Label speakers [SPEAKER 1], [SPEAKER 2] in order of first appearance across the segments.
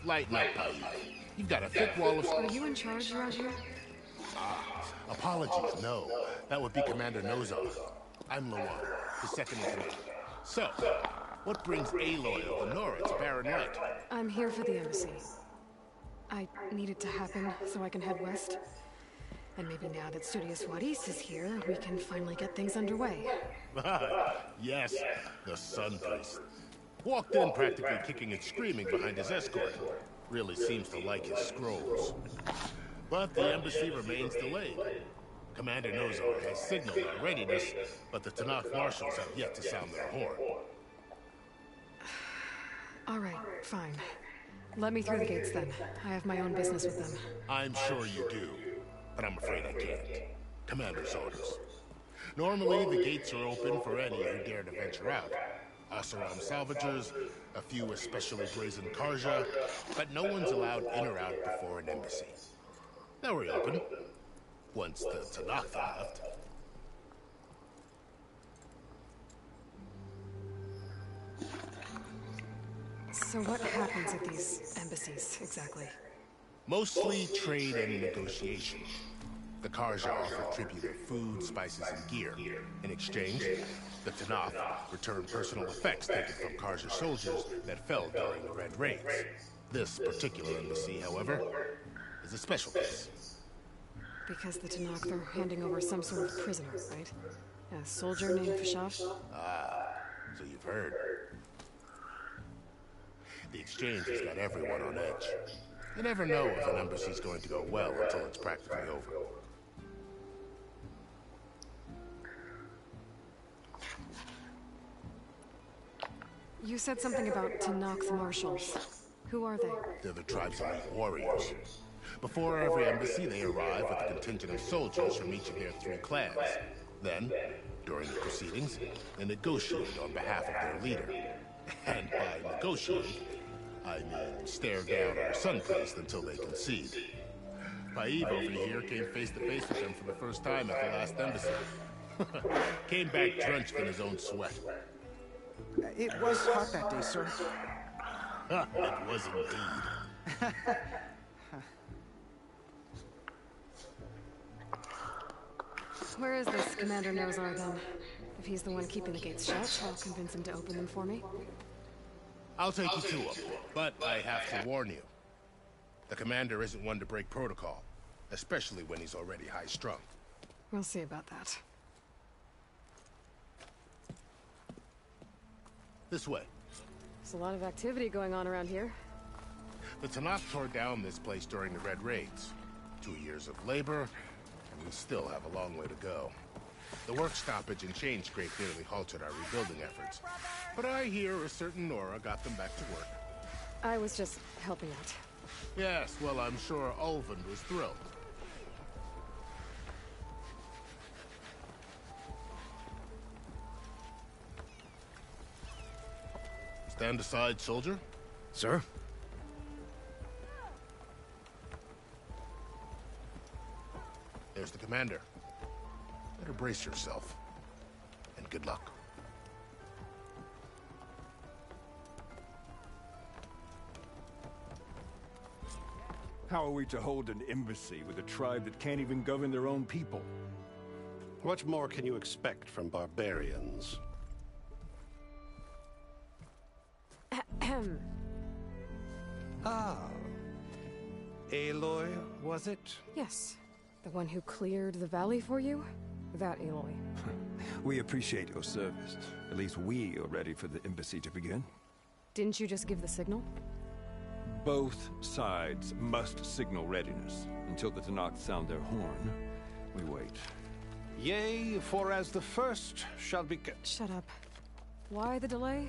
[SPEAKER 1] Lighten up, Paid. You've got a thick wall of...
[SPEAKER 2] Are you in charge around here?
[SPEAKER 1] Apologies, no. That would be Commander Nozar. I'm Lawan, his second-in-command. So, what brings Aloy of the Nora to Barren Light?
[SPEAKER 2] I'm here for the embassy. I need it to happen so I can head west. And maybe now that Studious Wadis is here, we can finally get things underway.
[SPEAKER 1] Yes, the Sun Priest. Walked in practically kicking and screaming behind his escort. Really seems to like his scrolls. But the embassy remains delayed. Commander Nozar has signaled our readiness, but the Tanakh marshals have yet to sound their horn.
[SPEAKER 2] All right, fine. Let me through the gates then. I have my own business with them.
[SPEAKER 1] I'm sure you do, but I'm afraid I can't. Commander's orders. Normally, the gates are open for any who dare to venture out. Asaram salvagers, a few especially brazen Karja, but no one's allowed in or out before an embassy. Now we're open. Once the Tanakh are left.
[SPEAKER 2] So what happens at these embassies, exactly?
[SPEAKER 1] Mostly trade and negotiation. The Karja offer tribute of food, spices, and gear. In exchange, the Tanakh return personal effects taken from Karja soldiers that fell during the Red Raids. This particular embassy, however, is a special case.
[SPEAKER 2] Because the Tanakh are handing over some sort of prisoner, right? A soldier named Fashav?
[SPEAKER 1] Ah, so you've heard. The exchange has got everyone on edge. You never know if an embassy's going to go well until it's practically over.
[SPEAKER 2] You said something about Tanakh marshals. Who are they?
[SPEAKER 1] They're the tribe's elite warriors. Before every embassy, they arrive with a contingent of soldiers from each of their 3 clans. Then, during the proceedings, they negotiate on behalf of their leader. And by negotiate, I mean stare down our Sun Priest until they concede. Paid over here came face to face with them for the first time at the last embassy. Came back drenched in his own sweat.
[SPEAKER 3] It was hot that day, sir.
[SPEAKER 1] It was indeed.
[SPEAKER 2] Where is this Commander Nozar then? If he's the one keeping the gates shut, I'll convince him to open them for me.
[SPEAKER 1] I'll take you to him, but I have to warn you. The commander isn't one to break protocol, especially when he's already high-strung.
[SPEAKER 2] We'll see about that.
[SPEAKER 1] This way.
[SPEAKER 2] There's a lot of activity going on around here.
[SPEAKER 1] The Tanakh tore down this place during the Red Raids. 2 years of labor, and we still have a long way to go. The work stoppage and chain scrape nearly halted our rebuilding efforts. But I hear a certain Nora got them back to work.
[SPEAKER 2] I was just helping out.
[SPEAKER 1] Yes, well, I'm sure Ulvund was thrilled. Stand aside, soldier.
[SPEAKER 3] Sir?
[SPEAKER 1] There's the commander. Better brace yourself. And good luck.
[SPEAKER 4] How are we to hold an embassy with a tribe that can't even govern their own people?
[SPEAKER 5] What more can you expect from barbarians?
[SPEAKER 2] Ahem.
[SPEAKER 3] Ah. Aloy, was it?
[SPEAKER 2] Yes. The one who cleared the valley for you? That Aloy.
[SPEAKER 4] We appreciate your service. At least we are ready for the embassy to begin.
[SPEAKER 2] Didn't you just give the signal?
[SPEAKER 4] Both sides must signal readiness. Until the Tanakh sound their horn, we wait.
[SPEAKER 5] Yea, for as the first shall be...
[SPEAKER 2] Shut up. Why the delay?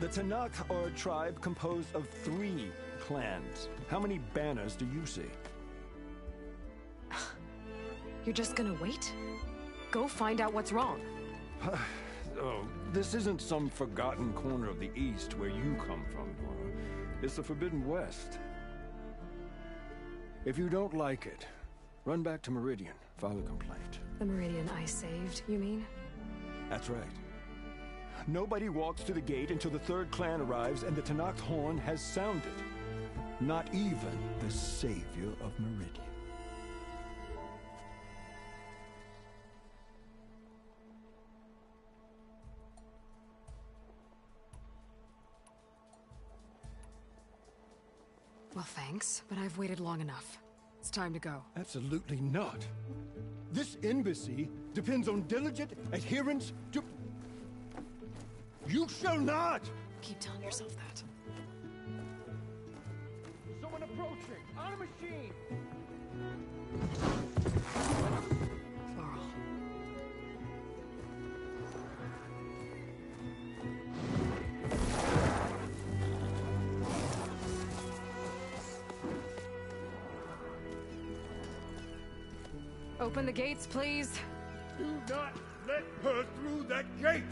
[SPEAKER 4] The Tanakh are a tribe composed of 3 clans. How many banners do you see?
[SPEAKER 2] You're just gonna wait? Go find out what's wrong.
[SPEAKER 4] Oh, this isn't some forgotten corner of the East where you come from, Nora. It's the Forbidden West. If you don't like it, run back to Meridian, file a complaint.
[SPEAKER 2] The Meridian I saved, you mean?
[SPEAKER 4] That's right. Nobody walks to the gate until the 3rd clan arrives and the Tanakh horn has sounded. Not even the savior of Meridian.
[SPEAKER 2] Well, thanks, but I've waited long enough. It's time to go.
[SPEAKER 4] Absolutely not. This embassy depends on diligent adherence to... You shall not!
[SPEAKER 2] Keep telling yourself that.
[SPEAKER 4] Someone approaching! On a machine!
[SPEAKER 2] Laurel. Open the gates, please.
[SPEAKER 4] Do not let her through that gate!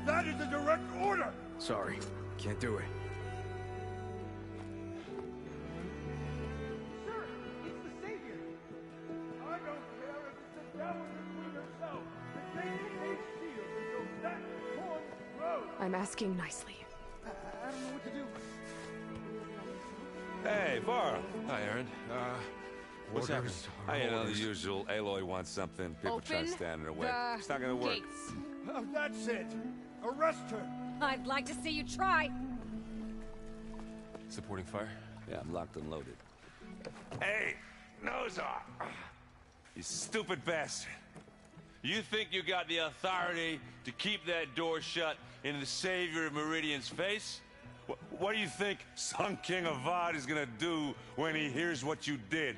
[SPEAKER 4] That is a direct order!
[SPEAKER 3] Sorry, can't do it.
[SPEAKER 4] Sir, it's the Savior! I don't care if it's a devil between herself. The gate is sealed until that torn road!
[SPEAKER 2] I'm asking nicely.
[SPEAKER 4] I don't know what to do.
[SPEAKER 6] Hey, Varl.
[SPEAKER 7] Hi, Aaron. What's happening?
[SPEAKER 6] You know, the usual. Aloy wants something. People try to stand in her way. It's not gonna work.
[SPEAKER 8] Gates.
[SPEAKER 4] Oh, that's it! Arrest her!
[SPEAKER 8] I'd like to see you try.
[SPEAKER 7] Supporting fire?
[SPEAKER 6] Yeah, I'm locked and loaded. Hey, Nozar! You stupid bastard. You think you got the authority to keep that door shut in the savior of Meridian's face? What do you think Sun King Avad is gonna do when he hears what you did?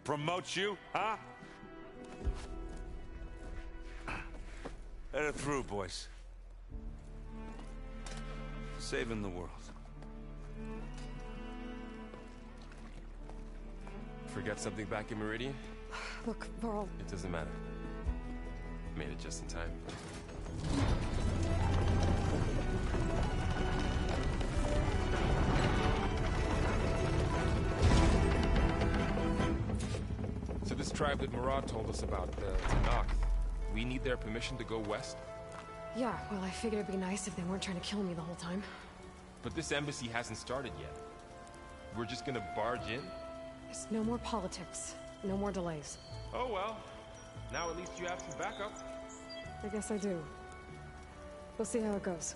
[SPEAKER 6] Promote you, huh? Let her through, boys. Saving the world.
[SPEAKER 7] Forget something back in Meridian?
[SPEAKER 2] Look, Laurel.
[SPEAKER 7] It doesn't matter. Made it just in time. So this tribe that Murad told us about, Tanakh, we need their permission to go west?
[SPEAKER 2] Yeah, well, I figured it'd be nice if they weren't trying to kill me the whole time.
[SPEAKER 7] But this embassy hasn't started yet. We're just gonna barge in?
[SPEAKER 2] There's no more politics. No more delays.
[SPEAKER 7] Oh well. Now at least you have some backup.
[SPEAKER 2] I guess I do. We'll see how it goes.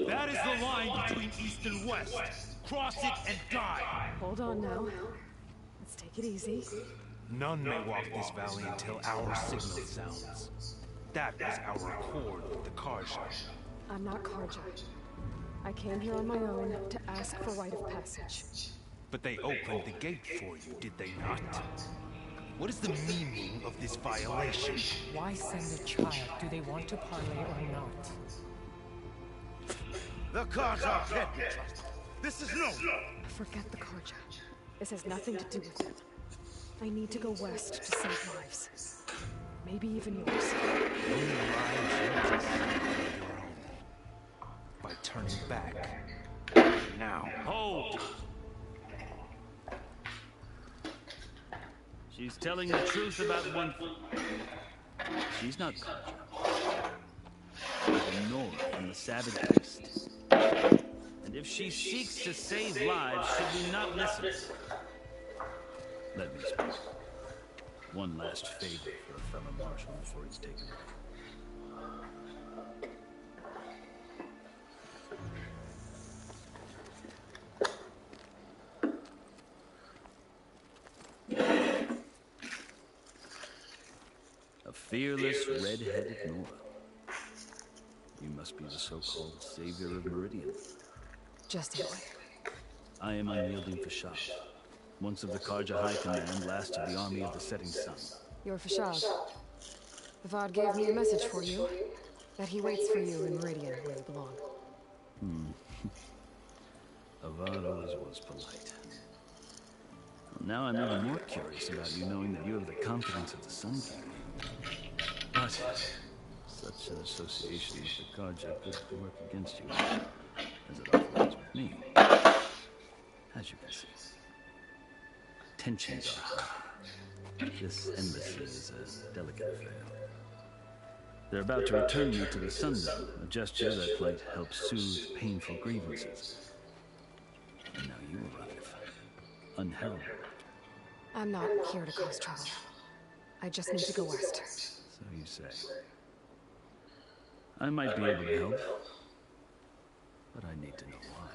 [SPEAKER 9] That is the line between East and West. Cross it and die.
[SPEAKER 2] Hold on now. Let's take it easy.
[SPEAKER 9] None may walk this valley until our signal sounds. That was our accord with the Karja.
[SPEAKER 2] I'm not Karja. I came here on my own to ask for rite of passage.
[SPEAKER 9] But they opened the gate for you, did they not? What is the meaning of this violation?
[SPEAKER 10] Why send a child? Do they want to parley or not?
[SPEAKER 9] The Karja can't be trusted. This is no.
[SPEAKER 2] Forget the Karja. This has nothing to do with them. I need to go west to save lives. Maybe even yours.
[SPEAKER 9] Only lives you can save are your own. By turning back. Now.
[SPEAKER 11] Hold! She's telling the truth about one thing. She's not Karja. She's the North and the Savage East. And if she seeks to save lives, should we not listen? Let me speak. One last favor for a fellow marshal before he's taken away. fearless, red-headed Nora. You must be the so-called savior of Meridian.
[SPEAKER 2] Just it.
[SPEAKER 11] I am unyielding Fashav. Once of the Karja High Command, last of the army of the setting sun.
[SPEAKER 2] You're Fashav. Avad gave me a message for you. That he waits for you in Meridian, where you belong.
[SPEAKER 11] Avad always was polite. Well, now I'm even more curious about you knowing that you have the confidence of the Sun King. But such an association with the Karja could work against you, as it often does with me. As you can see, tensions are high. This embassy is a delicate affair. They're about to return me to the Sun, a gesture that might help soothe painful grievances. And now you arrive, unheralded.
[SPEAKER 2] I'm not here to cause trouble. I just need to go west.
[SPEAKER 11] So you say. I might be able to help, but I need to know why.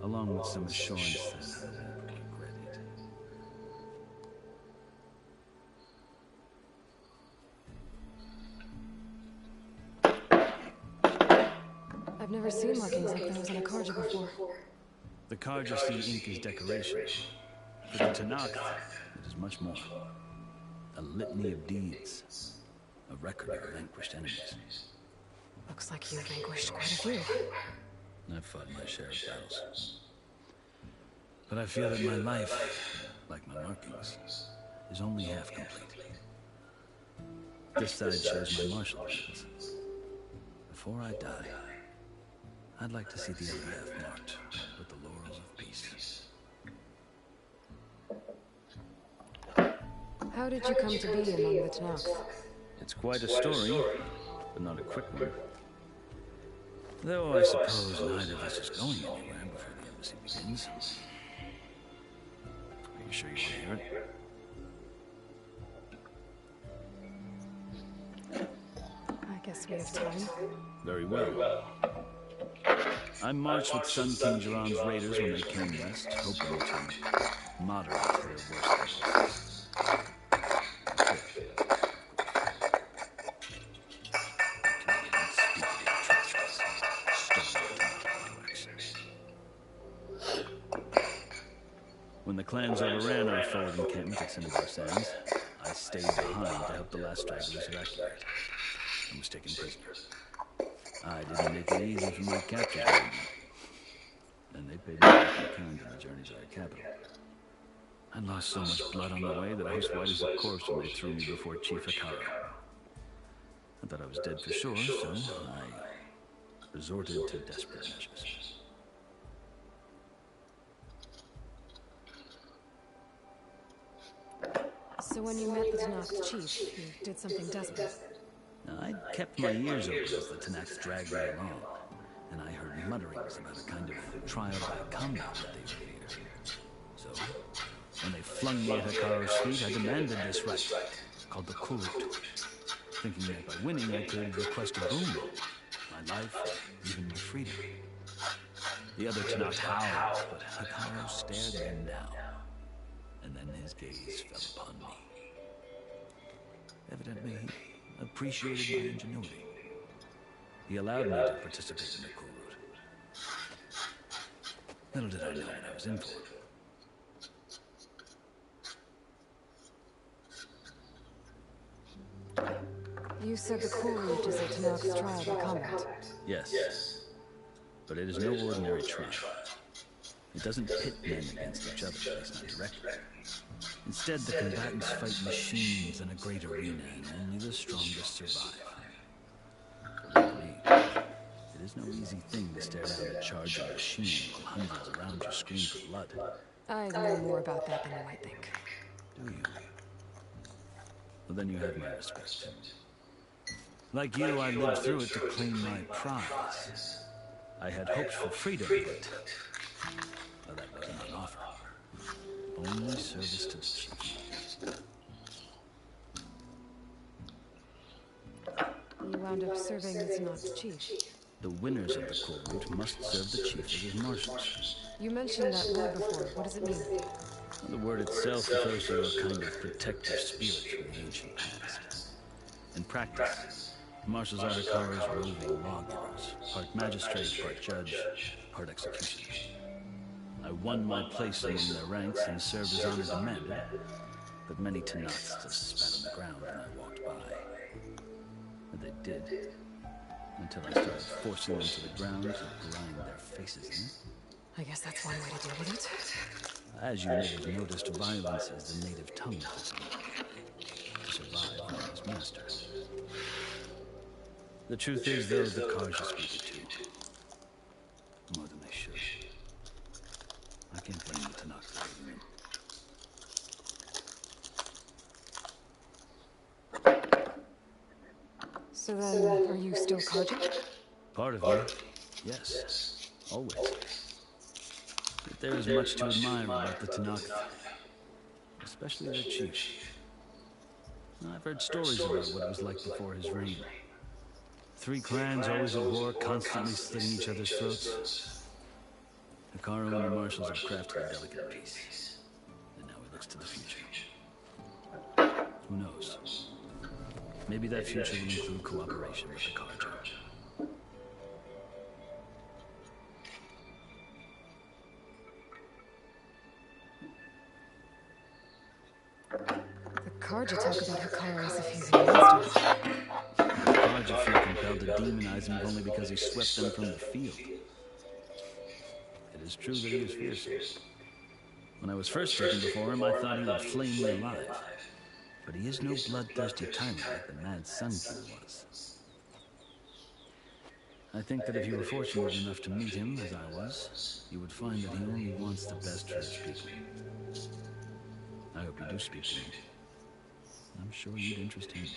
[SPEAKER 11] Along with some assurance that I won't regret it.
[SPEAKER 2] I've never seen markings like those on a Karja before.
[SPEAKER 11] The Karja see ink as decoration. For the Tanakh, it is much more. A litany of deeds. A record of vanquished enemies.
[SPEAKER 2] Looks like you've vanquished quite a few.
[SPEAKER 11] I've fought my share of battles. But I feel that my life, like my markings, is only half complete. This side shows my martial arts. Before I die, I'd like to see the other half marked with the laurels of peace.
[SPEAKER 2] How did you come to be among the Tanakh?
[SPEAKER 11] It's quite a story, but not a quick one. Though I suppose neither of us is going anywhere before the embassy begins. Are you sure you want to hear it?
[SPEAKER 2] I guess we have time.
[SPEAKER 11] Very well. I marched with Sun King Jiran's raiders when they came west, hoping to moderate their worst impulses. When the clans overran our forward encampment at Cinnabar Sands, I stayed behind to help the last stragglers evacuate. I was taken prisoner. I didn't make it easy for my captors, and they paid me back in kind in the journey to their capital. I lost so much blood on the way that I was white as a corpse when they threw me before Chief Hikaru. I thought I was dead for sure, so I resorted to desperate measures.
[SPEAKER 2] So when you met the Tanakh's chief, you did something desperate.
[SPEAKER 11] Now, I'd kept my ears open as the Tanakhs dragged me along, and I heard mutterings about a kind of trial by combat that they revered. So, when they flung me at Hikaru's feet, I demanded this right, called the Kurut, thinking that by winning I could request a boon, my life, even my freedom. The other Tanakh howled, but Hikaru stared them down, and then his gaze fell upon me. Evidently, he appreciated my ingenuity. He allowed me to participate in the Kurut. Little did I know what I was in for.
[SPEAKER 2] You said the Kurut is a Tanakh's trial by combat.
[SPEAKER 11] Yes, but it is no ordinary trial. It doesn't pit men against each other, at least not directly. Instead, the combatants fight machines in a great arena, and only the strongest survive. Believe me, it is no easy thing to stare down a charging machine while hundreds around you scream for blood.
[SPEAKER 2] I know more about that than you might think.
[SPEAKER 11] Do you? Well, then you have my respect. Like you, I lived through it to claim my prize. I had hoped for freedom, but well, that wasn't on offer. Only service to the chief.
[SPEAKER 2] You wound up serving the Tanakh's chief.
[SPEAKER 11] The winners of the Kurut must serve the chief as his marshals.
[SPEAKER 2] You mentioned that word before. What does it mean?
[SPEAKER 11] The word itself refers to a kind of protective spirit from the ancient past. In practice, martial art Akara is roving lawgivers, part magistrate, part judge, part executioner. I won my place among their ranks and served as honor demanded, but many Tanakhs just spat on the ground when I walked by. And they did, until I started forcing them to the ground to grind their faces in.
[SPEAKER 2] I guess that's one way to deal with it.
[SPEAKER 11] As you may have noticed, violence is the native tongue for Tanakh. To survive under his master. The truth is, though, the Karja speak it too. More than they should. I can't blame the Tanakh for hating them.
[SPEAKER 2] So then, are you still Karja?
[SPEAKER 11] Part of me, yes. Always. But there is much to admire about the Tanakh. Especially their chief. I've heard stories about what it was like before his reign. 3 clans always at war, constantly slitting each other's throats. Hikaru and the marshals have crafted a delicate peace. And now he looks to the future. Who knows? Maybe that future will include cooperation with the Karja.
[SPEAKER 2] The Karja talk about Hikaru as if he's a monster.
[SPEAKER 11] The Karja feel compelled to demonize him only because he swept them from the field. It is true that he is fearsome. When I was first taken before him, I thought he would flame me alive. But he is no bloodthirsty tyrant like the Mad Sun King was. I think that if you were fortunate enough to meet him, as I was, you would find that he only wants the best for his people. I hope you do speak to him. I'm sure you'd interest him.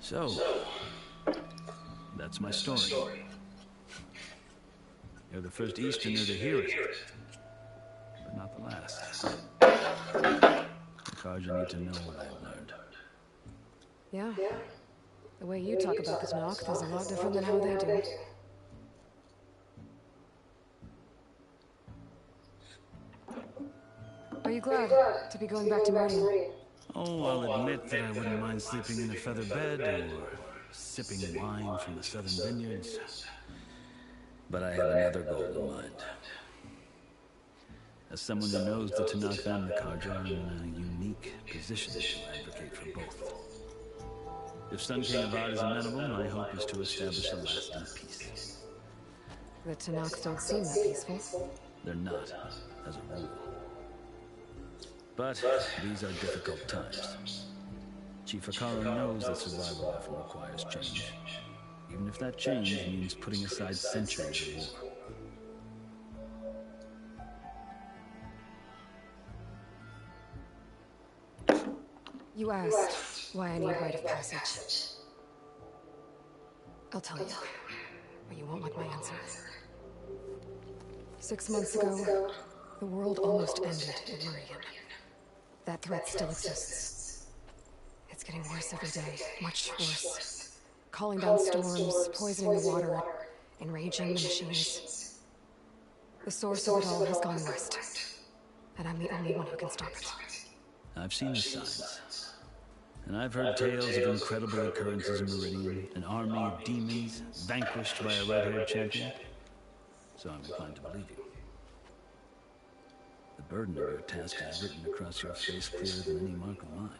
[SPEAKER 11] So, that's my story. You're the first Easterner to hear it, but not the last. The Karja need to know what I've learned.
[SPEAKER 2] Yeah. The way you talk about the Tanakh is a lot different than how they do. Are you glad to be going back to Meridian?
[SPEAKER 11] Oh, I'll admit that I wouldn't mind sleeping in a feather bed or sipping wine from the southern vineyards. But I have another goal in mind. As someone who knows the Tanakh and the Karja, I'm in a unique position to advocate for both. If Sun King Avad is amenable, my hope is to establish a lasting peace.
[SPEAKER 2] The Tanakh don't seem that peaceful.
[SPEAKER 11] They're not, as a rule. But these are difficult times. Chief Hikaru knows that survival often requires change. Even if that change means putting aside centuries of war.
[SPEAKER 2] You asked why I need rite of passage. I'll tell you, but you won't like my answer. 6 months ago, the world almost ended in Meridian. That threat still exists. It's getting worse every day, much worse. Calling down storms, poisoning the water, enraging the machines. The source of it all has gone west, and I'm the only one who can stop it.
[SPEAKER 11] I've seen the signs. And I've heard tales of incredible occurrences in Meridian, an army of demons vanquished by a red-haired champion. So I'm inclined to believe you. The burden of your task is written across your face clearer than any mark of mine.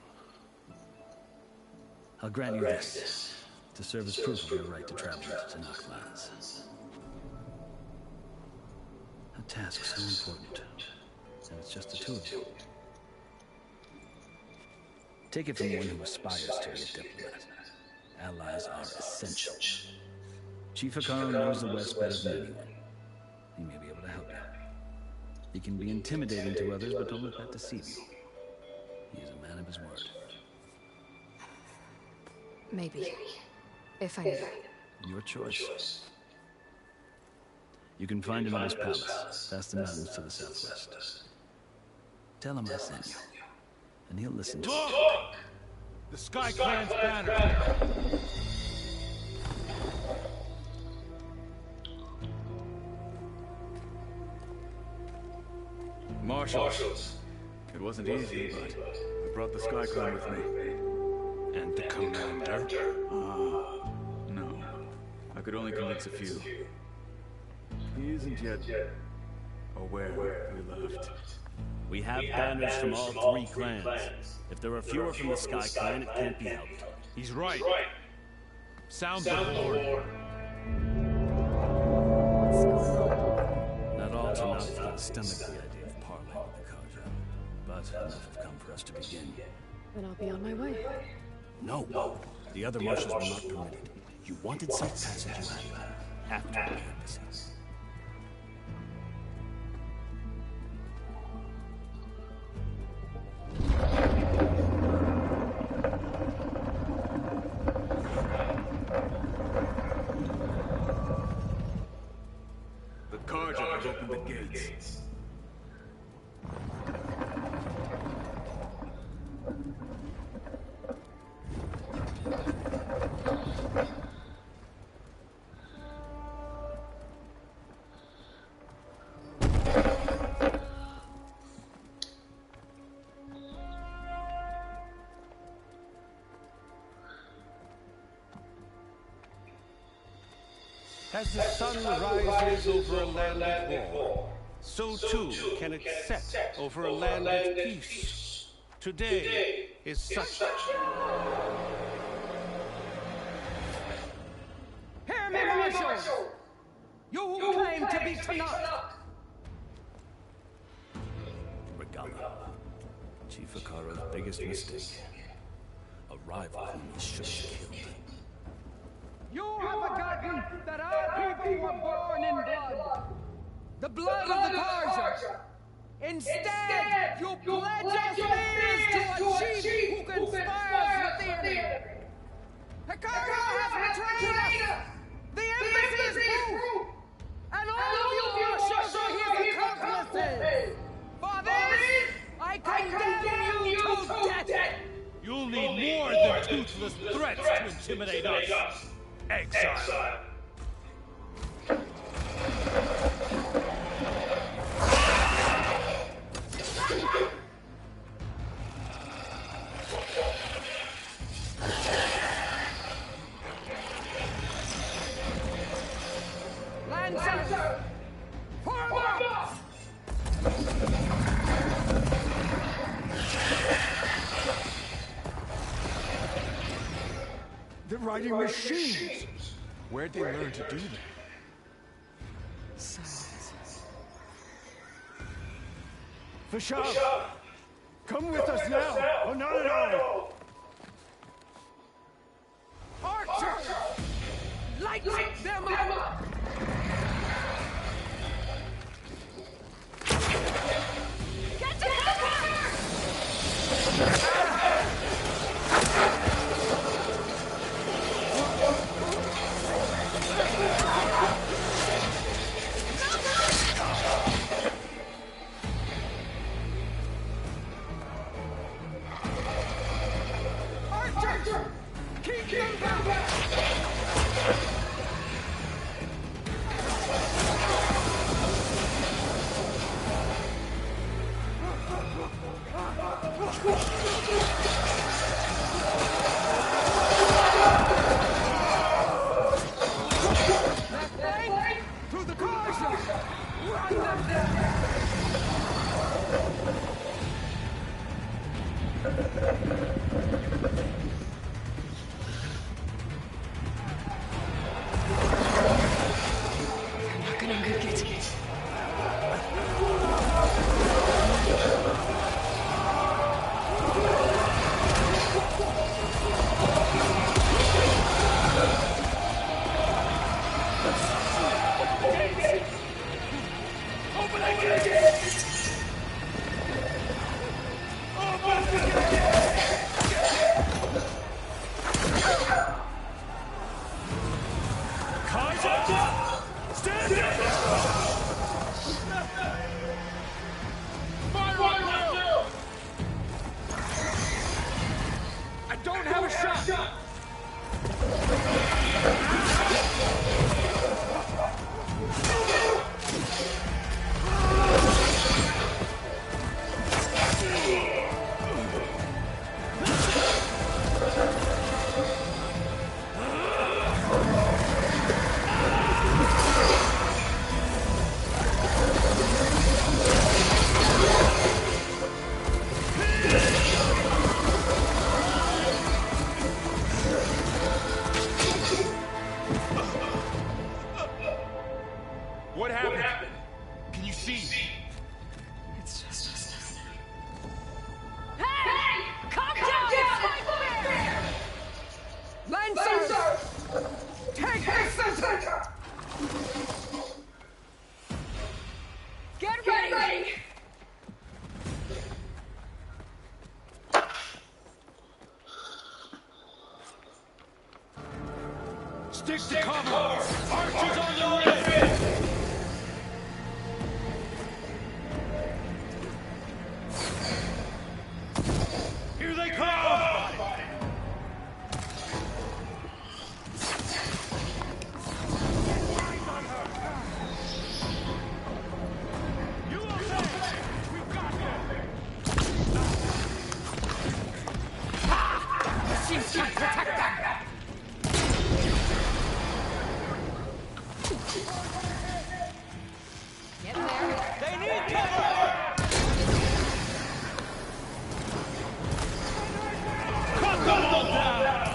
[SPEAKER 11] I'll grant you this, to serve as proof of your right to travel into Tanakh lands. A task so important, and it's just the two of you. Take it from one who aspires to be a diplomat. Allies are essential. Chief Hikaru knows the West better than anyone. He may be able to help you. He can be intimidating to others, but don't let that deceive you. He is a man of his word.
[SPEAKER 2] Maybe. If I knew.
[SPEAKER 11] Your choice. You can find him at his palace, past the mountains to the southwest. Tell him I sent you, and he'll listen to you.
[SPEAKER 4] Look! The Sky Clan's banner!
[SPEAKER 3] Marshals. It wasn't easy, but
[SPEAKER 11] brought the Sky Clan with me.
[SPEAKER 9] And the commander?
[SPEAKER 11] No. I could only convince a few. He isn't yet aware we left.
[SPEAKER 12] We have banners from all three clans. If there are fewer from the Sky Clan, it can't be helped.
[SPEAKER 9] He's right. Sound the horn.
[SPEAKER 12] Not all Tanakh can stomach the idea of parlaying with the Karja, but enough have come for us to begin.
[SPEAKER 2] Then I'll be on my way.
[SPEAKER 12] No, the other marshals were not permitted. You wanted safe passage, after the embassies.
[SPEAKER 11] The Karja have opened the gates.
[SPEAKER 5] As the sun rises over a land at war, so too can it set over a land at peace. Today is such.
[SPEAKER 10] Hear me, marshals! You who claim to be Tanakh!
[SPEAKER 12] Regala, Chief Akaro's biggest mistake. A rival whom he should have killed.
[SPEAKER 10] You have forgotten that our people were born in blood. The blood of the Karja. Instead, you pledge your spears to a chief who conspires with the enemy. Hikaru has betrayed us! The embassy is proof! And all of you marshals are his accomplices! For this, I condemn you to death!
[SPEAKER 5] You'll need more than toothless threats to intimidate us. Exile.
[SPEAKER 10] Lancers! Form up!
[SPEAKER 4] They're riding machines!
[SPEAKER 7] Where'd they learn to do that?
[SPEAKER 2] Silence.
[SPEAKER 4] Vashal! Come with us now, or not at all!
[SPEAKER 10] Archers! Light them up!
[SPEAKER 8] Get to cover!
[SPEAKER 10] Archers! Keep them back! Left flank! To the Karja! Run them down!
[SPEAKER 2] They're not gonna make it.
[SPEAKER 4] Open the gates! Open the gates! What happened? Can you see?
[SPEAKER 2] It's just...
[SPEAKER 8] Hey! Calm down!
[SPEAKER 10] Lancers! Take the center!
[SPEAKER 8] Get ready!
[SPEAKER 4] Stick to cover! Archers on the ridge! Here they come! You okay? We've got this!
[SPEAKER 10] She's to protect them!
[SPEAKER 8] Get there.
[SPEAKER 4] They need cover! Cut them all down!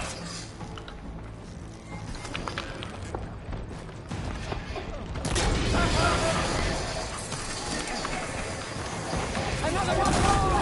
[SPEAKER 10] Another one more!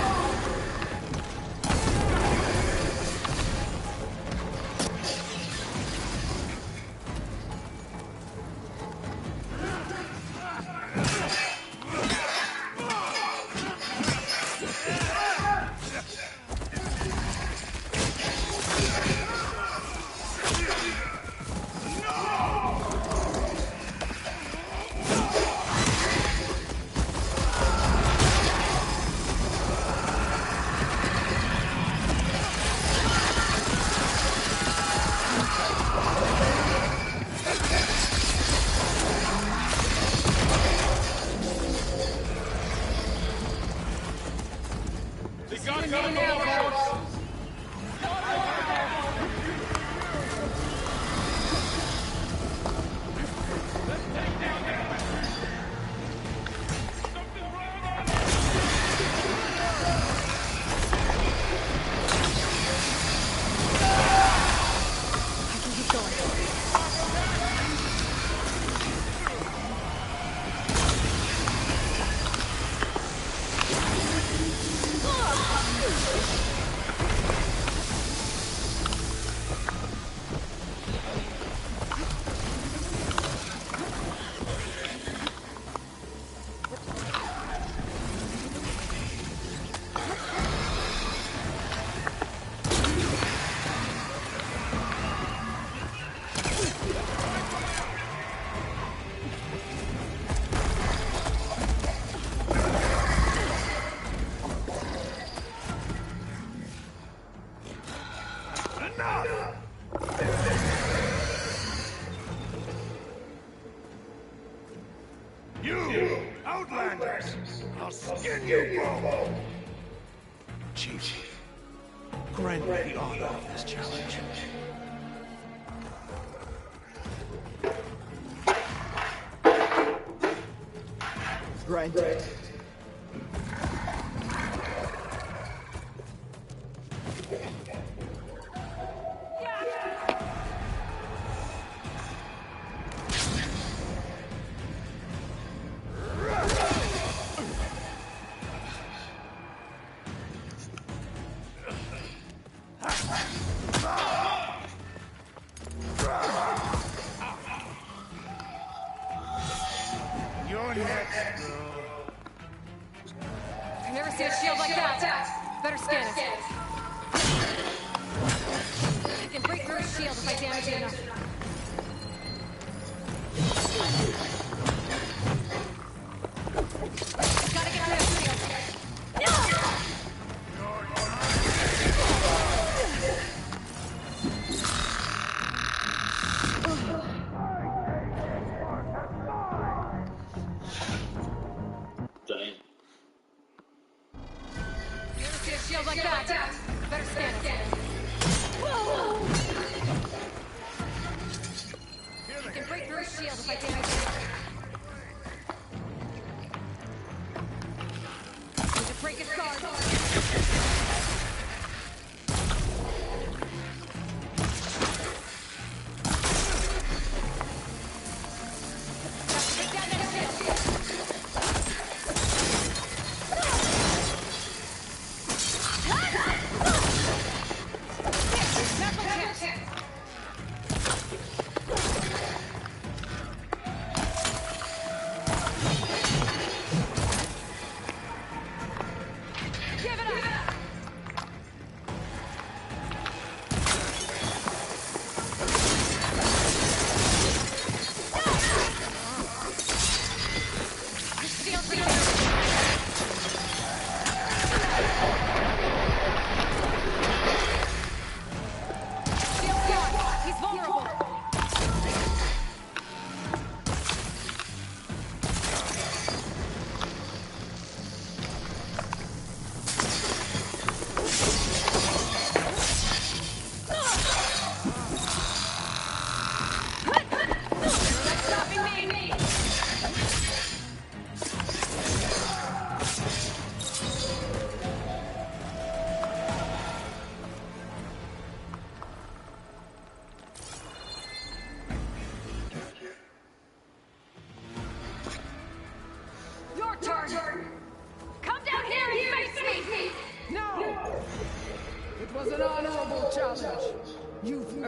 [SPEAKER 4] They got cover, folks!
[SPEAKER 2] I can keep going.
[SPEAKER 4] You, Outlanders! I'll skin you both!
[SPEAKER 9] Chief, grant me the honor of this challenge.
[SPEAKER 10] Granted.
[SPEAKER 4] You're next, girl.
[SPEAKER 2] I've never seen a shield like that. Better scan it. I can break through a shield if I damage it enough. Gotta get rid of shield. Never see a shield like that. Better scan it.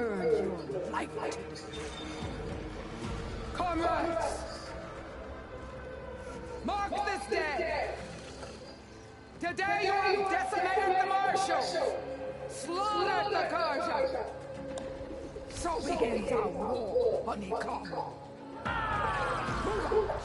[SPEAKER 10] earned your livelihood. Comrades! Mark this day! Today you have decimated the Marshals! Slaughtered the Karja! So begins our war, honeycomb! Move out!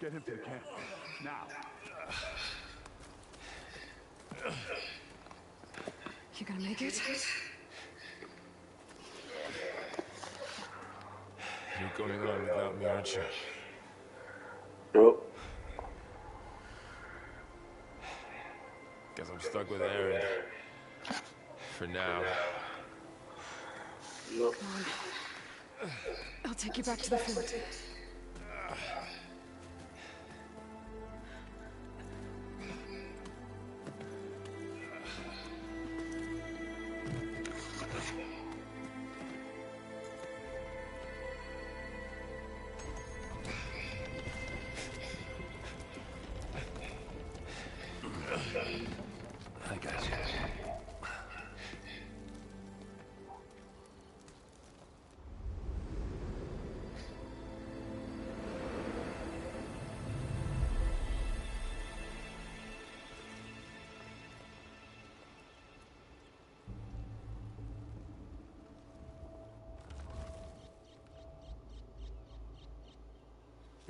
[SPEAKER 4] Get him to the camp. Now.
[SPEAKER 2] You gonna make it?
[SPEAKER 7] You're going on without me, aren't you?
[SPEAKER 13] Yep.
[SPEAKER 7] Guess I'm stuck with Aaron. For now.
[SPEAKER 13] Yep.
[SPEAKER 2] Come on. I'll take you back to the fort.
[SPEAKER 12] I got you.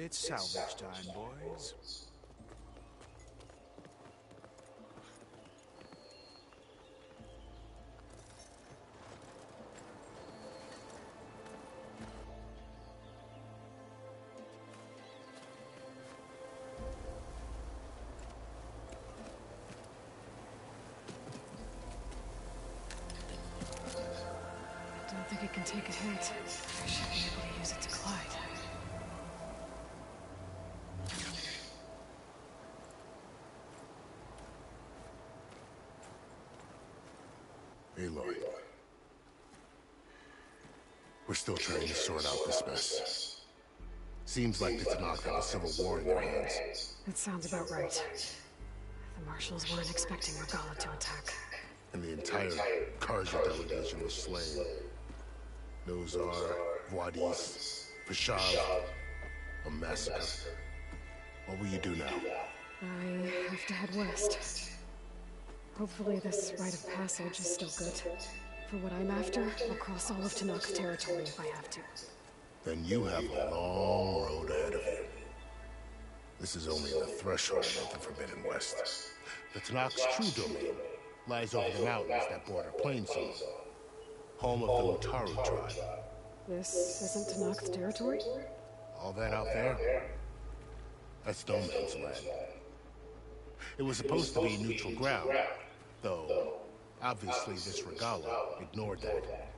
[SPEAKER 9] It's salvage time, boys.
[SPEAKER 2] Don't think it can take a hit. I should be able to use it to glide.
[SPEAKER 1] Aloy. We're still trying to sort out this mess. Seems like the Tanakh have a civil war in their hands.
[SPEAKER 2] That sounds about right. The Marshals weren't expecting Regala to attack.
[SPEAKER 1] And the entire Karja delegation was slain. Nozar, Wadis, Fashav, a massacre. What will you do now?
[SPEAKER 2] I have to head west. Hopefully this rite of passage is still good. For what I'm after, I'll cross all of Tanakh's territory if I have to.
[SPEAKER 1] Then you have a long road ahead of you. This is only the threshold of the Forbidden West. The Tanakh's true domain lies over the mountains that border Plainzone, home of the Utaru tribe.
[SPEAKER 2] This isn't Tanakh's territory?
[SPEAKER 1] All that out there? That's no man's land. It was supposed to be neutral ground, though obviously this Regala ignored that.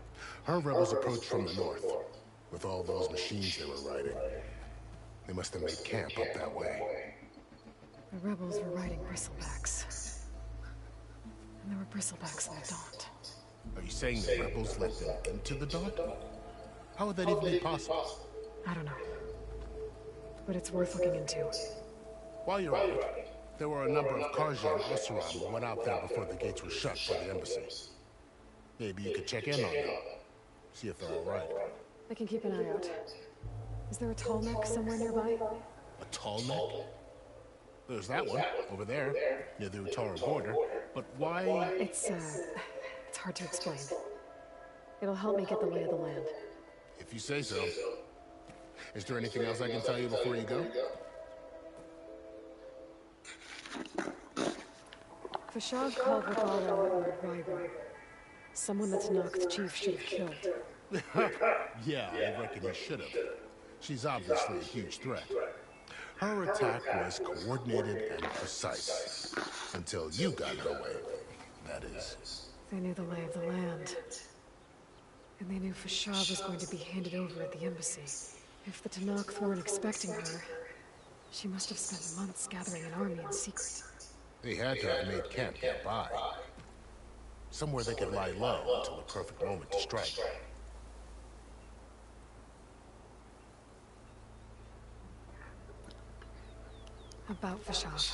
[SPEAKER 1] Her rebels approached from the north, with all those machines they were riding. They must have made camp up that way.
[SPEAKER 2] The rebels were riding bristlebacks. And there were bristlebacks in the Daunt.
[SPEAKER 1] Are you saying the rebels let them into the Daunt? How would that even be possible?
[SPEAKER 2] I don't know. But it's worth looking into.
[SPEAKER 1] While you're at it, there were a number of Karja and Oseram who went out there before the gates were shut for the embassy. Maybe you could check in on them. See if they're alright.
[SPEAKER 2] I can keep an eye out. Is there a tall neck somewhere nearby?
[SPEAKER 1] A tall neck? There's that one, over there, near the Utaru border. But why?
[SPEAKER 2] It's hard to explain. It'll help me get the lay of the land.
[SPEAKER 1] If you say so. Is there anything else I can tell you before you go?
[SPEAKER 2] Fashav called Regala a rival. Someone that Tanakh's chief should have killed.
[SPEAKER 1] Yeah, I reckon he should have. She's obviously a huge threat. Her attack was coordinated and precise. Until you got in her way, that is.
[SPEAKER 2] They knew the lay of the land. And they knew Fashav was going to be handed over at the embassy. If the Tanakh weren't expecting her, She must have spent months gathering an army in secret.
[SPEAKER 1] They had to have made camp nearby. Somewhere they could lie low until the perfect moment to strike.
[SPEAKER 2] About Vashov.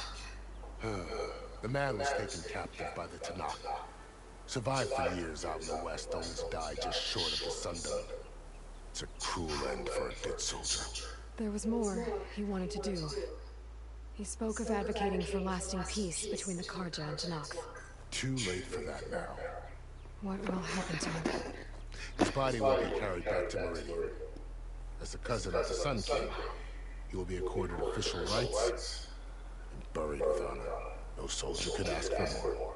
[SPEAKER 1] The man was taken captive by the Tanakh. Survived for years out in the west, only to die just short of the sundown. It's a cruel end for a good soldier.
[SPEAKER 2] There was more he wanted to do. He spoke of advocating for lasting peace between the Karja and Tanakh.
[SPEAKER 1] Too late for that now.
[SPEAKER 2] What will happen to him?
[SPEAKER 1] His body will be carried back to Meridian. As a cousin of the Sun King, he will be accorded official rights and buried with honor. No soldier could ask for more.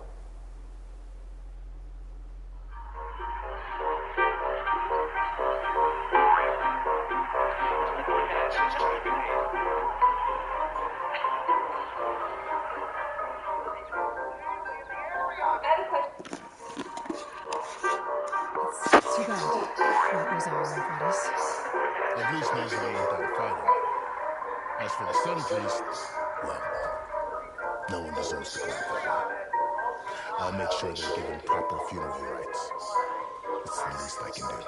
[SPEAKER 2] It's too bad. What was our bodies?
[SPEAKER 1] At least Nazar went out fighting. As for the Sun Priest, well, no one deserves to go without. I'll make sure they're given proper funeral rites. It's the least I can do.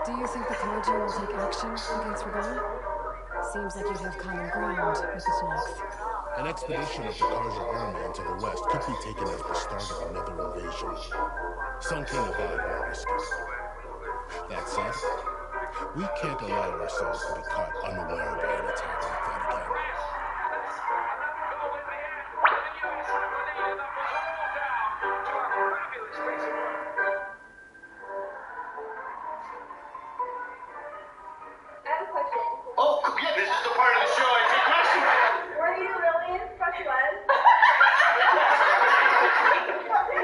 [SPEAKER 2] Do you think the Karja will take action against Rebellion? Seems like you'd have common ground with the Tanakh.
[SPEAKER 1] An expedition of the Karja army into the west could be taken as the start of another invasion. Sun King Avad will risk it. That said, we can't allow ourselves to be caught unaware by an attack like that again.
[SPEAKER 14] Oh, yeah, this is the part of the show I take questions.
[SPEAKER 15] Were you really in special ed?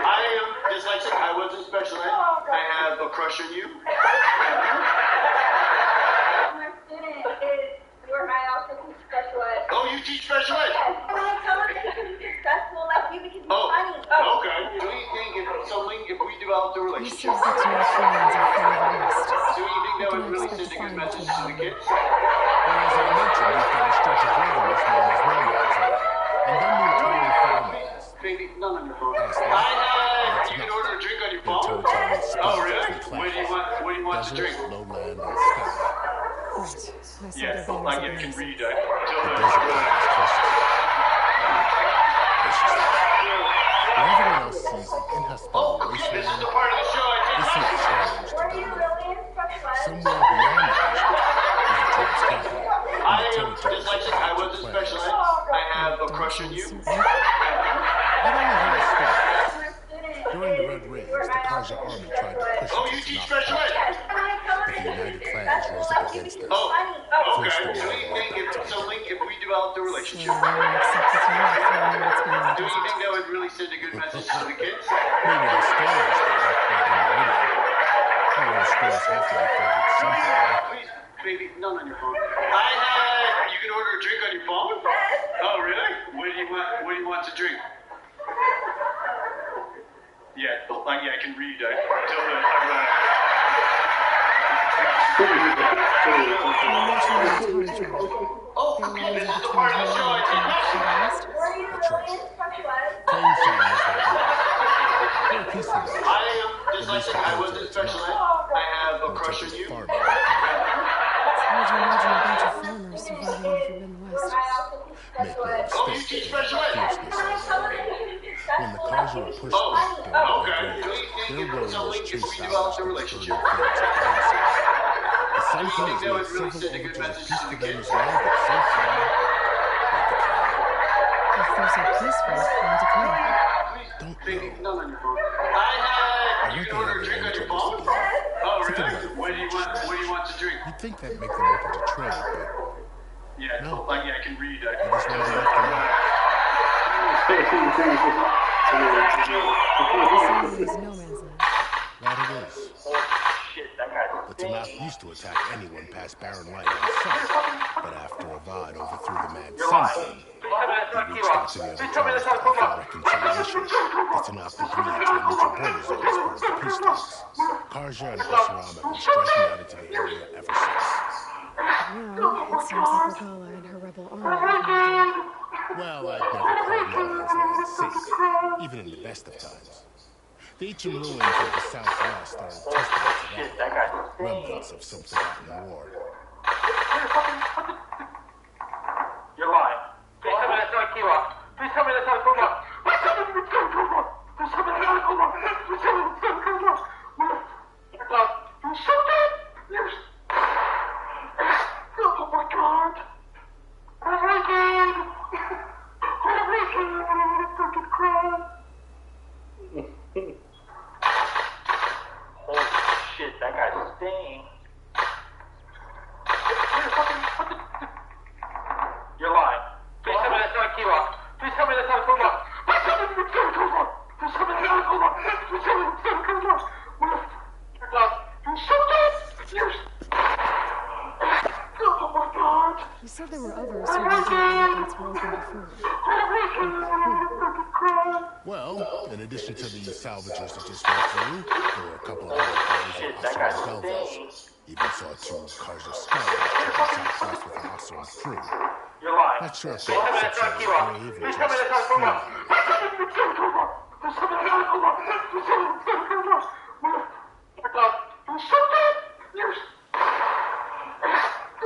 [SPEAKER 14] I am dyslexic. I was in special ed. I have a crush on you.
[SPEAKER 15] My student is where I also teach special ed.
[SPEAKER 14] Oh, you teach special ed?
[SPEAKER 15] Yes. And I tell her she can be successful like you because you're funny.
[SPEAKER 14] Okay. Do you think if we developed a relationship,
[SPEAKER 2] That your friends are from the West.
[SPEAKER 14] do you think that would really send a good message to the kids?
[SPEAKER 1] Well, as I mentioned, we've got a stretch of wilderness known as Romance. And then the entire family.
[SPEAKER 14] Baby, none on your phone. You can order a drink on your phone? Oh, really? What do you want to drink?
[SPEAKER 1] Lowland and sky.
[SPEAKER 2] Right. I saw
[SPEAKER 14] Yeah,
[SPEAKER 2] their
[SPEAKER 14] I
[SPEAKER 2] bands
[SPEAKER 14] can
[SPEAKER 2] of
[SPEAKER 14] read.
[SPEAKER 1] When everyone else sees an inhospitable wasteland,
[SPEAKER 14] This is the part of the show I
[SPEAKER 1] this
[SPEAKER 14] take
[SPEAKER 1] is a challenge to
[SPEAKER 15] Were you
[SPEAKER 1] deliver.
[SPEAKER 15] really in special ed?
[SPEAKER 1] Somewhere beyond the desert is a transcapital.
[SPEAKER 14] I am dyslexic. I was in special ed. I have a crush on you.
[SPEAKER 1] Not only had a start, during the Red Raids, the Karja army tried to push
[SPEAKER 14] Oh,
[SPEAKER 1] it
[SPEAKER 14] you
[SPEAKER 1] to
[SPEAKER 14] teach
[SPEAKER 1] Tanakh
[SPEAKER 14] special ed?
[SPEAKER 15] Yes. And I tell her
[SPEAKER 1] but
[SPEAKER 15] she
[SPEAKER 1] the
[SPEAKER 15] can
[SPEAKER 1] United
[SPEAKER 15] be
[SPEAKER 1] Clans
[SPEAKER 15] successful
[SPEAKER 1] rose
[SPEAKER 15] like
[SPEAKER 1] up
[SPEAKER 15] you
[SPEAKER 1] against
[SPEAKER 15] because
[SPEAKER 1] them.
[SPEAKER 15] you're funny.
[SPEAKER 14] Okay. Do you think if we developed a
[SPEAKER 2] So
[SPEAKER 14] relationship,
[SPEAKER 2] you accept the Tanakh for what's been in the
[SPEAKER 14] do you
[SPEAKER 2] desert.
[SPEAKER 14] think that would really send a good message to the kids?
[SPEAKER 1] Maybe the scholars did, back in the Meridian. All those schools have to be filled somehow.
[SPEAKER 14] Please, baby, none on your phone. You can order a drink on your phone? Oh, really? What do you want to drink? Yeah, I can read. Oh,
[SPEAKER 2] Their
[SPEAKER 14] this
[SPEAKER 2] lines
[SPEAKER 14] is
[SPEAKER 2] are
[SPEAKER 14] the part of the
[SPEAKER 2] between
[SPEAKER 14] show I
[SPEAKER 2] Home
[SPEAKER 14] take
[SPEAKER 2] and
[SPEAKER 14] questions.
[SPEAKER 2] the West.
[SPEAKER 15] Were you
[SPEAKER 1] That's right.
[SPEAKER 15] really in special ed?
[SPEAKER 1] Plain sailing is their goal. They're peaceful guys.
[SPEAKER 14] I am dyslexic. I was in special ed. I have a crush on you.
[SPEAKER 1] Farming.
[SPEAKER 2] It's hard to imagine a bunch of farmers surviving in the Forbidden West.
[SPEAKER 15] I also teach
[SPEAKER 1] Make
[SPEAKER 15] special
[SPEAKER 1] no
[SPEAKER 15] ed.
[SPEAKER 14] Oh, you
[SPEAKER 1] mistake,
[SPEAKER 14] teach
[SPEAKER 1] they
[SPEAKER 14] special
[SPEAKER 1] have
[SPEAKER 14] ed?
[SPEAKER 1] fierceness
[SPEAKER 15] And I
[SPEAKER 1] as
[SPEAKER 15] tell her
[SPEAKER 1] well.
[SPEAKER 15] she can be
[SPEAKER 1] When the
[SPEAKER 15] successful
[SPEAKER 1] Karja
[SPEAKER 15] like
[SPEAKER 1] were
[SPEAKER 15] you
[SPEAKER 1] pushed
[SPEAKER 15] because
[SPEAKER 1] back
[SPEAKER 15] you're
[SPEAKER 1] during the
[SPEAKER 15] funny.
[SPEAKER 1] Red
[SPEAKER 14] Okay. Do
[SPEAKER 1] Raids,
[SPEAKER 14] you think
[SPEAKER 1] their
[SPEAKER 14] if
[SPEAKER 1] warriors
[SPEAKER 14] we
[SPEAKER 1] chased
[SPEAKER 14] developed
[SPEAKER 1] out
[SPEAKER 14] a
[SPEAKER 1] the
[SPEAKER 14] relationship,
[SPEAKER 1] burning fields of Kansas. The Sun King has
[SPEAKER 14] that would
[SPEAKER 1] made
[SPEAKER 14] really
[SPEAKER 1] several
[SPEAKER 14] send a good
[SPEAKER 1] overtures of
[SPEAKER 14] message
[SPEAKER 1] peace
[SPEAKER 14] to
[SPEAKER 1] to
[SPEAKER 14] the
[SPEAKER 1] them
[SPEAKER 14] kids?
[SPEAKER 1] as well, but so far,
[SPEAKER 2] If they're so peaceful, why decline?
[SPEAKER 14] Please,
[SPEAKER 1] don't
[SPEAKER 14] See,
[SPEAKER 1] know.
[SPEAKER 14] none on your phone. You can order a drink on your phone? Oh, really? What do you want to drink?
[SPEAKER 1] You'd think that'd make them open to trade, but
[SPEAKER 14] Yeah,
[SPEAKER 1] no.
[SPEAKER 14] like, yeah, I can read.
[SPEAKER 1] They just want to be left alone.
[SPEAKER 2] This is no man's land.
[SPEAKER 1] That it is. The Tanakh used to attack anyone past Barren Light in the sun, but after Avad overthrew the Mad Sun King, he reached out to the other tribes to offer reconciliation. The Tanakh agreed to a neutral border zone as part of the peace talks. Karja and Asheram have been striking out into the area ever since.
[SPEAKER 2] Now, it seems like Regala and her rebel army have moved in.
[SPEAKER 1] Well, I'd never call no man's land safe, even in the best of times. The ancient ruins of the Southwest are testament to that. Remnants of some forgotten war.
[SPEAKER 14] You're lying. Please tell me that's not Kira. Please tell me that's not Kuma. Please tell me that's not Kuma. Please tell me that's not Kuma. Please tell me that's not Kuma. You're so dead. You're... Oh my God. Oh my God. Oh my God. I'm gonna fucking cry. Holy shit, that guy's stinks. You're lying. Please tell me that's not Kira. Please tell me that's not Kuma. Please tell me that's not Kuma. Please tell me that's not Kuma. Please tell me that's not Kuma. You're so dead. You're... Oh my God.
[SPEAKER 2] You said there were others who were doing weapons were open before.
[SPEAKER 1] Well, in addition to the salvagers that just went through, there were a couple of other players at Asheram Belvas. Even saw two Karja scholars taking southwest with an Asheram crew. Not sure if that section was brave or just foolhardy.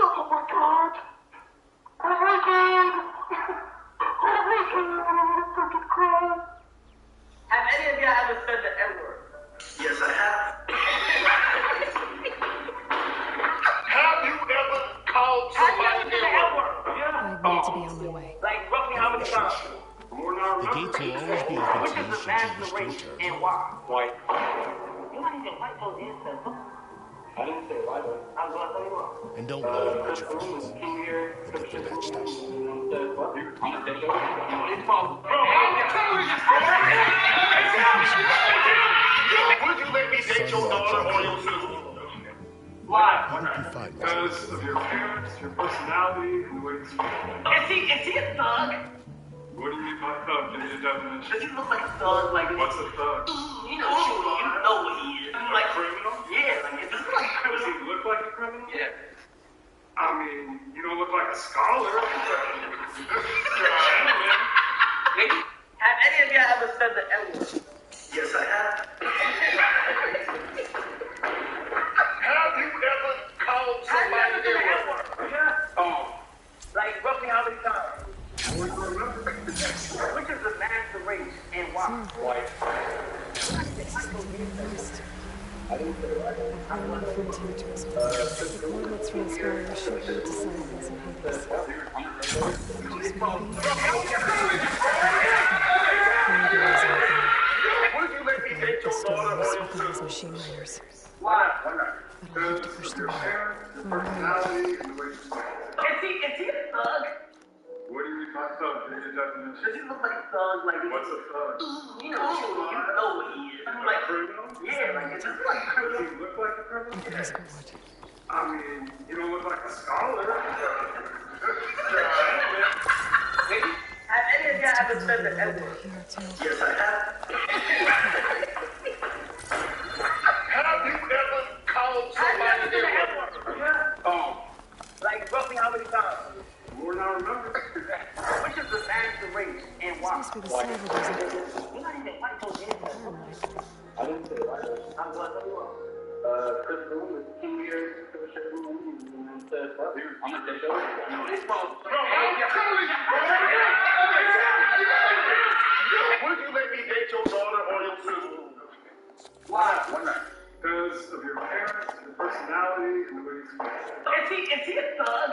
[SPEAKER 14] Oh my God. Oh my God. Oh my God. I'm gonna fucking cry. Have any of y'all ever said the N-word? Yes, I have. Have you ever called somebody the N-word?
[SPEAKER 2] I need to be on my way.
[SPEAKER 14] Like, roughly how many times?
[SPEAKER 1] The gates will always be open to you should you wish to return.
[SPEAKER 14] And why? White. You might even like those ancestors. I didn't say white. I'm going to tell you what.
[SPEAKER 1] And don't lie about your friends. They'll get them matched up.
[SPEAKER 14] Would you let me date your daughter or your sister? Why?
[SPEAKER 1] How did you find me?
[SPEAKER 4] Because of your appearance, your personality, and the way you speak.
[SPEAKER 14] Is he a thug?
[SPEAKER 4] What do you mean by thug? Give me a definition.
[SPEAKER 14] Does he look like a thug? Like,
[SPEAKER 4] what's a thug?
[SPEAKER 14] You know what he is. Like
[SPEAKER 4] a criminal?
[SPEAKER 14] Yeah, like, does he look like a criminal?
[SPEAKER 4] Does he look like a criminal?
[SPEAKER 14] Yeah.
[SPEAKER 4] I mean, you don't look like a scholar.
[SPEAKER 14] Have any of y'all ever said the N-word? Yes, I have. Have you ever called somebody the N-word? Yeah. Oh. Like, roughly how many times? Which is the master race and why? White.
[SPEAKER 2] The coordinates from the square should lead to silence and Hades.
[SPEAKER 14] Would you let me date your daughter or your sister?
[SPEAKER 2] Machine miners.
[SPEAKER 14] Why?
[SPEAKER 2] But I'll have to push through.
[SPEAKER 4] Your personality, and the way you speak.
[SPEAKER 14] Is he a thug?
[SPEAKER 4] What do you mean by thug? Give me a definition.
[SPEAKER 14] Does he look like a thug? Like,
[SPEAKER 4] what's a thug?
[SPEAKER 14] You know what he is. Like,
[SPEAKER 4] criminal?
[SPEAKER 14] Yeah, like, does he look like a criminal?
[SPEAKER 4] Does he look like a criminal?
[SPEAKER 2] He's good.
[SPEAKER 4] I mean, you don't look like a scholar.
[SPEAKER 14] Have any of y'all ever said the N-word? Yes, I have. Have you ever called somebody the N-word? Yeah. Oh. Like, roughly how many times?
[SPEAKER 4] More than I remember.
[SPEAKER 14] Which is the master race and why?
[SPEAKER 2] Supposed to be the salvagers.
[SPEAKER 14] You're not even like those ancestors. I didn't say right. I'm going to tell you what. Chris Boone is 2 years. I'm going to show you. Would you let me date your daughter or your sister? Why? Why not?
[SPEAKER 4] Because of your appearance, your personality, and the way you speak.
[SPEAKER 14] Is he a thug?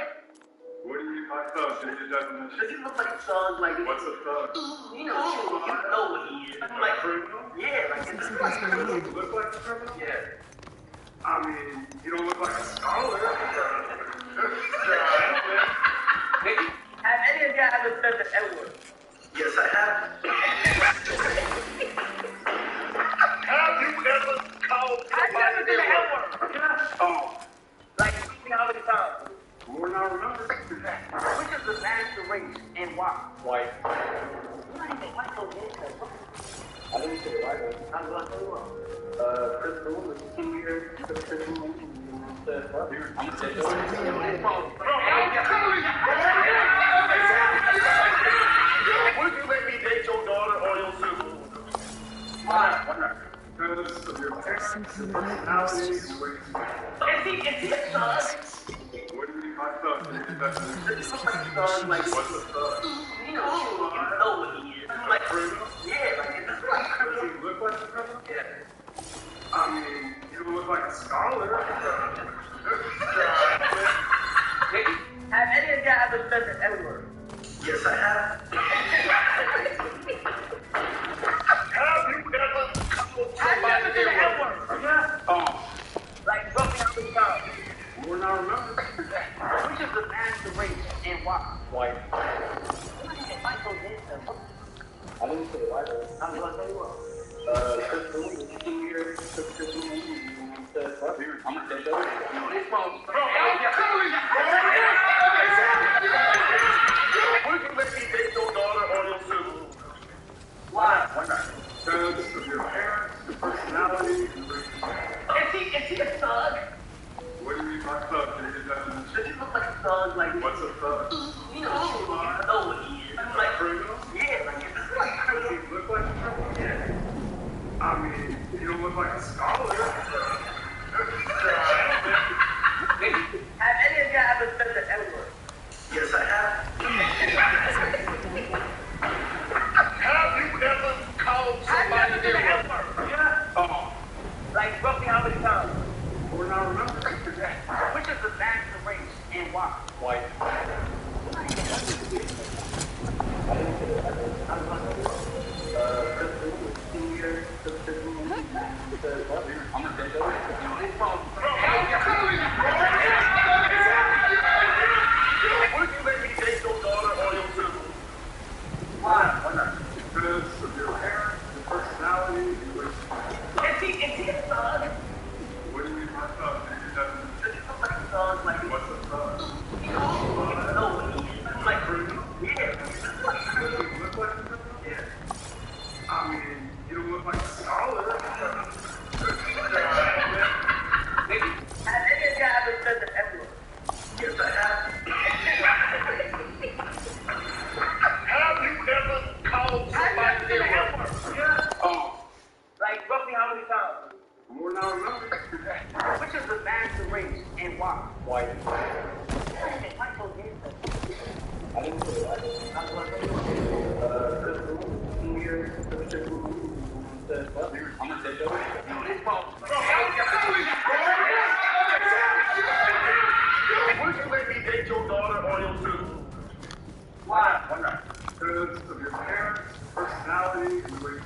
[SPEAKER 4] What do you mean by thug? Give me a definition.
[SPEAKER 14] Does he look like a thug? Like,
[SPEAKER 4] What's a thug?
[SPEAKER 14] you know what he is. Like,
[SPEAKER 4] criminal?
[SPEAKER 14] yeah, like,
[SPEAKER 2] Something's going on.
[SPEAKER 4] You look like a criminal?
[SPEAKER 14] yeah.
[SPEAKER 4] I mean, you don't look like a scholar.
[SPEAKER 14] Have any of y'all ever said the N-word? Yes, I have.
[SPEAKER 4] Have you ever called somebody
[SPEAKER 14] the N-word.
[SPEAKER 4] Oh,
[SPEAKER 14] Like, how many times?
[SPEAKER 4] more than I remember.
[SPEAKER 14] Which is the master race and why?
[SPEAKER 4] White.
[SPEAKER 14] You're not even white, though, man.
[SPEAKER 4] I didn't say white.
[SPEAKER 14] I'm going to tell you what.
[SPEAKER 4] Crystal was 2 years. I'm going to say would you let me date your daughter or your sister?
[SPEAKER 14] Why?
[SPEAKER 4] Because of your parents, your personality, and the way you speak.
[SPEAKER 14] Is he a thug?
[SPEAKER 4] What do you mean by thug?
[SPEAKER 14] Does he look like a thug? Like,
[SPEAKER 4] What's a thug?
[SPEAKER 14] you know what he is. Like,
[SPEAKER 4] Criminal?
[SPEAKER 14] yeah, like, is this like a
[SPEAKER 4] Does
[SPEAKER 14] criminal?
[SPEAKER 4] he look like a criminal?
[SPEAKER 14] Yeah.
[SPEAKER 4] I mean, you don't look like a scholar.
[SPEAKER 14] Have any of y'all ever said the N-word?
[SPEAKER 4] Yes, I have. Have you ever called somebody
[SPEAKER 14] the
[SPEAKER 4] N-word?
[SPEAKER 14] N-word.
[SPEAKER 4] Oh,
[SPEAKER 14] Like, roughly how many times?
[SPEAKER 4] more than I remember.
[SPEAKER 14] Which is the master race and why?
[SPEAKER 4] White.
[SPEAKER 14] You're not even white, though, man.
[SPEAKER 4] I didn't say white.
[SPEAKER 14] I'm going to tell you what.
[SPEAKER 4] Crystal was 2 years. I'm going to say that. Would you let me date your daughter or your sister?
[SPEAKER 14] Why?
[SPEAKER 4] Why not? Because of your parents, your personality, and the way you speak.
[SPEAKER 14] Is he a thug?
[SPEAKER 4] What do you mean by thug? Give me a definition.
[SPEAKER 14] Does he look like a thug? Like,
[SPEAKER 4] What's a thug?
[SPEAKER 14] you know what he is. Like,
[SPEAKER 4] Criminal?
[SPEAKER 14] yeah, like, is this like a
[SPEAKER 4] Does
[SPEAKER 14] criminal?
[SPEAKER 4] he look like a criminal?
[SPEAKER 14] Yeah.
[SPEAKER 4] I mean, you don't look like a scholar.
[SPEAKER 14] Have any of y'all ever said the N-word?
[SPEAKER 4] Yes, I have. Have you ever called somebody
[SPEAKER 14] the
[SPEAKER 4] N-word?
[SPEAKER 14] N-word.
[SPEAKER 4] Oh,
[SPEAKER 14] Like, roughly how many times?
[SPEAKER 4] more than I remember.
[SPEAKER 14] Which is the master race and why?
[SPEAKER 4] White. Would you let me date your daughter or your sister?
[SPEAKER 14] Why?
[SPEAKER 4] Why not? Because of your parents, your personality, and the way you speak.
[SPEAKER 14] Is he a thug?
[SPEAKER 4] What do you mean by thug? Give me a definition.
[SPEAKER 14] Does he look like a thug? Like,
[SPEAKER 4] What's a thug?
[SPEAKER 14] you know what he is. Like,
[SPEAKER 4] Criminal?
[SPEAKER 14] yeah.
[SPEAKER 4] Does he look like a criminal?
[SPEAKER 14] Yeah.
[SPEAKER 4] I mean, you don't look like a scholar.
[SPEAKER 14] Have any of y'all ever said the N-word?
[SPEAKER 4] Yes, I have. Have you ever called somebody N-word? Oh,
[SPEAKER 14] Like, roughly how many times?
[SPEAKER 4] more than I remember.
[SPEAKER 14] Which is the master race and why?
[SPEAKER 4] White.
[SPEAKER 14] I didn't say white. I'm going to tell you what.
[SPEAKER 4] I'm gonna say that. Would you let me date your daughter or your sister?
[SPEAKER 14] Why?
[SPEAKER 4] Why not? Because of your parents, personality, and the way you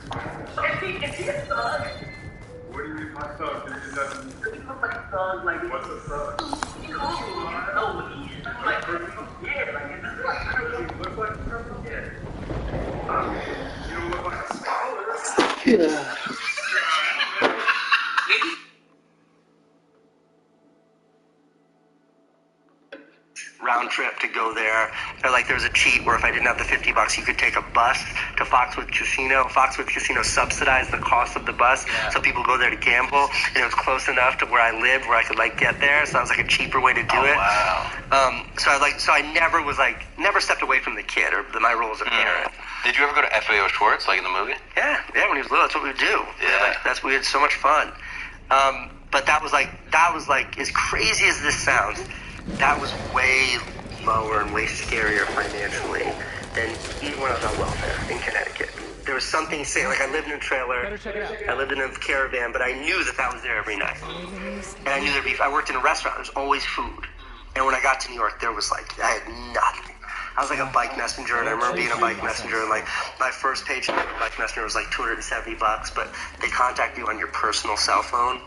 [SPEAKER 4] speak.
[SPEAKER 14] Is he a thug?
[SPEAKER 4] What do you mean by thug? Give me a definition.
[SPEAKER 14] Does he look like a thug? Like,
[SPEAKER 4] What's a thug?
[SPEAKER 14] you know what he is. Like,
[SPEAKER 4] Criminal?
[SPEAKER 14] yeah, like, is this like a
[SPEAKER 4] Does
[SPEAKER 14] criminal?
[SPEAKER 4] he look like a criminal?
[SPEAKER 14] Yeah.
[SPEAKER 4] I mean, you don't look like a scholar.
[SPEAKER 16] Round trip to go there. Or like there was a cheat where if I didn't have the $50, you could take a bus to Foxwoods Casino. Foxwoods Casino subsidized the cost of the bus, so people go there to gamble. And it was close enough to where I lived where I could like get there. So that was like a cheaper way to do it.
[SPEAKER 17] Wow.
[SPEAKER 16] So I never stepped away from the kid or my role as a parent.
[SPEAKER 17] Did you ever go to FAO Schwartz, like in the movie?
[SPEAKER 16] Yeah, when he was little, that's what we would do.
[SPEAKER 17] Yeah.
[SPEAKER 16] We had so much fun. But that was like, as crazy as this sounds, that was way lower and way scarier financially than even when I was on welfare in Connecticut. There was something saying, like I lived in a trailer, I lived in a caravan, but I knew that was there every night. And I knew I worked in a restaurant, there was always food. And when I got to New York, there was like, I had nothing. I was like a bike messenger, and I remember being a bike messenger, and like my first paycheck as a bike messenger was like $270, but they contact you on your personal cell phone,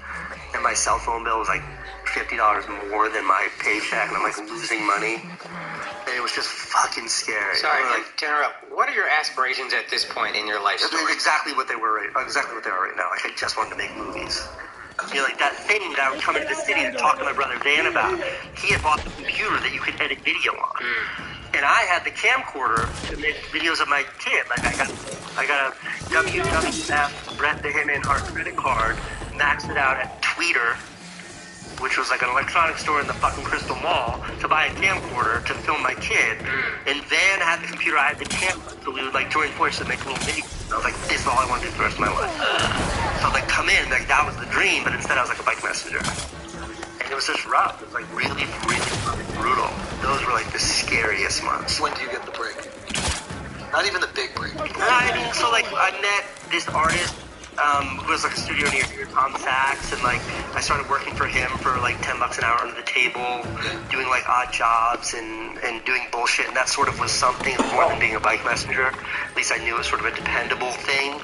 [SPEAKER 16] and my cell phone bill was like $50 more than my paycheck, and I'm like losing money. And it was just fucking scary.
[SPEAKER 18] Sorry,
[SPEAKER 16] like,
[SPEAKER 18] to interrupt. What are your aspirations at this point in your life story?
[SPEAKER 16] Exactly what they were right now. Like, I just wanted to make movies. You know, like that thing that I would come into the city and talk to my brother Dan about. He had bought the computer that you could edit video on. And I had the camcorder to make videos of my kid. Like, I got a WWF Brett the Hitman Hart credit card, maxed it out at Tweeter, which was like an electronics store in the fucking Crystal Mall, to buy a camcorder to film my kid. And Van had the computer, I had the camera, so we would like join forces to make little videos. I was like, this is all I want to do for the rest of my life. So I'd like come in, like that was the dream, but instead I was like a bike messenger. And it was just rough. It was like really, really brutal. Those were like the scariest months.
[SPEAKER 18] When do you get the break? Not even the big break.
[SPEAKER 16] I mean, so like I met this artist who was like a studio near Tom Sachs, and like I started working for him for like $10 an hour under the table, doing like odd jobs and doing bullshit, and that sort of was something more than being a bike messenger. At least I knew it was sort of a dependable thing,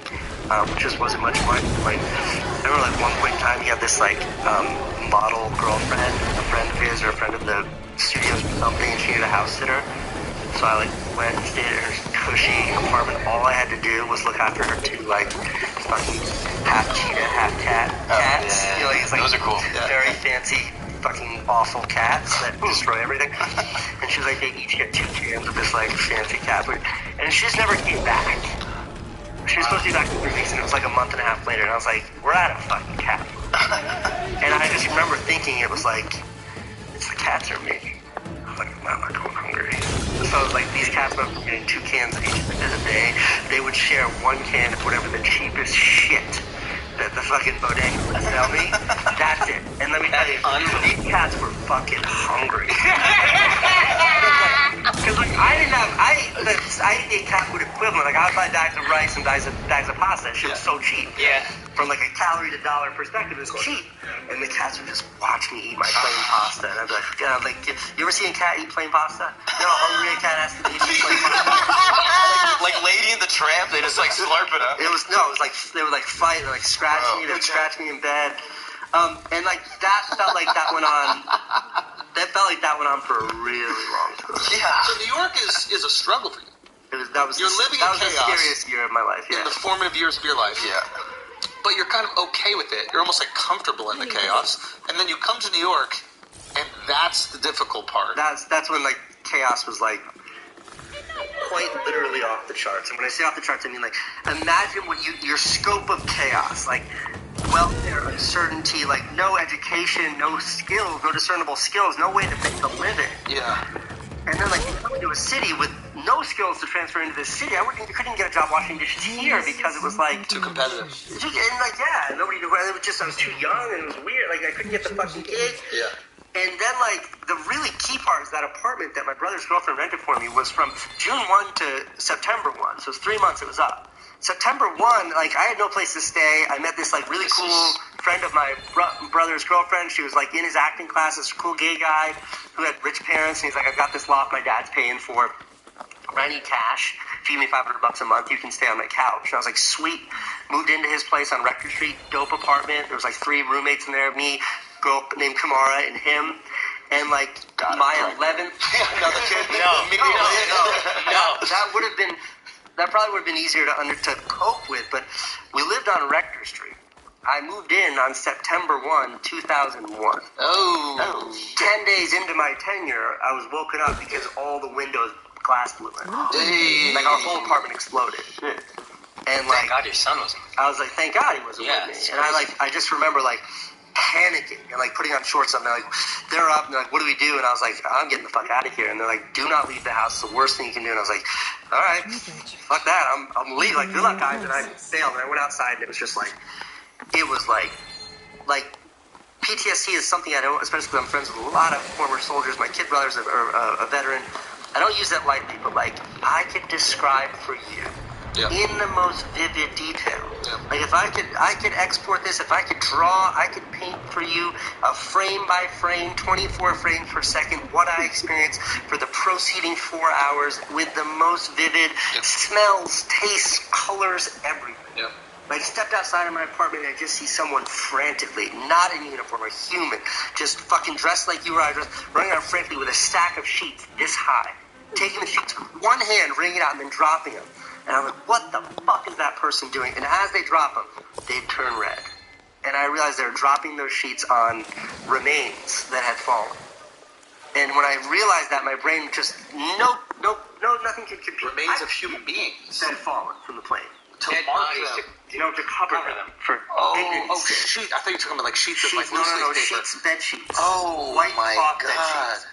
[SPEAKER 16] which just wasn't much fun. Like I remember like one point in time he had this like model girlfriend, a friend of his or a friend of the studio's or something, and she needed a house sitter. So I like went and stayed at her cushy apartment. All I had to do was look after her two like fucking half cheetah, half cat cats.
[SPEAKER 18] Yeah.
[SPEAKER 16] You know, these like
[SPEAKER 18] Those are cool.
[SPEAKER 16] Very fancy, fucking awful cats that destroy everything. And she was like, they each get 2 cans of this like fancy cat food. And she just never came back. She was supposed to be back in 3 weeks, and it was like a month and a half later. And I was like, we're out of fucking cat food. And I just remember thinking it was like, it's the cats or me. I'm like, I'm not going hungry. So it was like these cats went from getting 2 cans of each a day. They would share 1 can of whatever the cheapest shit that the fucking bodega would sell me. That's it. And let me tell you, these cats were fucking hungry. Because like I ate the cat food equivalent. Like I would buy bags of rice and bags of pasta. That shit was so cheap.
[SPEAKER 18] Yeah.
[SPEAKER 16] From like a calorie to dollar perspective, it was cheap. And the cats would just watch me eat my plain pasta. And I'd be like, you ever seen a cat eat plain pasta? You know how hungry a cat has to be to eat plain pasta?
[SPEAKER 18] like Lady and the Tramp, they just like slurp it up.
[SPEAKER 16] It was like they would like fight and like scratch me. They would scratch me in bed. And like that felt like that went on. That felt like that went on for a really long time.
[SPEAKER 18] Yeah. So New York is a struggle for you.
[SPEAKER 16] You're living
[SPEAKER 18] in chaos.
[SPEAKER 16] The scariest year of my life. Yeah.
[SPEAKER 18] In the formative years of your life. Yeah. But you're kind of okay with it. You're almost like comfortable in the chaos. And then you come to New York, and that's the difficult part.
[SPEAKER 16] That's when like chaos was like quite literally off the charts. And when I say off the charts, I mean like imagine what your scope of chaos, like welfare, uncertainty, like no education, no skills, no discernible skills, no way to make a living.
[SPEAKER 18] Yeah.
[SPEAKER 16] And then like you come into a city with no skills to transfer into this city. I couldn't get a job washing dishes here because it was like
[SPEAKER 18] too competitive.
[SPEAKER 16] And like nobody knew. It was just I was too young and it was weird. Like I couldn't get the fucking gig.
[SPEAKER 18] Yeah.
[SPEAKER 16] And then like the really key part is that apartment that my brother's girlfriend rented for me was from June 1 to September 1. So it was 3 months it was up. September 1, like I had no place to stay. I met this like really cool friend of my brother's girlfriend. She was like in his acting class, this cool gay guy who had rich parents, and he's like, I've got this loft my dad's paying for. I need cash. If you give me $500 a month, you can stay on my couch. And I was like, sweet. Moved into his place on Rector Street, dope apartment. There was like 3 roommates in there, me, girl named Kamara, and him. And like my 11th, another kid. No. That probably would have been easier to cope with. But we lived on Rector Street. I moved in on September 1, 2001.
[SPEAKER 18] Oh.
[SPEAKER 16] 10 days into my tenure, I was woken up because all the windows glass blew in. Like our whole apartment exploded. And like,
[SPEAKER 18] thank God your son wasn't.
[SPEAKER 16] I was like, thank God he wasn't with me. And I just remember like panicking and like putting on shorts and they're like, they're up and they're like, what do we do? And I was like, I'm getting the fuck out of here. And they're like, do not leave the house. It's the worst thing you can do. And I was like, all right, fuck that. I'm leaving. Like, good luck, guys. And I failed. And I went outside and it was just like, it was like PTSD is something I don't, especially because I'm friends with a lot of former soldiers. My kid brother's a veteran. I don't use that lightly, but like I could describe for you in the most vivid detail Like if I could export this, if I could draw, I could paint for you a frame by frame, 24 frames per second, what I experienced for the preceding 4 hours with the most vivid smells, tastes, colors, everything.
[SPEAKER 18] Yep.
[SPEAKER 16] I stepped outside of my apartment and I just see someone frantically, not in uniform, a human, just fucking dressed like you or I dressed, running around frantically with a stack of sheets this high, taking the sheets, one hand, wringing it out, and then dropping them. And I'm like, what the fuck is that person doing? And as they drop them, they turn red. And I realized they were dropping those sheets on remains that had fallen. And when I realized that, my brain just, nothing could compute.
[SPEAKER 18] Remains of human beings
[SPEAKER 16] that had fallen from the plane.
[SPEAKER 18] To mark them.
[SPEAKER 16] To cover them. For
[SPEAKER 18] sheet. I thought you were talking about like sheets of like loose
[SPEAKER 16] no,
[SPEAKER 18] leaf paper.
[SPEAKER 16] sheets, bed sheets.
[SPEAKER 18] Oh,
[SPEAKER 16] white
[SPEAKER 18] my
[SPEAKER 16] cloth bed
[SPEAKER 18] God.
[SPEAKER 16] sheets.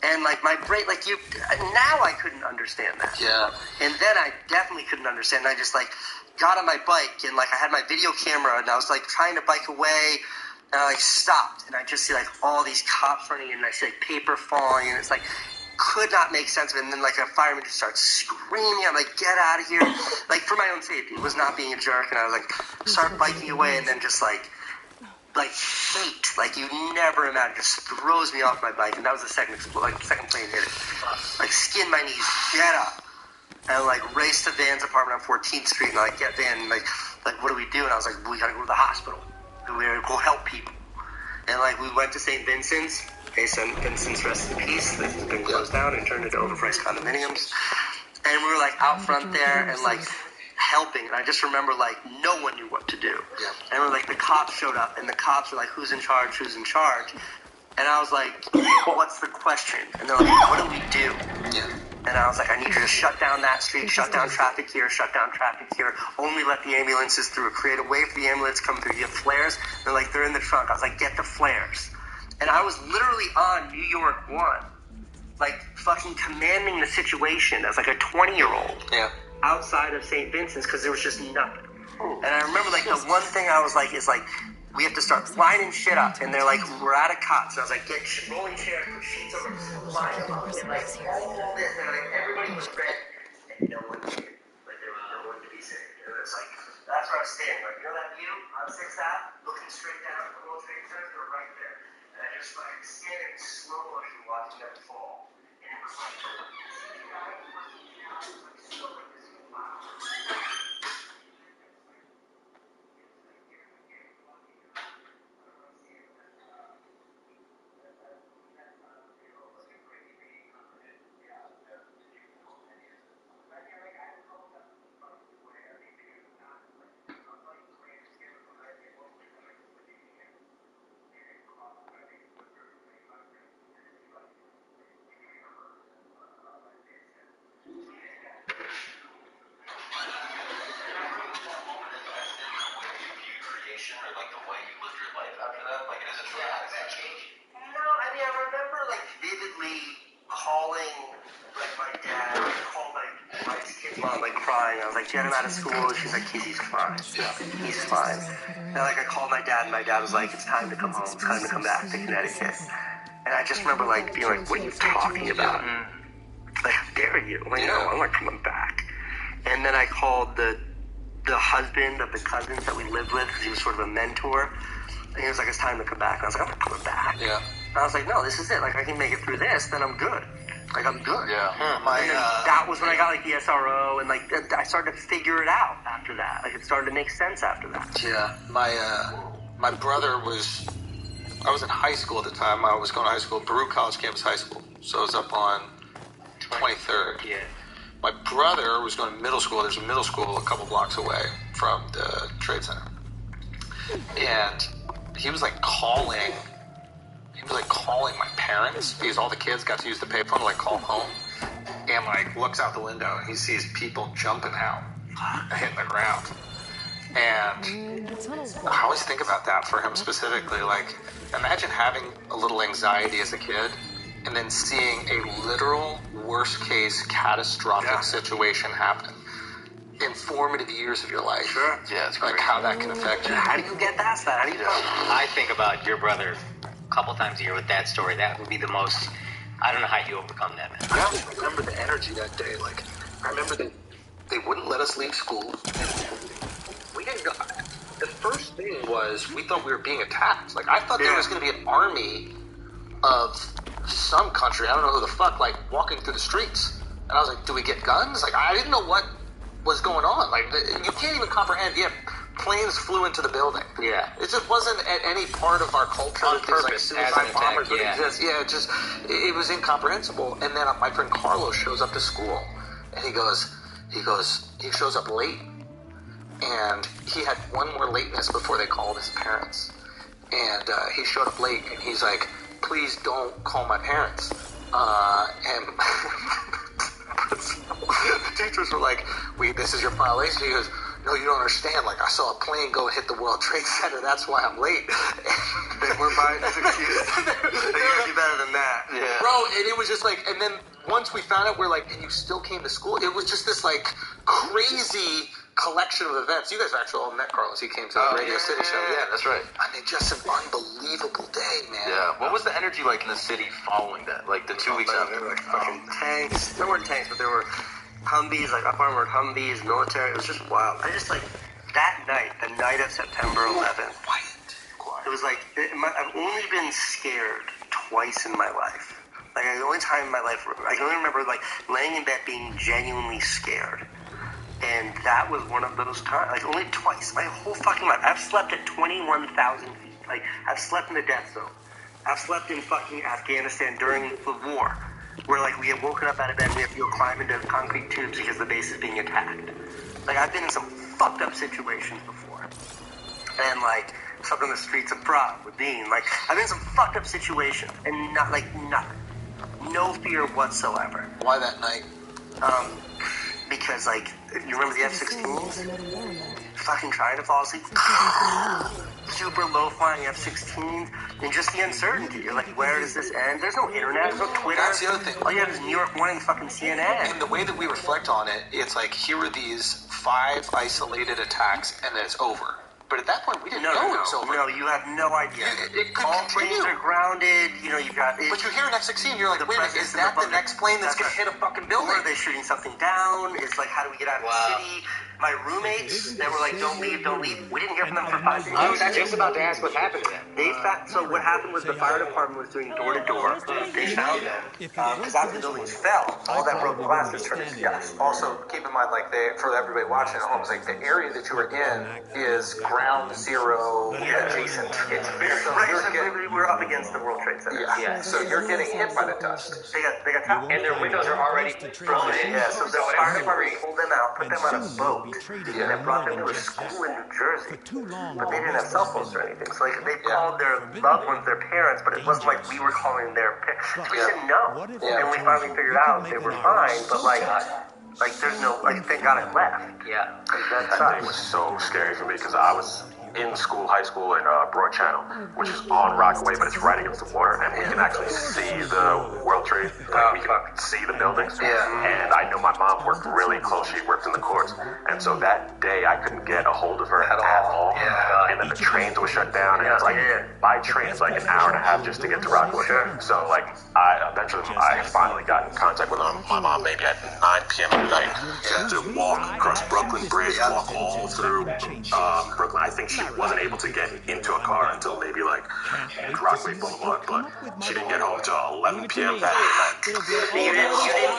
[SPEAKER 16] And like my brain, like you, now I couldn't understand that.
[SPEAKER 18] Yeah.
[SPEAKER 16] And then I definitely couldn't understand. And I just like got on my bike and like I had my video camera and I was like trying to bike away and I like stopped and I just see like all these cops running and I see like paper falling and it's like could not make sense of it. And then like a fireman just starts screaming. I'm like, get out of here. Like for my own safety. It was not being a jerk. And I was like, start biking away and then just like hate, like you never imagine, just throws me off my bike, and that was the second plane hit it. Like skinned my knees, get up, and like race to Van's apartment on 14th Street, and I like get Van, like what do we do? And I was like, we gotta go to the hospital, and we gotta go help people. And like we went to St. Vincent's. Okay, St. Vincent's, rest in peace. This has been closed down and turned into overpriced condominiums. And we were like out front there, and like helping, and I just remember like no one knew what to do. And we're like the cops showed up and the cops were like, who's in charge, and I was like, what's the question? And they're like, what do we do? And I was like, I need you to shut down that street, shut down traffic here, only let the ambulances through, create a way for the ambulance to come through. You have flares? They're like, they're in the trunk. I was like, get the flares. And I was literally on New York 1 like fucking commanding the situation as like a 20-year-old outside of St. Vincent's because there was just nothing. And I remember like the one thing I was like is like we have to start lining shit up, and they're like we're out of cots. And I was like get rolling chairs, put sheets over, line them up, and like all this, and like everybody was red, and no one did. Like there was no one to be saved. And it's like that's where I was standing. Like you know that view on 6th Ave, looking straight down at the World Trade Center, they were right there. And I just like standing in slow motion watching them fall. And it was like so like this wow.
[SPEAKER 18] Or like the way you lived your life after that? Like it is a traumatic change.
[SPEAKER 16] No, I mean I remember like vividly calling like my dad, called my kid's mom like crying. I was like, get him out of school. She's like, he's fine. He's fine. And like I called my dad, and my dad was like, it's time to come home. It's time to come back to Connecticut. And I just remember like being like, what are you talking about? Like, how dare you? I'm like, no, I'm not coming back. And then I called the husband of the cousins that we lived with, because he was sort of a mentor. And he was like, it's time to come back. And I was like, I'm not coming back.
[SPEAKER 18] Yeah.
[SPEAKER 16] And I was like, no, this is it. Like, I can make it through this, then I'm good. Like, I'm good.
[SPEAKER 18] Yeah.
[SPEAKER 16] And then that was when I got, like, the SRO, and, like, I started to figure it out after that. Like, it started to make sense after that.
[SPEAKER 18] Yeah. My brother was... I was in high school at the time. I was going to high school, Baruch College Campus High School. So I was up on 23rd.
[SPEAKER 16] Yeah.
[SPEAKER 18] My brother was going to middle school. There's a middle school a couple blocks away from the Trade Center. And he was like calling my parents because all the kids got to use the payphone to like call home. And like looks out the window and he sees people jumping out and hitting the ground. And I always think about that for him specifically. Like, imagine having a little anxiety as a kid and then seeing a literal worst-case catastrophic situation happen in formative years of your life.
[SPEAKER 16] Sure.
[SPEAKER 19] Yeah, it's
[SPEAKER 18] like how that can affect you.
[SPEAKER 16] How do you get past that? How do you
[SPEAKER 19] I think about your brother a couple times a year with that story. That would be the most... I don't know how you overcome that, man.
[SPEAKER 18] I also remember the energy that day. Like, I remember they wouldn't let us leave school. We we didn't go. The first thing was we thought we were being attacked. Like I thought there was going to be an army of some country, I don't know who the fuck, like walking through the streets. And I was like, do we get guns? Like I didn't know what was going on. Like you can't even comprehend. Yeah, planes flew into the building. Yeah, it just wasn't at any part of our culture. On purpose, like suicide bombers would exist. Yeah, it was incomprehensible. And then my friend Carlos shows up to school, and he shows up late, and he had one more lateness before they called his parents. And he showed up late, and he's like, please don't call my parents. And the teachers were like, this is your violation. He goes, no, you don't understand. Like, I saw a plane go hit the World Trade Center. That's why I'm late. They weren't buying this excuse. They gotta be better than that. Yeah. Bro, and it was just like, and then once we found out, we're like, and you still came to school? It was just this, like, crazy collection of events. You guys actually all met Carlos. He came to the Radio City show. Yeah, that's right. I mean, just an unbelievable day, man.
[SPEAKER 17] Yeah. What was the energy like in the city following that? Like the 2 weeks after?
[SPEAKER 16] There were like fucking tanks. There weren't tanks, but there were Humvees, like up armored Humvees, military. It was just wild. I just like that night, the night of September 11th. Quiet. It was like I've only been scared twice in my life. Like the only time in my life I can only remember like laying in bed being genuinely scared. And that was one of those times, like only twice, my whole fucking life. I've slept at 21,000 feet. Like, I've slept in the death zone. I've slept in fucking Afghanistan during the war, where like we had woken up out of bed and we have to go climb into concrete tubes because the base is being attacked. Like, I've been in some fucked up situations before. And like, slept on the streets of Prague with Dean. Like, I've been in some fucked up situations and not, like, nothing. No fear whatsoever.
[SPEAKER 18] Why that night?
[SPEAKER 16] Because, like, you remember the F-16s? Fucking trying to fall asleep. Super low-flying F-16s. And just the uncertainty. You're like, where does this end? There's no internet. There's no Twitter.
[SPEAKER 18] That's the other thing.
[SPEAKER 16] All you have is New York Morning fucking CNN.
[SPEAKER 18] And the way that we reflect on it, it's like, here are these 5 isolated attacks, and then it's over. But at that point, we didn't know it was over.
[SPEAKER 16] No, you have no idea.
[SPEAKER 18] It could
[SPEAKER 16] all
[SPEAKER 18] continue.
[SPEAKER 16] planes are grounded. You know, you've got...
[SPEAKER 18] But you hear an F-16, you're like, wait a minute, is that the next plane that's going to hit a fucking building?
[SPEAKER 16] Or are they shooting something down? It's like, how do we get out of the city? My roommates, they were like, don't leave, don't leave. We didn't hear from them for 5 days.
[SPEAKER 18] I was just about to ask what happened to them.
[SPEAKER 16] So what happened was the fire department was doing door-to-door. They found them. Because after the buildings fell, all that broken glass was turned to dust.
[SPEAKER 18] Also, keep in mind, like, for everybody watching at home, it's like the area that you were in is ground zero adjacent.
[SPEAKER 16] It's very we're up against the World Trade Center.
[SPEAKER 18] Yeah. So you're getting hit by the dust.
[SPEAKER 16] They got tough.
[SPEAKER 19] And their windows are already frozen.
[SPEAKER 16] Yeah, so the fire department pulled them out, put them on a boat, and then brought them to a school in New Jersey. But they didn't have cell phones or anything. So like, they called their loved ones their parents, but it wasn't like we were calling their parents. We said no. And we finally figured out they were fine, but like there's no, like, thank God I left.
[SPEAKER 19] Yeah.
[SPEAKER 20] That day was so scary for me because I was in school, high school, in Broad Channel, which is on Rockaway, but it's right against the water, and we can actually see the World Trade. Like, we can see the buildings. And I know my mom worked really close. She worked in the courts, and so that day I couldn't get a hold of her at all. And then the trains were shut down, and it's like by train it's like an hour and a half just to get to Rockaway. So like I finally got in contact with my mom maybe at 9 p.m. at night. She had to walk across Brooklyn Bridge, walk all through Brooklyn. I think she wasn't able to get into a car until maybe like Rockaway Boulevard, but she didn't get home till 11 p.m. that night.
[SPEAKER 16] You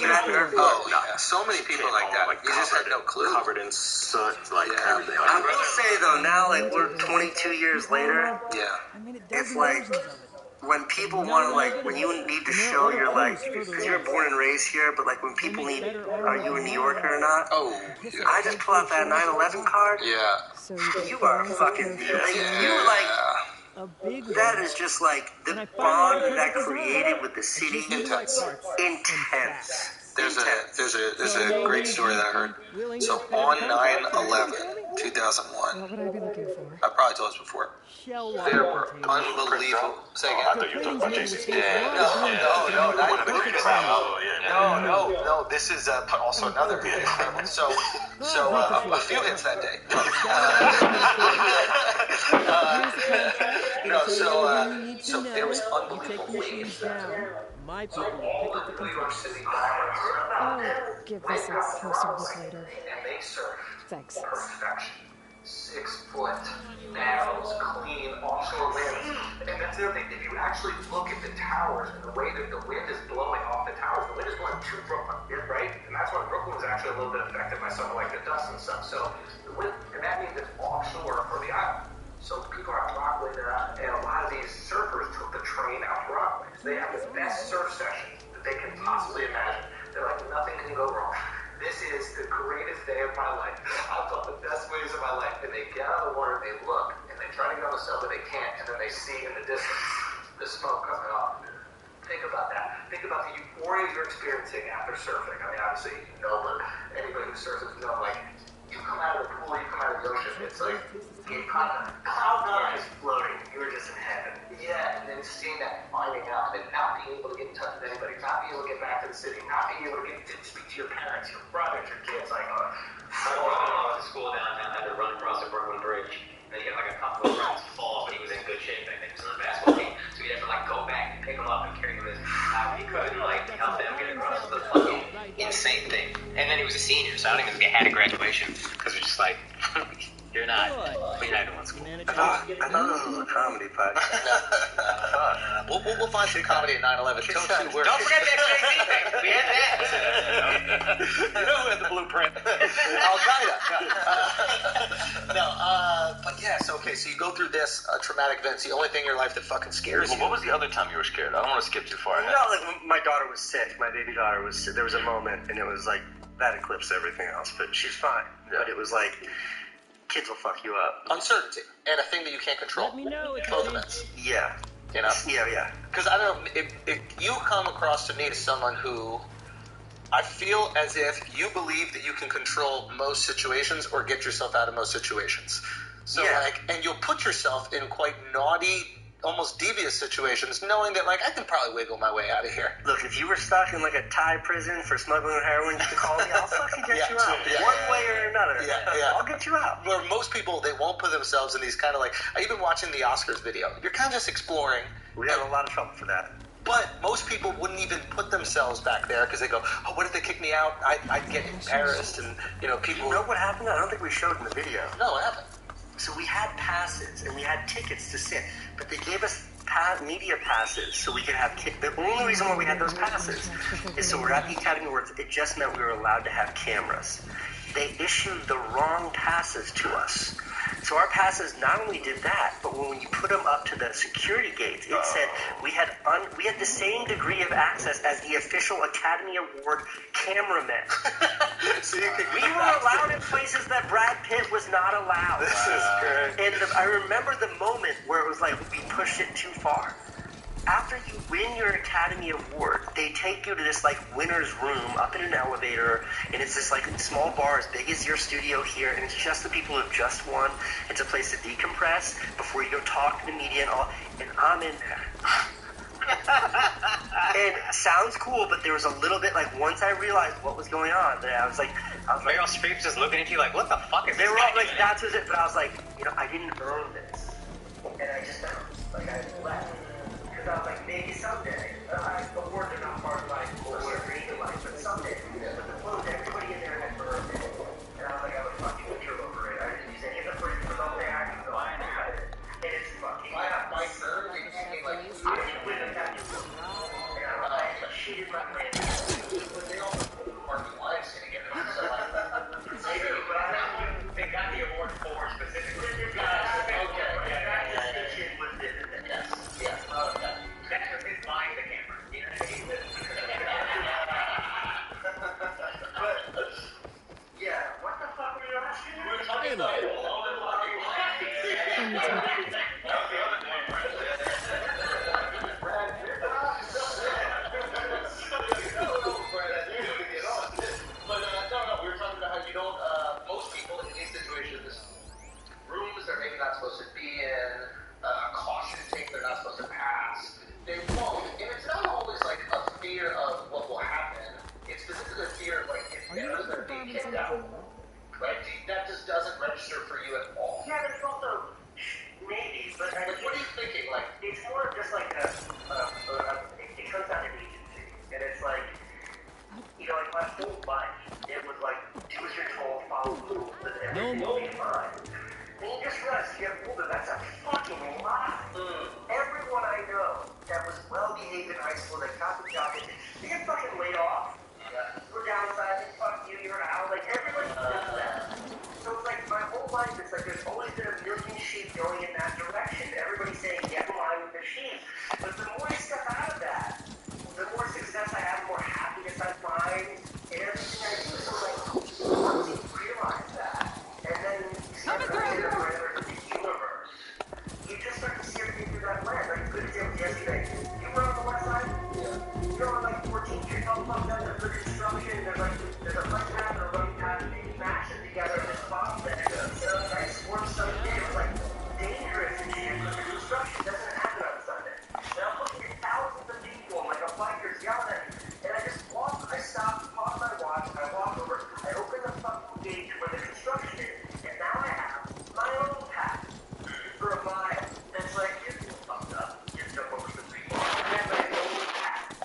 [SPEAKER 16] hadn't heard?
[SPEAKER 18] Oh, no. So many people like that.
[SPEAKER 20] Like,
[SPEAKER 18] you just had no clue.
[SPEAKER 20] Covered in soot, like everything.
[SPEAKER 16] I will say though, now like we're 22 years later. It's like when people want to, like, when you need to show you're like, because you're born and raised here, but like when people need, are you a New Yorker or not? I just pull out that 9/11 card. You are fucking, you like, that is just like the bond that created with the city. Intense.
[SPEAKER 18] There's a great story that I heard. So on 9/11, 2001,
[SPEAKER 2] What would I be looking for?
[SPEAKER 18] I probably told this before. There were unbelievable. Say again.
[SPEAKER 20] I thought you were talking about JC's.
[SPEAKER 18] No. This is also another really incredible. So a few hits that day. So there was unbelievable waves.
[SPEAKER 2] My people will pick up the controls. I'll give this a closer look later. Thanks.
[SPEAKER 18] 6-foot barrels, clean offshore winds. And that's the other thing. If you actually look at the towers and the way that the wind is blowing off the towers, the wind is going to Brooklyn, right? And that's why Brooklyn was actually a little bit affected by something like the dust and stuff. So the wind, and that means it's offshore for the island. So people are on Rockaway there, and a lot of these surfers took the train out to Rockaway. So they have the best surf session that they can possibly imagine. They're like, nothing can go wrong. This is the greatest day of my life. I've got the best waves of my life. And they get out of the water, they look, and they try to get on the sub, but they can't. And then they see in the distance the smoke coming off. Think about that. Think about the euphoria you're experiencing after surfing. I mean, obviously, you know, but anybody who surfs has known, like, you come out of the pool, you come out of the ocean, it's like, cloud nine is floating. You were just in heaven. Yeah, and then seeing that, finding out, and not being able to get in touch with anybody, not being able to get back to the city, not being able to speak to your parents, your brothers, your kids, like,
[SPEAKER 19] My brother went to school downtown, had to run across the Brooklyn Bridge. And he had like a couple of runs fall, but he was in good shape. I think he was on the basketball team. So he'd have to like go back and pick him up and carry him as how he could and like help them get across the fucking insane thing. And then he was a senior, so I don't even think he had a graduation. Because we're just like, you're not. But you're not in one school.
[SPEAKER 16] I thought this was a comedy podcast.
[SPEAKER 18] We'll find some comedy at 9/11.
[SPEAKER 19] Don't forget that Jay-Z thing. We had that.
[SPEAKER 18] You know who had the blueprint? Al-Qaeda. But yes, okay, so you go through this traumatic event. It's the only thing in your life that fucking scares you.
[SPEAKER 17] What was the other time you were scared? I don't want to skip too far ahead.
[SPEAKER 16] No, like when my daughter was sick, my baby daughter was sick. There was a moment, and it was like, that eclipsed everything else, but she's fine. Yeah. But it was like, kids will fuck you up.
[SPEAKER 18] Uncertainty, and a thing that you can't control.
[SPEAKER 11] Let me know if
[SPEAKER 18] Both events.
[SPEAKER 16] Yeah.
[SPEAKER 18] You know?
[SPEAKER 16] Yeah.
[SPEAKER 18] Because I don't know, if you come across to me as someone who, I feel as if you believe that you can control most situations or get yourself out of most situations. So and you'll put yourself in quite naughty, almost devious situations, knowing that like I can probably wiggle my way out of here.
[SPEAKER 16] Look, if you were stuck in like a Thai prison for smuggling heroin, you can call me. I'll fucking get you out, one way or another. I'll get you out.
[SPEAKER 18] Where most people, they won't put themselves in these kind of like. I've been watching the Oscars video. You're kind of just exploring.
[SPEAKER 16] We have a lot of trouble for that.
[SPEAKER 18] But most people wouldn't even put themselves back there because they go, oh, what if they kick me out? I'd get embarrassed, and people.
[SPEAKER 16] You know what happened? I don't think we showed in the video.
[SPEAKER 18] No, what happened?
[SPEAKER 16] So we had passes and we had tickets to sit, but they gave us media passes so we could have the only reason why we had those passes is so we're at the Academy Awards. It just meant we were allowed to have cameras. They issued the wrong passes to us. So our passes not only did that, but when you put them up to the security gates, it said we had the same degree of access as the official Academy Award cameramen.
[SPEAKER 18] So you could
[SPEAKER 16] we were allowed in places that Brad Pitt was not allowed.
[SPEAKER 18] This is great.
[SPEAKER 16] And I remember the moment where it was like we pushed it too far. After you win your Academy Award, they take you to this like winner's room up in an elevator, and it's this like small bar as big as your studio here, and it's just the people who have just won. It's a place to decompress before you go talk to the media and all. And I'm in there. And it sounds cool, but there was a little bit like once I realized what was going on, that I was like,
[SPEAKER 19] Meryl Streep's just looking at you like, what the fuck is
[SPEAKER 16] they
[SPEAKER 19] this
[SPEAKER 16] were
[SPEAKER 19] guy
[SPEAKER 16] all like,
[SPEAKER 19] doing?
[SPEAKER 16] that's what it. But I was like, I didn't earn this, and I just like I left. I was like, maybe someday. Awards are not part of life, or whatever you do life, but someday. But the clothes, everybody in there had burned it. And I was like, I would fucking trip over it. I didn't use any of the first for something I can go. I had it. And it's fucking. I have my nerve. I didn't win that. And I cheated my plan. But they all are lives together. So I do, but I don't. They got the award for specifically. Yes. That's his buying the camera. high school, like top of job, they get fucking laid off. We're downsizing, fuck you, you're out. Like, everybody does that. So it's like, my whole life, it's like there's always been a million sheep going in that direction. Everybody's saying, get in line with the sheep. But the more I step out of that, the more success I have, the more happiness I find, and everything I do. So, like, once you realize that, and then you start to consider the universe, you just start to see everything through that lens. Like, good example yesterday. You were on the west side? Yeah. You're on, like, 14th Street, all fucked up, there's good construction, there's a bus path and a running path, and they match it together in this box there. You know, like, sports Sunday, it was, like, dangerous and shit, but the construction doesn't happen on Sunday. And I'm looking at thousands of people, like, a bikers yelling at me, and I just walk, I stop, pause my watch, I walk over, I open the fucking gate where the construction is, and now I have my own path for a mile. That's like, you're fucked up. You jump over the people. I have my own path.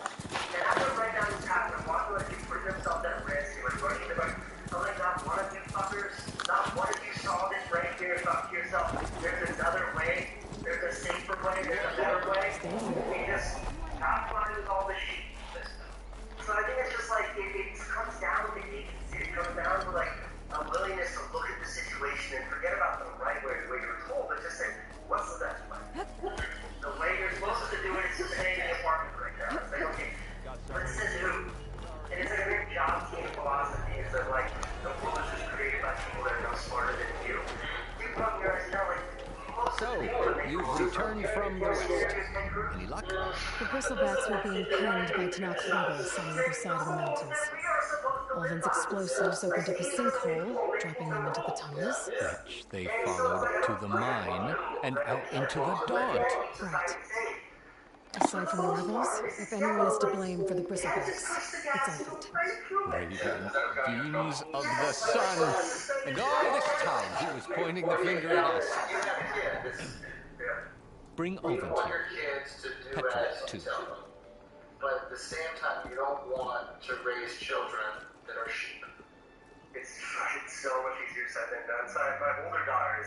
[SPEAKER 16] And I went right down this path, and I'm walking like people put themselves at risk, and we're running the bike. I'm like, not one of you fuckers, not one of you saw this right here, thought to yourself, there's another way, there's a safer way, there's a better way. We just stop flying with all the sheep. So I think it's just like, it comes down to agency. It comes down to like a willingness to look at the situation and forget about the right way, the way you're told, but just say, what's the best way? The way you're supposed to do it is to stay in the apartment right now. It's like, okay, but it says who? And it's like a very job team philosophy. It's that like, the world is just created by people that are no smarter than you. You come here and you know, like,
[SPEAKER 5] so, you've returned from the west. Any luck?
[SPEAKER 2] The bristlebacks were being pinned by Tanakh rebels on the other side of the mountains. Ulvin's explosives opened up a sinkhole, dropping them into the tunnels.
[SPEAKER 5] Which they followed to the mine and out into the Daunt.
[SPEAKER 2] Right. Aside from the rebels, if anyone is to blame for the bristlebacks, it's Ulvin.
[SPEAKER 5] Raven, beams of the sun. And all this time he was pointing the finger at us. Bring Ulvin here. Petra, too.
[SPEAKER 18] But at the same time, you don't want to raise children that are sheep.
[SPEAKER 16] It's so much easier said than done. So my older daughter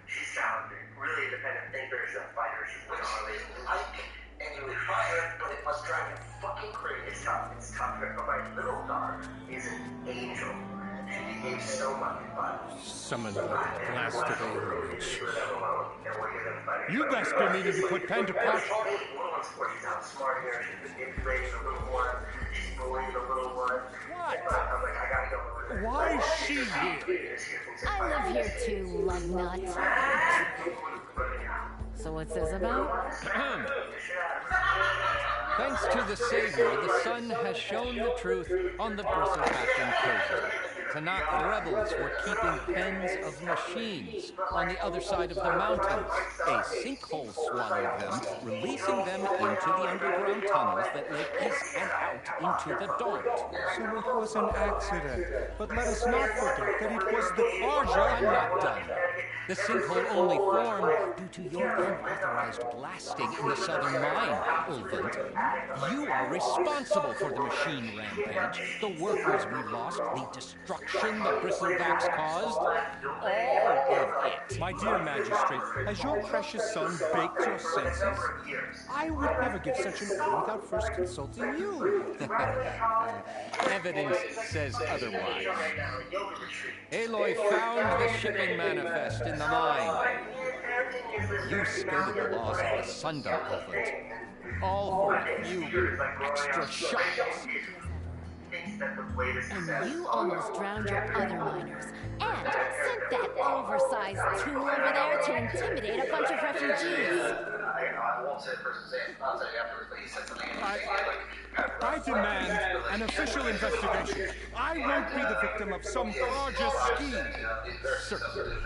[SPEAKER 16] she's talented, really independent thinker, she's a fighter, she's been on a and you admire, but it must drive you fucking crazy. It's tough. But my little daughter is an angel. She behaves so much fun.
[SPEAKER 5] Summon the blast of age.
[SPEAKER 4] You best be needing to put pen to paper.
[SPEAKER 16] She's outsmarting her. She's manipulating the little one. She's bullying the little one. What? I'm like, I gotta go.
[SPEAKER 4] Why is she here?
[SPEAKER 8] I live here too, lug nut. So what's this about?
[SPEAKER 5] Thanks to the Savior, the sun has shown the truth on the bristleback incursion. Tanakh rebels were keeping pens of machines on the other side of the mountains. A sinkhole swallowed them, releasing them into the underground tunnels that led east and out into the Daunt.
[SPEAKER 4] So it was an accident. But let us not forget that it was the Karja.
[SPEAKER 5] I'm not done. The sinkhole only formed due to your unauthorized blasting in the southern mine, Ulvin. You are responsible for the machine rampage, the workers we lost, the destruction the bristlebacks caused. All of it.
[SPEAKER 4] My dear magistrate, has your precious son baked your senses? I would never give such an order without first consulting you.
[SPEAKER 5] Evidence says otherwise. Aloy found the shipping manifest in the mine. You skirted the laws of the Sundom, Ulvin. All for a few extra shots.
[SPEAKER 8] And you almost drowned your other miners. And sent that oversized tool over there to intimidate a bunch of refugees.
[SPEAKER 18] I won't say it first, I'll tell you afterwards, but he said something.
[SPEAKER 4] I demand an official investigation. I won't be the victim of some Karja scheme.
[SPEAKER 5] Certainly.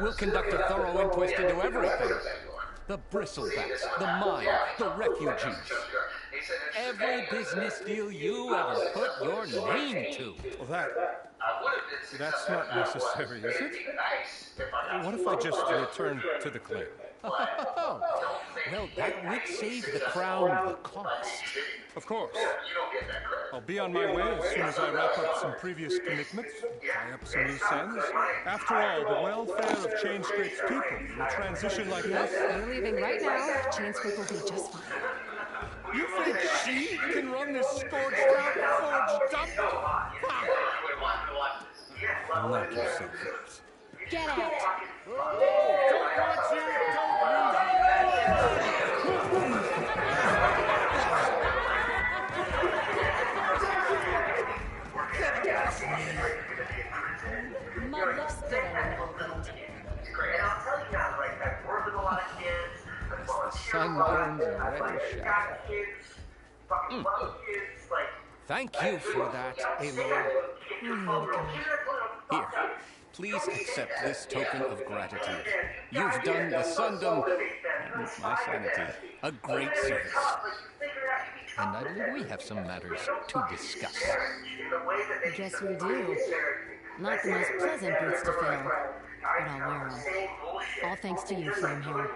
[SPEAKER 5] We'll conduct a thorough inquest into everything. The bristlebacks, the mine, the refugees. Every business deal you ever put your name to.
[SPEAKER 4] Well, that's not necessary, is it? What if I just return to the claim?
[SPEAKER 5] Oh, well, that would save the crown the cost.
[SPEAKER 4] Of course. I'll be on my way as soon as I wrap up some previous commitments, tie up some loose ends. After all, the welfare of Chainscrape's people in a transition like this.
[SPEAKER 2] You're leaving right now. Chainscrape will be just fine.
[SPEAKER 4] You think she can run this scorched out, forged dump?
[SPEAKER 12] Knock yourself out.
[SPEAKER 8] Get out.
[SPEAKER 4] Don't want you,
[SPEAKER 8] Mud looks good on an old hand.
[SPEAKER 14] And I'll tell you now, like, I've worked with a lot of kids, I've volunteered
[SPEAKER 5] Sun
[SPEAKER 14] with a lot of
[SPEAKER 5] burns
[SPEAKER 14] kids,
[SPEAKER 5] red
[SPEAKER 14] I've, like,
[SPEAKER 5] shadow.
[SPEAKER 14] got kids, fucking love kids, like...
[SPEAKER 5] Thank you for that, Aloy. Here, please accept this token of gratitude. You've done the Sundom, and my sanity, a great service. And I believe we have some matters to discuss.
[SPEAKER 8] Guess we do. Not the most pleasant boots to fill, but I'll wear them. All thanks to you, Flame Hair.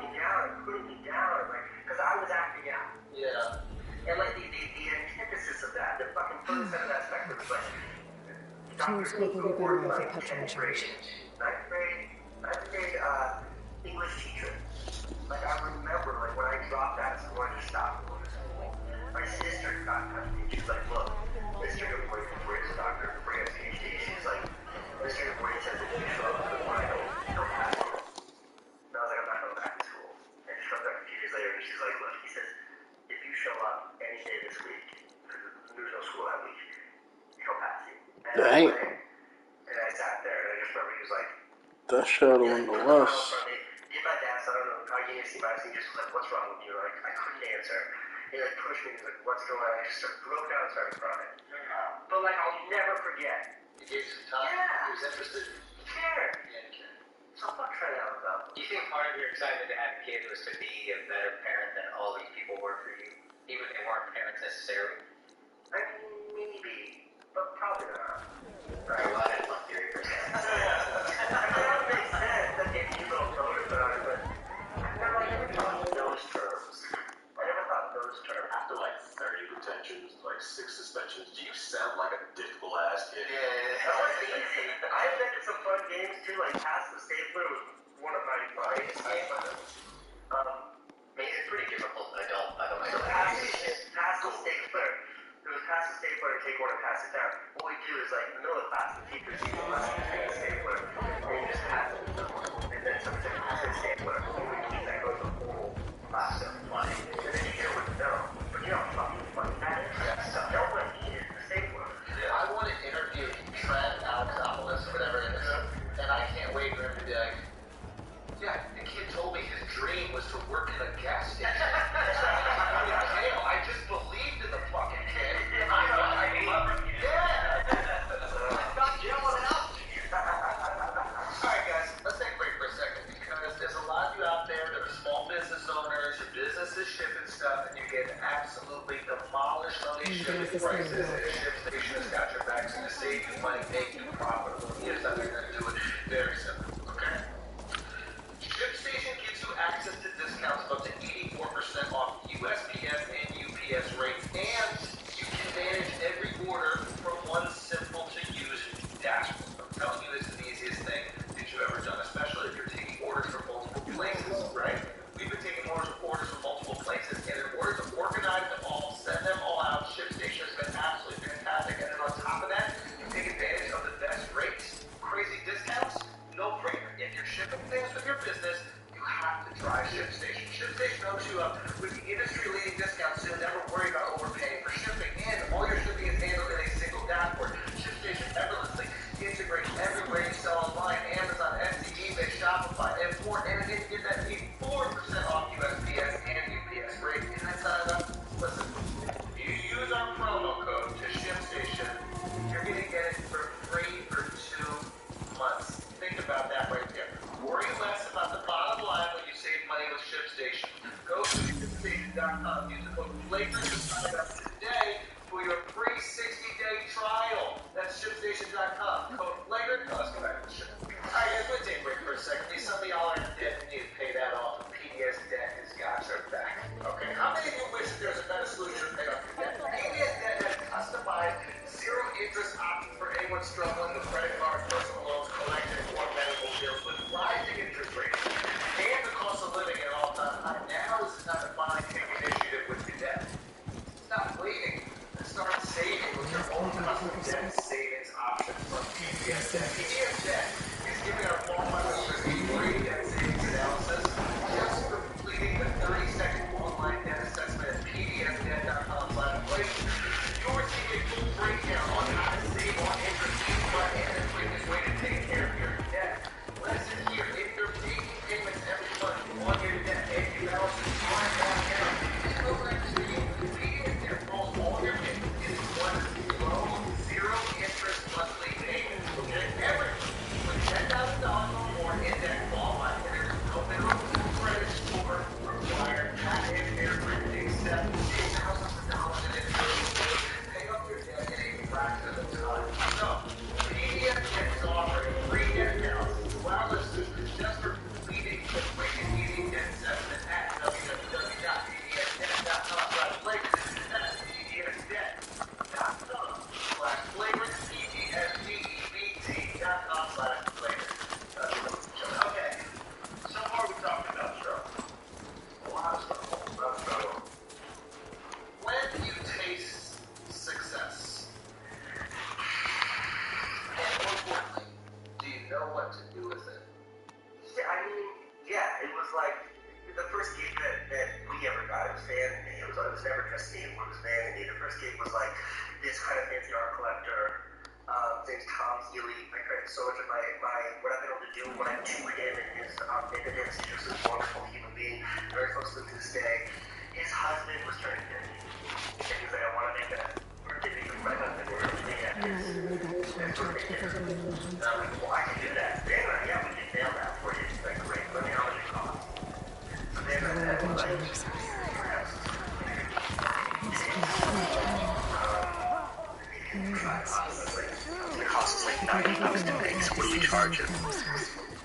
[SPEAKER 14] Because I was acting out. Yeah. And like the antithesis of that, the fucking first end of that spectrum was like...
[SPEAKER 2] George will be better off with Petra in charge.
[SPEAKER 14] Ninth grade English teacher. Like, I remember, like, when I dropped out of school, I just stopped going to school. My sister got touched me. She's like, look, Mr. DeBoy is a doctor, bring a PhD. She's like, Mr. DeBoy says that you show up to the final, don't pass it. And I was like, I'm not going back to school. And she comes back a few days later, and she's like, look, he says, if you show up any day this week, there's no school that week, he'll pass you.
[SPEAKER 13] Dang.
[SPEAKER 14] And I sat there, and I just remember he was like,
[SPEAKER 13] That shadow on the west.
[SPEAKER 14] Did my dad, so I don't know, I gave my he just was like, what's wrong with you? Like, I couldn't answer. He like pushed me, he's like, what's going on? I just broke down and started crying. But like, I'll never forget.
[SPEAKER 18] He gave you some time.
[SPEAKER 14] Yeah.
[SPEAKER 18] He was interested.
[SPEAKER 14] He cared.
[SPEAKER 18] Yeah, he cared.
[SPEAKER 14] So fuck trying to help out.
[SPEAKER 19] Do you think part of your excitement to have a kid was to be a better parent than all these people were for you? Even if they weren't parents necessarily?
[SPEAKER 14] I mean, maybe, but probably not.
[SPEAKER 19] Right, well, I had one theory for that.
[SPEAKER 14] That makes sense. That gave you a little motive on it, but I never thought in those terms. I never thought in those terms.
[SPEAKER 20] After like 30 detentions, like 6 suspensions, do you sound like a dickable ass kid?
[SPEAKER 14] Yeah, that was easy. I invented some fun games too, like Pass the Stapler was one of my funniest games.
[SPEAKER 19] Made it pretty difficult adult, by the way.
[SPEAKER 14] So pass the stapler. It was pass the stapler and take one and pass it down. What we do is like in the middle of class, the teacher's using the stapler, and you just pass it to someone, and then someone says, pass the stapler, and we keep that going the whole class of funny. And then you hear what you know, but you know how fucking funny that is. So no one needed the stapler.
[SPEAKER 18] I want to interview Trent, Alexopoulos, or whatever it is, and I can't wait for him to be like, yeah, the kid told me his dream was to work in a gas station. I just believed in the fucking kid. I love him. Yeah. Stop yelling out. Alright guys, let's take a break for a second because there's a lot of you out there that are small business owners, your business is shipping stuff, and you get absolutely demolished on these shipping prices, and ShipStation has got your backs and to save you money, make you profitable. Here's how they're going to do it. Very simple, okay? ShipStation gives you access to discounts up to 84% off USPS and UPS rates, and you can manage every order from one simple-to-use dashboard. I'm telling you, this is the easiest thing that you've ever done, especially if you're taking orders from multiple places, right? We've been taking orders from multiple places, and their orders are organized them all, send them all out. ShipStation has been absolutely fantastic, and then on top of that, you take advantage of the best rates, crazy discounts, no brainer. If you're shipping things with your business, you have to try ShipStation. ShipStation hooks you up with the industry-leading discounts, so you'll never worry about overpaying for shipping, and all your shipping is handled in a single dashboard. ShipStation effortlessly integrates everywhere you sell online: Amazon, Etsy, eBay, Shopify, and more. And again, you get that 84% off USPS and UPS rate. And that's not enough. Listen, if you use our promo code to ShipStation, you're going to get it for free for 2 months. Think about that right there. Worry less about the bottom line when you save money with ShipStation. Go to ShipStation.com. Use the code FLAGRANT to sign up today for your free 60-day trial. That's ShipStation.com. Code FLAGRANT. Let's go back to the show. Alright guys, let's take a break for a second. Some of y'all are in debt and need to pay that off. PDS debt has got your back. Okay, how many of you wish that there's a better solution to pay off your debt? PDS debt has customized zero-interest options for anyone struggling with credit cards, personal loans, collecting, or medical bills with rising interest rates and the cost of living at an all-time high. Now is the time to finally take initiative with your debt.
[SPEAKER 2] type of school.
[SPEAKER 14] Savings option from PDF Debt. PDF Debt is giving our qualified listeners a free debt savings analysis just for completing the 30-second online debt assessment at pdfdebt.com/inflation. You're seeing a full breakdown on how to save on interest each month and the quickest way to take care of your debt. Lesson here, if you're making payments every month on your debt and you balance it right down, this program is for you. PDF Debt rolls all your payments into one low, zero interest monthly payment. Okay? Every with $10,000 or more in debt qualified. There's no minimum credit score required. That is their except save thousands of dollars in interest. Pay off your debt in a fraction of the time. So, PDF Debt is offering free debt analysis to our listeners just for completing the quick and easy debt assessment at www.pdfdebt.com/flagrant. That's pdfdebt.com/flagrant. pdfdebt.com/flagrant. Okay. So far we talked about struggle. A lot of struggle. About struggle. When you taste success, and more importantly, do you know what to do with it?
[SPEAKER 16] Yeah, I mean, yeah, it was like the first gig that we ever got. It was Vanity. It was never just me. It was Vanity. The first gig was like this kind of fancy art collector. Named Tom Healy. I credit so much of my what I've been able to do went to him and his independence. He's just a wonderful human being, very close to him to this day. His husband was turning 50. And he was like, I want to make that birthday big for my husband. We're going to make that. And I'm like, well, I can do that. Then, yeah, we can nail that for you. He's like, great. Let me know how much it costs. So then I was like, it costs us like $90 to make, so what do we charge him?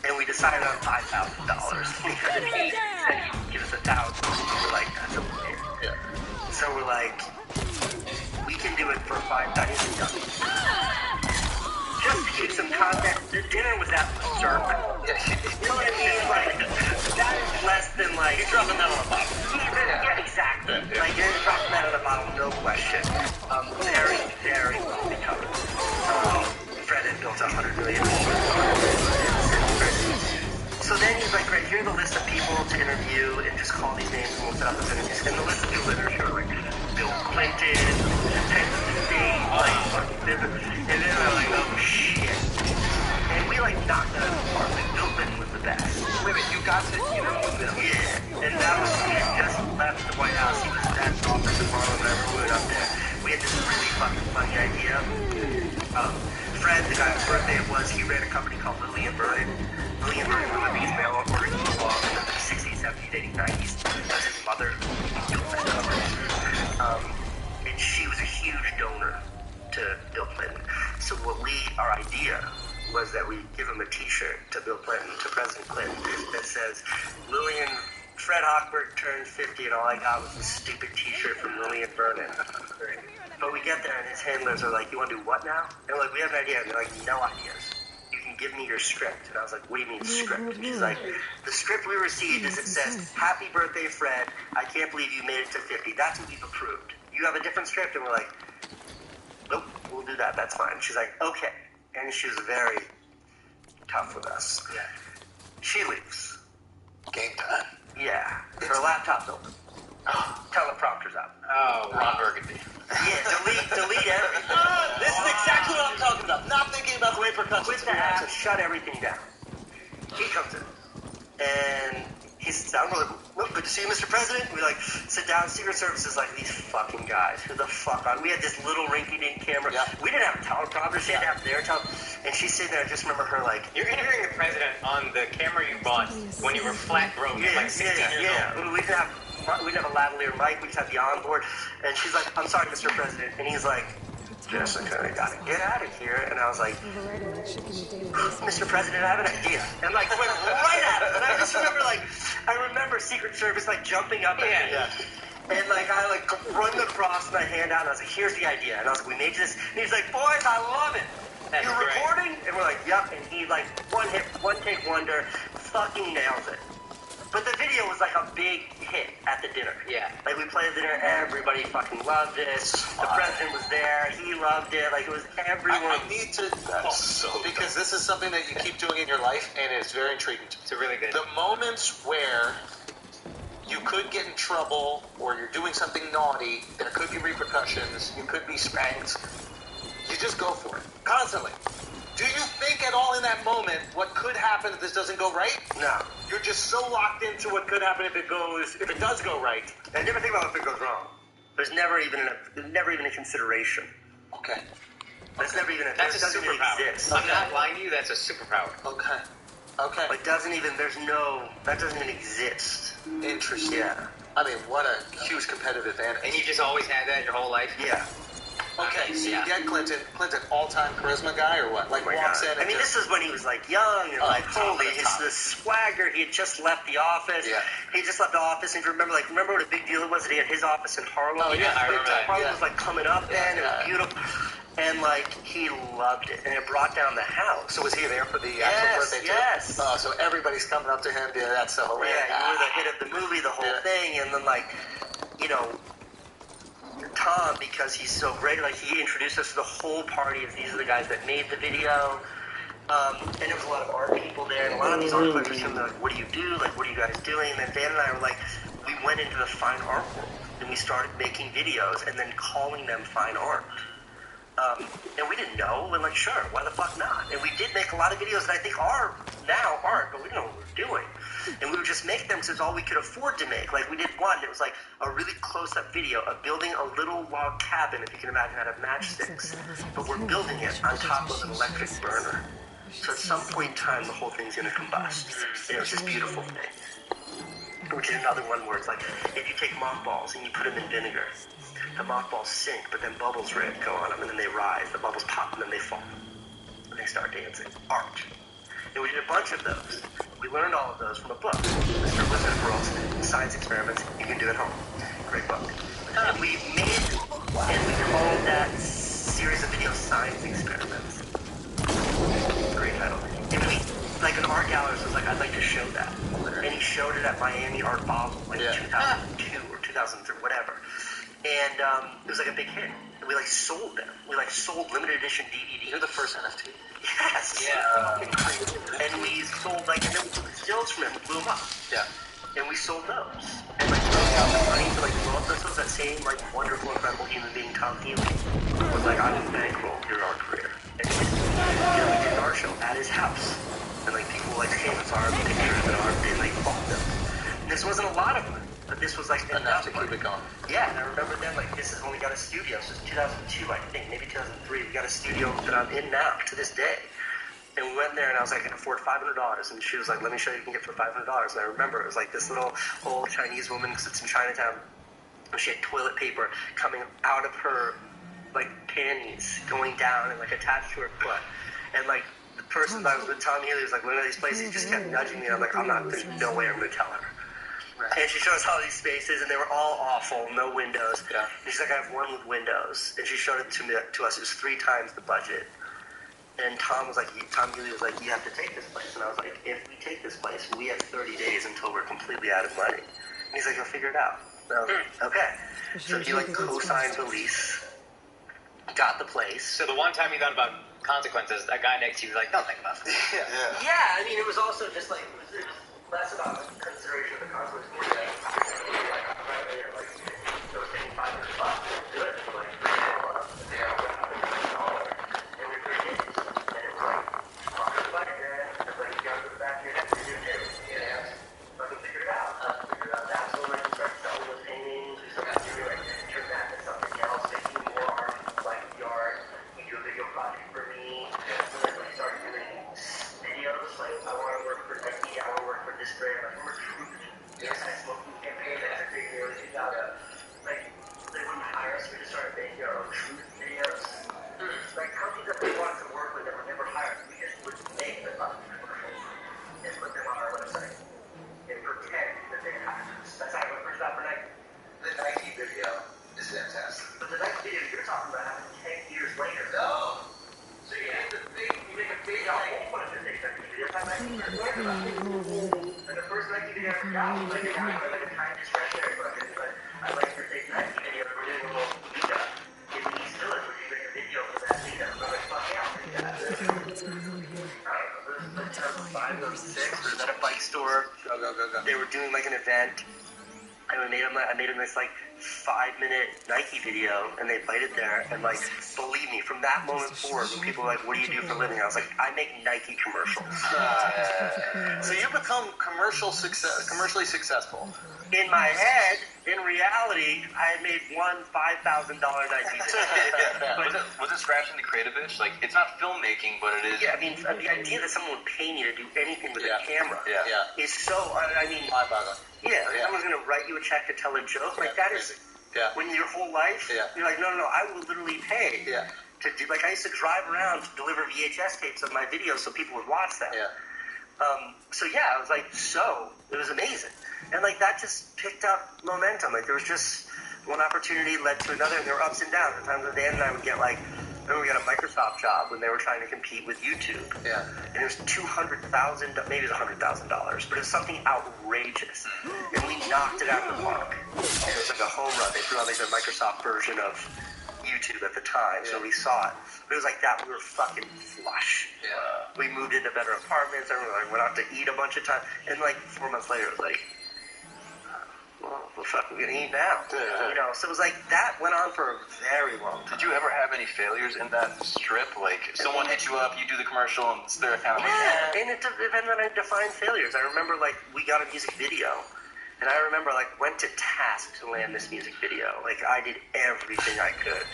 [SPEAKER 16] And we decided on $5,000 because he said he would give us $1,000. We're like, that's a weird. Yeah. So we're like, we can do it for $5,000. Just to give some context, the dinner was at the circle. You know what I mean? Like, that is less than like you're dropping that on a bottle. Yeah, exactly. Yeah. Like you're dropping that on a bottle, no question. Very, very wealthy company. Fred had built $100 million. So then he's like, great, here are the list of people to interview, and just call these names and we'll set up those interviews. And the list of people that are sure, like Bill Clinton, Texas State, like fucking Bill. And then I'm like, oh shit. And we like knocked out of the park. Like Bill Clinton was the best.
[SPEAKER 18] Wait, you got to interview with Bill?
[SPEAKER 16] Yeah. And that was, we had just left the White House. He was at his office in Harlem, and we went up there. We had this really fucking funny idea. Fred, the guy whose birthday it was, he ran a company called Lillian Vernon. Lillian Vernon was one of the biggest mail order in the 60s, 70s, 80s, 90s. That's his mother. And she was a huge donor to Bill Clinton. So our idea was that we give him a t-shirt to Bill Clinton, to President Clinton, that says, Fred Hochberg turned 50 and all I got was a stupid t-shirt from Lillian Vernon. But we get there and his handlers are like, you want to do what now? And we're like, we have an idea. And they're like, no ideas. You can give me your script. And I was like, what do you mean script? And she's like, the script we received is it says, happy birthday, Fred. I can't believe you made it to 50. That's what we've approved. You have a different script? And we're like, nope, we'll do that. That's fine. She's like, okay. And she was very tough with us. Yeah. She leaves.
[SPEAKER 18] Game time.
[SPEAKER 16] Yeah. Her laptop's open. Oh. Teleprompter's up.
[SPEAKER 18] Oh, Ron Burgundy.
[SPEAKER 16] Yeah, delete everything. This is exactly what I'm talking about. Not thinking about the way for customs. We have to shut everything down. He comes in. And he sits down. We're like, well, good to see you, Mr. President. We like sit down. Secret Service is like, these fucking guys. Who the fuck are? We had this little rinky-dink camera. Yeah. We didn't have a teleprompter. She had to have their teleprompter. And she's sitting there. I just remember her like,
[SPEAKER 19] you're interviewing the president on the camera you bought when you were flat broke, like 16 years old.
[SPEAKER 16] We didn't have a lavalier mic. We just had the onboard. And she's like, I'm sorry, Mr. President. And he's like, Jessica, I gotta get out of here. And I was like, Mr. President, I have an idea. And like went right at him. And I just remember I remember Secret Service like jumping up at me. Yeah. And like I like run across my hand out and I was like, here's the idea. And I was like, we made this. And he's like, boys, I love it.
[SPEAKER 19] That's
[SPEAKER 16] You're
[SPEAKER 19] great.
[SPEAKER 16] recording? And we're like, yep. And he like one take wonder, fucking nails it. But the video was like a big hit at the dinner.
[SPEAKER 19] Yeah.
[SPEAKER 16] Like we played the dinner, everybody fucking loved it. The president was there, he loved it. Like it was everyone.
[SPEAKER 18] I need to, because this is something that you keep doing in your life, and it's very intriguing to me.
[SPEAKER 19] It's really good.
[SPEAKER 18] The moments where you could get in trouble, or you're doing something naughty, there could be repercussions, you could be spanked, you just go for it, constantly. Do you think at all in that moment what could happen if this doesn't go right?
[SPEAKER 16] No.
[SPEAKER 18] You're just so locked into what could happen if it does go right.
[SPEAKER 16] I never think about if it goes wrong. There's never even a consideration.
[SPEAKER 18] Okay.
[SPEAKER 16] There's never even
[SPEAKER 19] That's
[SPEAKER 16] it
[SPEAKER 19] a
[SPEAKER 16] doesn't even
[SPEAKER 19] superpower.
[SPEAKER 16] exist.
[SPEAKER 19] I'm not lying to you, that's a superpower.
[SPEAKER 18] Okay. Okay.
[SPEAKER 16] It doesn't even, that doesn't even exist.
[SPEAKER 18] Interesting.
[SPEAKER 16] Yeah.
[SPEAKER 18] I mean, what a huge competitive advantage.
[SPEAKER 19] And you just always had that your whole life?
[SPEAKER 16] Yeah.
[SPEAKER 18] Okay, so you get Clinton all-time charisma guy or what? Like walks in and
[SPEAKER 16] this is when he was like young and holy, the swagger. He had just left the office.
[SPEAKER 18] Yeah.
[SPEAKER 16] He just left the office, and if you remember what a big deal it was that he had his office in Harlem?
[SPEAKER 19] Oh yeah, I remember that.
[SPEAKER 16] Harlem was like coming up then, it was beautiful. And like he loved it, and it brought down the house.
[SPEAKER 18] So was he there for the actual birthday too?
[SPEAKER 16] Yes.
[SPEAKER 18] Oh, so everybody's coming up to him. Yeah, that's so hilarious.
[SPEAKER 16] Yeah, you were the hit of the movie, the whole thing, and then Tom, because he's so great, like he introduced us to the whole party of these are the guys that made the video. And there was a lot of art people there, and a lot of these art collectors came, they're like, what do you do? Like, what are you guys doing? And then Dan and I were like, we went into the fine art world, and we started making videos and then calling them fine art. And we didn't know, we're like, sure, why the fuck not? And we did make a lot of videos that I think are now art, but we didn't know what we were doing. And we would just make them because it's all we could afford to make. Like, we did one, it was like a really close-up video of building a little log cabin, if you can imagine, out of matchsticks. But we're building it on top of an electric burner. So at some point in time, the whole thing's going to combust. And it was this beautiful thing. Which is another one where it's like, if you take mothballs and you put them in vinegar, the mothballs sink, but then bubbles go on them, and then they rise. The bubbles pop, and then they fall. And they start dancing. Art. And we did a bunch of those. We learned all of those from a book. Mr. Wizard of Worlds, Science Experiments You Can Do at Home. Great book. And we called that series of videos Science Experiments. Great title. And like an art gallerist was like, I'd like to show that. And he showed it at Miami Art Basel, like 2002 or 2003, whatever. And it was like a big hit. And we sold them. We sold limited edition DVDs.
[SPEAKER 18] You're the first NFT.
[SPEAKER 16] Yes.
[SPEAKER 19] Yeah.
[SPEAKER 16] And we sold and then we took the stills from them and blew them up.
[SPEAKER 18] Yeah.
[SPEAKER 16] And we sold those. And we got the money to blow up those. That same wonderful, incredible human being, Tom Healy, was like, I will bankroll your art career. And we did an art show at his house. And people came and saw our pictures and art and bought them. And this wasn't a lot of money. But this was
[SPEAKER 18] enough to keep it going.
[SPEAKER 16] Yeah, and I remember then this is when we got a studio. So it's 2002, I think, maybe 2003. We got a studio that I'm in now to this day. And we went there, and I was like, I can afford $500. And she was like, let me show you what you can get for $500. And I remember it was this little old Chinese woman sits in Chinatown. And she had toilet paper coming out of her panties, going down and attached to her foot. And the person that I was with, Tom Healy, was looking at these places. He just kept nudging me. And I'm like, there's no way I'm going to tell her. Right. And she showed us all these spaces, and they were all awful, no windows.
[SPEAKER 18] Yeah.
[SPEAKER 16] And she's like, I have one with windows. And she showed it to us. It was 3 times the budget. And Tom Healy was like, you have to take this place. And I was like, if we take this place, we have 30 days until we're completely out of money. And he's like, you'll figure it out. And I was like, okay. So he co-signed the lease, got the place.
[SPEAKER 19] So the one time you thought about consequences, that guy next to you was like, don't think about it.
[SPEAKER 16] Yeah, I mean, it was also just it was less about consideration of the consequences, more than right there, those paying $500 to do it, and we did it. And it was fuck it, you gotta go back here and do it. Yeah. Fucking figure it out. That's when we started selling those paintings, we started doing turn that into something else, making more art, the art. We do a video project for me, and then we started doing videos, I want to work for Nike, I want to work for this brand, we're Truth. Yes, I smoked in campaign, that's a big deal. They wouldn't hire us, we just started making our own Truth videos. Companies that we wanted to work with that were never hired, we just would make the fucking commercials and put them on our website and pretend that they hired us. That's how I first got for Nike.
[SPEAKER 18] The Nike video is fantastic.
[SPEAKER 16] But the Nike video you're talking about happened 10 years later.
[SPEAKER 18] No!
[SPEAKER 16] So you make a big, I won't put it in the Nike video. And the first Nike video
[SPEAKER 2] on into the camp.
[SPEAKER 16] I like to take that video. We're doing a little meetup in the East Village. We're doing a video for that meetup. So I'm like, fuck yeah, I'll take that.
[SPEAKER 2] Figure out what's going on here. I'm not to find Rivers and
[SPEAKER 16] It was at a bike store.
[SPEAKER 18] Go.
[SPEAKER 16] They were doing like an event. And I made them this like 5-minute Nike video, and they played it there. And like, believe me, from that moment forward, when people were like, "What do you do for a living?" I was like, "I make Nike commercials."
[SPEAKER 18] So you become commercially successful.
[SPEAKER 16] In my head, in reality, I had made one $5,000 Nike video.
[SPEAKER 17] Was it scratching the creative itch? Like, it's not filmmaking, but it is.
[SPEAKER 16] Yeah, I mean, the idea that someone would pay me to do anything with a camera is so. I mean,
[SPEAKER 18] mind-boggling.
[SPEAKER 16] Yeah, like someone's gonna write you a check to tell a joke. Like that is.
[SPEAKER 18] Yeah.
[SPEAKER 16] When your whole life, you're like, no, I will literally pay to do. Like I used to drive around to deliver VHS tapes of my videos so people would watch them.
[SPEAKER 18] Yeah.
[SPEAKER 16] So yeah, I was like, it was amazing, and like that just picked up momentum. Like there was just one opportunity led to another, and there were ups and downs. At times, Dan and I would get like. Remember, we got a Microsoft job when they were trying to compete with YouTube.
[SPEAKER 18] Yeah.
[SPEAKER 16] And it was $200,000, maybe it was $100,000, but it was something outrageous. And we knocked it out of the park. And it was like a home run. They threw on like the Microsoft version of YouTube at the time, so we saw it. But it was like that. We were fucking flush.
[SPEAKER 18] Yeah.
[SPEAKER 16] We moved into better apartments. Everyone went out to eat a bunch of times. And like 4 months later, it was like, well, what the fuck are we gonna eat now? You know, so it was like that went on for a very long time.
[SPEAKER 17] Did you ever have any failures in that strip? Like, someone hit you up, you do the commercial, and they're kind of like,
[SPEAKER 16] and it depends on how I define failures. I remember, like, we got a music video, and I remember, like, went to task to land this music video. Like, I did everything I could.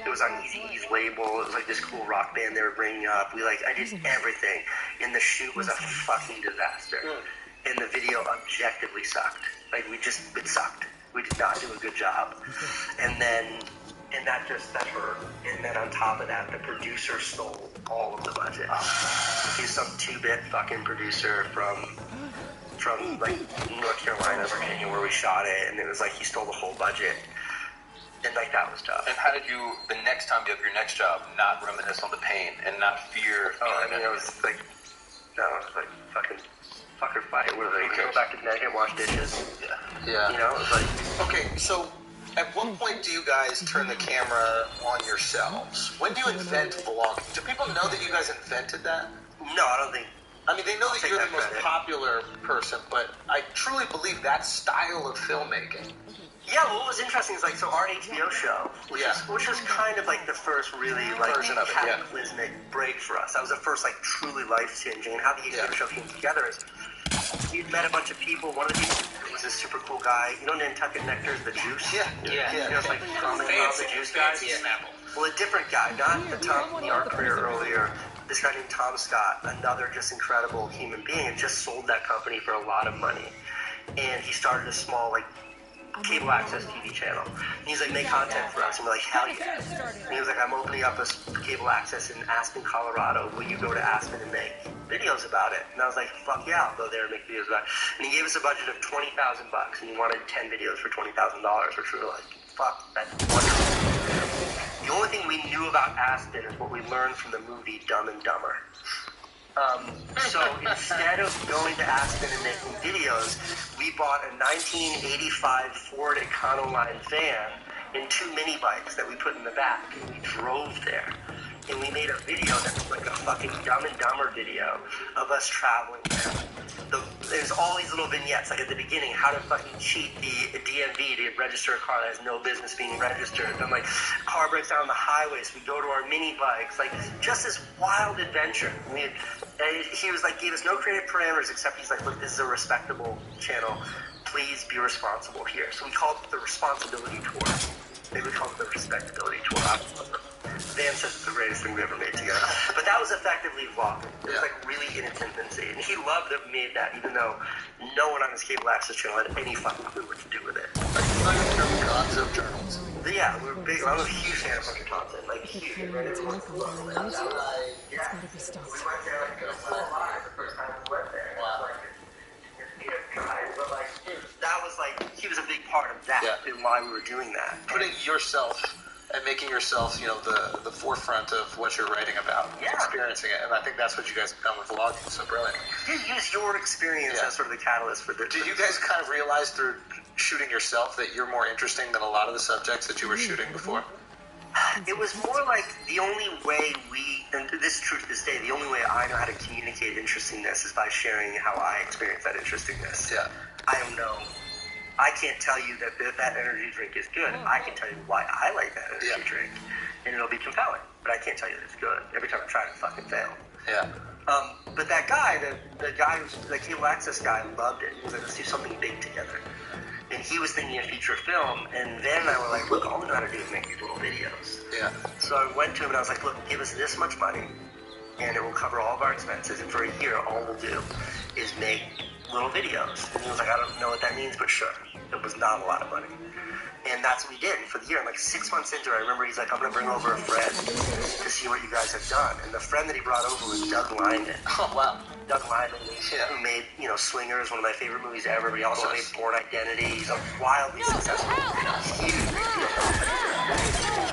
[SPEAKER 16] It was on Eazy-E's label. It was, like, this cool rock band they were bringing up. I did everything. And the shoot was a fucking disaster. And the video objectively sucked. Like, it sucked. We did not do a good job. And that hurt. And then on top of that, the producer stole all of the budget. He's some 2-bit fucking producer from like North Carolina, Virginia, where we shot it, and it was like he stole the whole budget. And like that was tough.
[SPEAKER 17] And how did you, the next time you have your next job, not reminisce on the pain and not fear?
[SPEAKER 16] It was like fucking fucker fight. What are they? Go back to Connecticut and wash dishes.
[SPEAKER 18] Yeah.
[SPEAKER 16] You know, it was like.
[SPEAKER 18] Okay, so at what point do you guys turn the camera on yourselves? When do you invent vlogging? Do people know that you guys invented that?
[SPEAKER 16] No, I don't think.
[SPEAKER 18] I mean, they know that you're the most popular person, but I truly believe that style of filmmaking.
[SPEAKER 16] Yeah, what was interesting is like, so our HBO show, which was kind of like the first really like cataclysmic break for us. That was the first like truly life-changing. And how the HBO show came together is we'd met a bunch of people. One of the people was this super cool guy. You know Nantucket Nectar's The Juice?
[SPEAKER 18] Yeah.
[SPEAKER 16] You know, it's like commenting about the Juice guys. Well, a different guy, not the Tom in our career earlier. This guy named Tom Scott, another just incredible human being, and just sold that company for a lot of money. And he started a small like cable access TV channel. And he's like, make content for us. And we're like, hell yeah. And he was like, I'm opening up a cable access in Aspen, Colorado. Will you go to Aspen and make videos about it? And I was like, fuck yeah, I'll go there and make videos about it. And he gave us a budget of $20,000, and he wanted 10 videos for $20,000, which we were like, fuck, that's wonderful. The only thing we knew about Aspen is what we learned from the movie Dumb and Dumber. So instead of going to Aspen and making videos, we bought a 1985 Ford Econoline van and 2 mini bikes that we put in the back, and we drove there. And we made a video that was like a fucking Dumb and Dumber video of us traveling there. There's all these little vignettes, like at the beginning, how to fucking cheat the DMV to register a car that has no business being registered. And like, car breaks down on the highway, so we go to our mini bikes, like just this wild adventure. He was like, gave us no creative parameters except he's like, look, this is a respectable channel. Please be responsible here. So we called it the Responsibility Tour. Maybe we called it the Respectability Tour. Van says it's the greatest thing we ever made together. But that was effectively vlogging. It was like really in its infancy. And he loved that we made that, even though no one on his cable access channel had any fucking clue what to do with it.
[SPEAKER 18] Concept journals.
[SPEAKER 16] Yeah, we were big. I'm a huge fan of fucking content. Like, huge. Right?
[SPEAKER 2] It's gotta be stopped.
[SPEAKER 16] We went there like a full live the first time we went there. That was like, he was a big part of that and why we were doing that.
[SPEAKER 18] Putting yourself and making yourself, the forefront of what you're writing about, experiencing it. And I think that's what you guys have done with vlogging so brilliantly.
[SPEAKER 16] You use your experience as sort of the catalyst for this.
[SPEAKER 18] Did you guys kind of realize through shooting yourself that you're more interesting than a lot of the subjects that you were shooting before?
[SPEAKER 16] It was more like the only way and this is true to this day, the only way I know how to communicate interestingness is by sharing how I experience that interestingness.
[SPEAKER 18] Yeah.
[SPEAKER 16] I don't know. I can't tell you that energy drink is good. I can tell you why I like that energy drink, and it'll be compelling. But I can't tell you that it's good. Every time I try to fucking fail.
[SPEAKER 18] Yeah.
[SPEAKER 16] But that guy, the guy, the cable access guy, loved it. He was like, let's do something big together. And he was thinking of feature film, and Van and I were like, look, all we know how to do is make these little videos.
[SPEAKER 18] Yeah. So
[SPEAKER 16] I went to him and I was like, look, give us this much money, and it will cover all of our expenses. And for a year, all we'll do is make little videos. And he was like, I don't know what that means, but sure. It was not a lot of money. And that's what we did for the year. And like 6 months into it, I remember he's like, I'm going to bring over a friend to see what you guys have done. And the friend that he brought over was Doug Liman.
[SPEAKER 18] Oh, wow.
[SPEAKER 16] Doug Liman, who made, Swingers, one of my favorite movies ever, but he also made Born Identity. He's a wildly successful, huge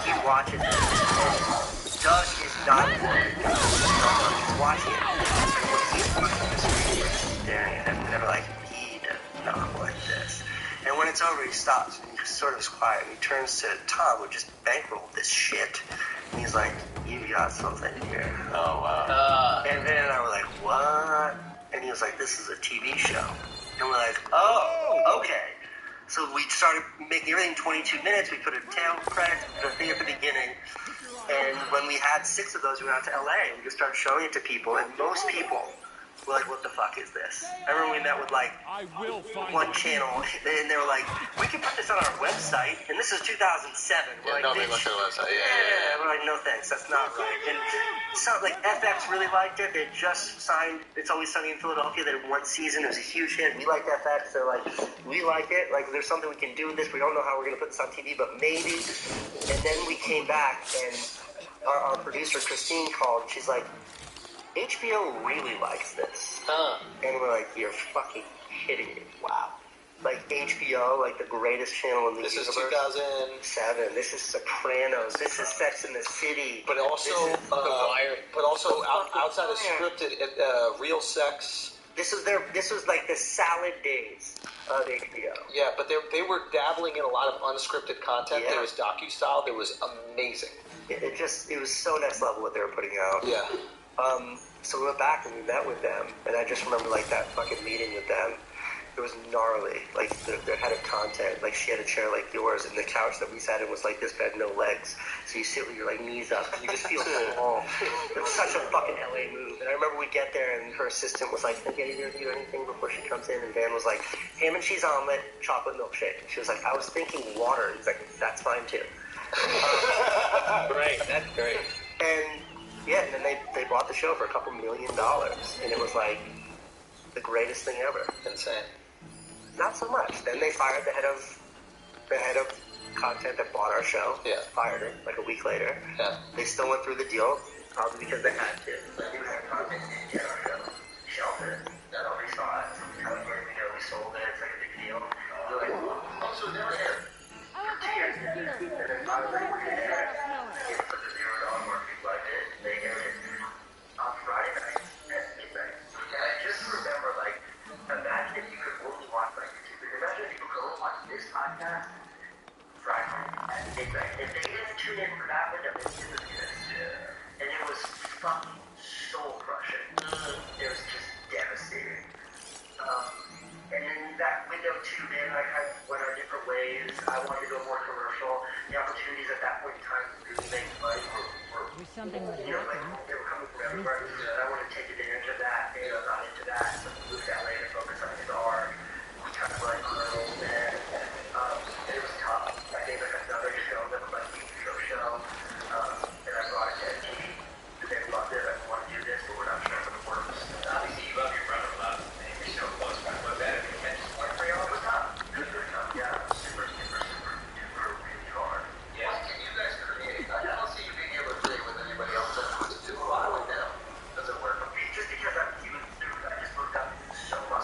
[SPEAKER 16] He watches it. And Doug is not he's watching it. And when he's watching this movie, he's staring at him, and they're like, he does not like this. And when it's over, he stops and he just sort of is quiet. And he turns to Tom, who just bankrolled this shit. And he's like, you got something here.
[SPEAKER 18] Oh, wow.
[SPEAKER 16] And Van and I were like, what? And he was like, this is a TV show. And we're like, oh, okay. So we started making everything 22 minutes. We put a tail credit, a thing at the beginning. And when we had 6 of those, we went out to LA and we just started showing it to people. And most people were like, what the fuck is this? I remember we met with like one channel, and they were like, we can put this on our website, and this is 2007. We're like,
[SPEAKER 18] nobody looked at the website. Yeah.
[SPEAKER 16] We're like, no thanks, that's not right. And so like FX really liked it. They just signed It's Always Sunny in Philadelphia. They had 1 season. It was a huge hit. We liked FX. They're like, we like it. Like, there's something we can do with this. We don't know how we're gonna put this on TV, but maybe. And then we came back, and our producer Christine called. And she's like, HBO really likes this. And we're like, you're fucking kidding me. Wow. Like HBO, like the greatest channel in the universe.
[SPEAKER 18] This is 2007.
[SPEAKER 16] This is Sopranos. This is Sex and the City.
[SPEAKER 18] But also, outside of scripted, real sex.
[SPEAKER 16] This was like the salad days of HBO.
[SPEAKER 18] Yeah, but they were dabbling in a lot of unscripted content.
[SPEAKER 16] Yeah.
[SPEAKER 18] There was docu-style. There was amazing.
[SPEAKER 16] It was so next level what they were putting out.
[SPEAKER 18] Yeah.
[SPEAKER 16] So we went back and we met with them, and I just remember like that fucking meeting with them. It was gnarly. Like their head of content, like she had a chair like yours, and the couch that we sat in was like this bed, no legs. So you sit with your like knees up, and you just feel small. It was such a fucking LA move. And I remember we get there, and her assistant was like, "Can I get you to do anything before she comes in?" And Van was like, "Ham and cheese omelet, chocolate milkshake." And she was like, "I was thinking water." And he's like, "That's fine too."
[SPEAKER 18] Great, that's great.
[SPEAKER 16] And yeah, and then they bought the show for $2 million, and it was like the greatest thing ever.
[SPEAKER 18] Insane.
[SPEAKER 16] Not so much. Then they fired the head of content that bought our show.
[SPEAKER 18] Yeah.
[SPEAKER 16] Fired her like a week later.
[SPEAKER 18] Yeah.
[SPEAKER 16] They still went through the deal, probably because they had to. But they had content didn't get our show. Shelved it. Nobody saw it. So we kind of we sold it. It's like a big deal. They're like, oh, so they were here. For 2 years. And then finally we're going to air. They put the $0 marketing budget. They aired it on Friday night at midnight. And I just remember, like, imagine if you could only watch, like, imagine if you could only watch this podcast Friday at midnight. If they didn't tune in for that window, it didn't exist. And it was fucking soul-crushing. It was just devastating. And in that window, too, man, like, I went our different ways. I wanted to go more commercial. The opportunities at that point in time to really make money were
[SPEAKER 8] something that
[SPEAKER 16] you know, like, they were coming from everywhere. And I wanted to take advantage of that. And I got into that. So we moved to LA to focus on Star. We kind of like grew a little bit. And it was tough. I made like another show that was like a show. And I brought it to NTV. They loved it. I wanted to do this, but we're not sure if it works.
[SPEAKER 19] Obviously, you love your brother a lot. And your show was that a contention point for y'all?
[SPEAKER 16] It was tough. It was really tough. Yeah. Super really hard.
[SPEAKER 19] Yeah.
[SPEAKER 18] Can you guys create? I don't see you being able to create with anybody else that wants to do a lot right now. Does it work?
[SPEAKER 16] Just because I just looked up so much.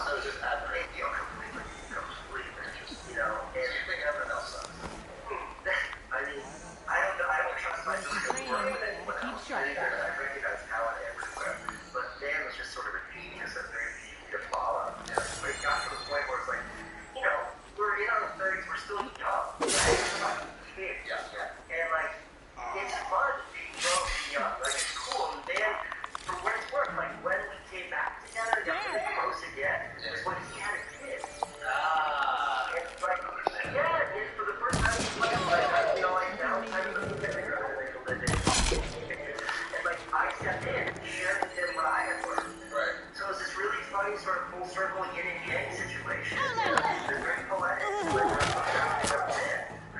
[SPEAKER 16] recognize talent everywhere. But Dan was just sort of a genius that very easy to follow. Yeah. But it got to the point where it's like, you know, we're in our 30s, we're still young. Right? Kids. Yeah. And like, it's fun being grown and young. Like, it's cool. And Dan, for what it's worth, like, when we came back together, got really close again, was when he had a kid. And like, yeah, and for the first time, like, I feel like now it's time to go to the and like, I stepped in, sharing him what I had learned. Right. So it was this really funny sort of full circle yin and yang situation. It's very poetic. It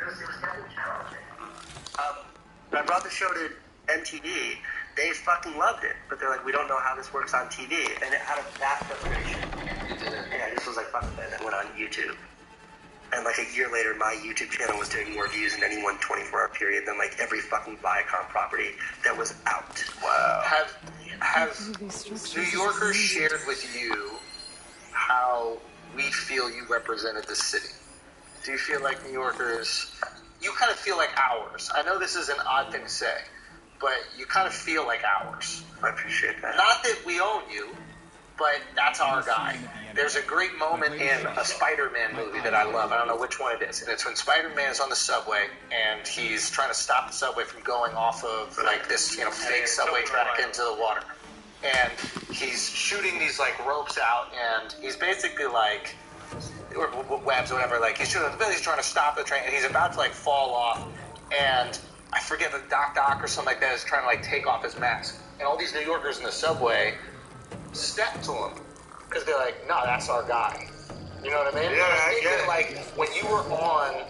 [SPEAKER 16] was definitely challenging. I brought the show to MTV. They fucking loved it, but they're like, we don't know how this works on TV. And out of that frustration, yeah, this was like, fuck that. I went on YouTube. And like a year later, my YouTube channel was doing more views in any one 24-hour period than like every fucking Viacom property that was out.
[SPEAKER 18] Wow. Have New Yorkers shared with you how we feel you represented the city? Do you feel like New Yorkers, you kind of feel like ours? I know this is an odd thing to say, but you kind of feel like ours.
[SPEAKER 16] I appreciate that.
[SPEAKER 18] Not that we own you, but that's our guy. There's a great moment in a Spider-Man movie that I love. I don't know which one it is. And it's when Spider-Man is on the subway and he's trying to stop the subway from going off of like this, you know, fake subway track into the water. And he's shooting these like ropes out and he's basically like, or webs or whatever, like he's trying to stop the train and he's about to like fall off. And I forget the Doc or something like that is trying to like take off his mask. And all these New Yorkers in the subway step to him because they're like, no, that's our guy. You know what I mean?
[SPEAKER 16] Yeah,
[SPEAKER 18] I think that, like, when you were on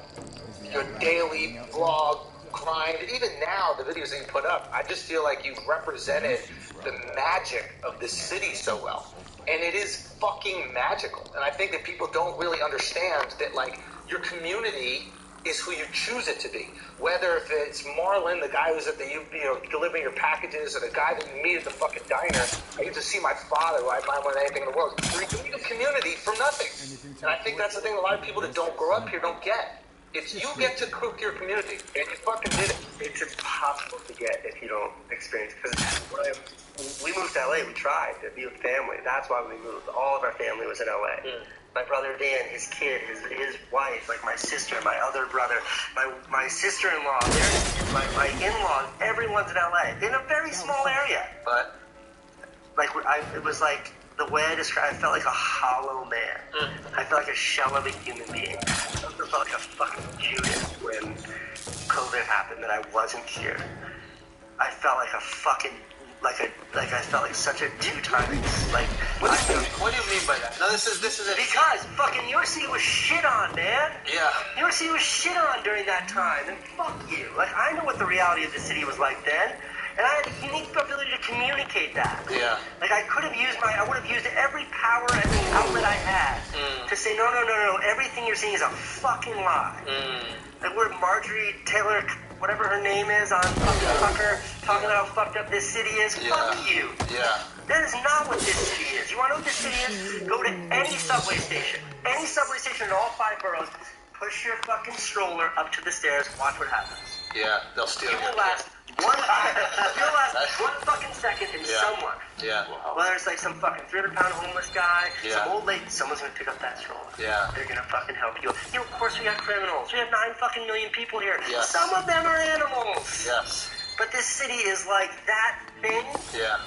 [SPEAKER 18] your daily vlog grind, even now, the videos that you put up, I just feel like you represented the magic of the city so well. And it is fucking magical. And I think that people don't really understand that, like, your community is who you choose it to be. Whether if it's Marlon, the guy who's at the, you know, delivering your packages, or the guy that you meet at the fucking diner. I get to see my father, who I admire more than anything in the world. You're doing a community for nothing. And I think that's the thing a lot of people that don't grow up here don't get. It's you get to cook your community, and you fucking did it.
[SPEAKER 16] It's impossible to get if you don't experience, because we moved to LA, we tried to be with family. That's why we moved. All of our family was in LA. My brother Dan, his kid, his wife, like my sister, my other brother, my sister-in-law, my in-laws, everyone's in LA. In a very small area.
[SPEAKER 18] But
[SPEAKER 16] like it was like the way I described, I felt like a hollow man. I felt like a shell of a human being. I felt like a fucking Judas when COVID happened that I wasn't here. I felt like a fucking I felt like such a two-time like.
[SPEAKER 18] What do you mean by that? No, this is it.
[SPEAKER 16] Because fucking New York City was shit on, man.
[SPEAKER 18] Yeah.
[SPEAKER 16] New York City was shit on during that time, and fuck you. Like, I know what the reality of the city was like then, and I had a unique ability to communicate that.
[SPEAKER 18] Yeah.
[SPEAKER 16] Like, I would have used every power and outlet I had to say, no, everything you're seeing is a fucking lie. Like, we're Marjorie Taylor, whatever her name is, on fucking Tucker, talking about how fucked up this city is.
[SPEAKER 18] Yeah.
[SPEAKER 16] Fuck you.
[SPEAKER 18] Yeah.
[SPEAKER 16] That is not what this city is. You want to know what this city is? Go to any subway station. Any subway station in all 5 boroughs. Push your fucking stroller up to the stairs. Watch what happens.
[SPEAKER 18] Yeah, they'll steal
[SPEAKER 16] it. You'll last one fucking second and someone.
[SPEAKER 18] Yeah.
[SPEAKER 16] Whether it's like some fucking 300-pound homeless guy, some old lady, someone's gonna pick up that stroller.
[SPEAKER 18] Yeah.
[SPEAKER 16] They're gonna fucking help you. You know, of course we got criminals. We have 9 fucking million people here.
[SPEAKER 18] Yes.
[SPEAKER 16] Some of them are animals.
[SPEAKER 18] Yes.
[SPEAKER 16] But this city is like that thing.
[SPEAKER 18] Yeah.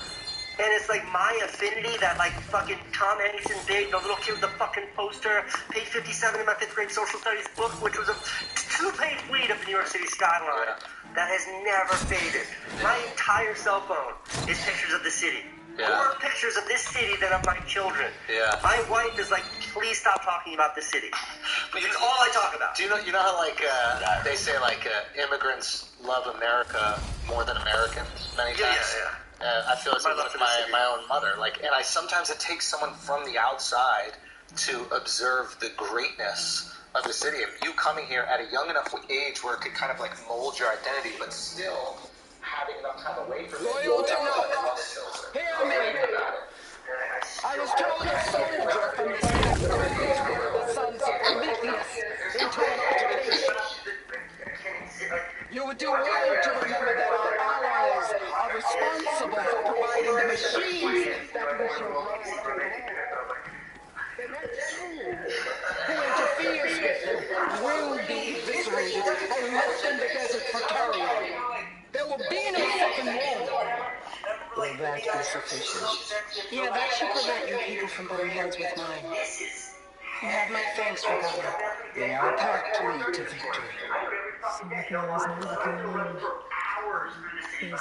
[SPEAKER 16] And it's like my affinity, that like fucking Tom Henningsen Big, the little kid with the fucking poster, page 57 in my 5th grade social studies book, which was a 2-page lead of the New York City skyline. That has never faded. My entire cell phone is pictures of the city. More pictures of this city than of my children.
[SPEAKER 18] Yeah.
[SPEAKER 16] My wife is like, please stop talking about the city. But it's all I talk about.
[SPEAKER 18] Do you know how like they say like immigrants love America more than Americans many times? Yeah. I feel it's like my own mother. Like, and sometimes it takes someone from the outside to observe the greatness of the city. And you coming here at a young enough age where it could kind of like mold your identity, but still having enough time away from it.
[SPEAKER 10] Loyal to hear me. I was told a soldier from the the sons of weakness into an altercation. You would do well to remember that our allies are being a fucking role model.
[SPEAKER 21] Will that be sufficient?
[SPEAKER 22] Yeah, that should prevent your people from butting heads with mine. You have my thanks, Regala.
[SPEAKER 21] They are a path to lead to victory.
[SPEAKER 2] So Miguel is not working alone. His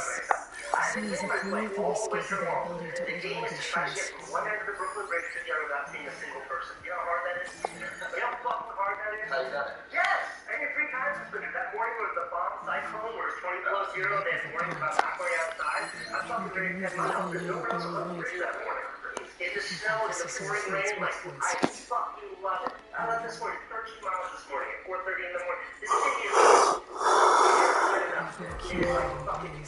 [SPEAKER 2] sons of Prometheus gave her the ability to override machines.
[SPEAKER 14] One end of the Brooklyn Bridge to the other without seeing a single person. You know how hard that is? You know how fucking hard that is?
[SPEAKER 17] How you done it?
[SPEAKER 14] Yes! I did it 3 times this winter. That morning was the bomb cyclone where it's 20 below zero. That morning about halfway outside. I fucking ready to 10 miles. There's no rest on the bridge that morning. In the snow, in the pouring rain, like, I fucking love it. I left this morning, 13 miles this morning at 4:30 in the morning. This city is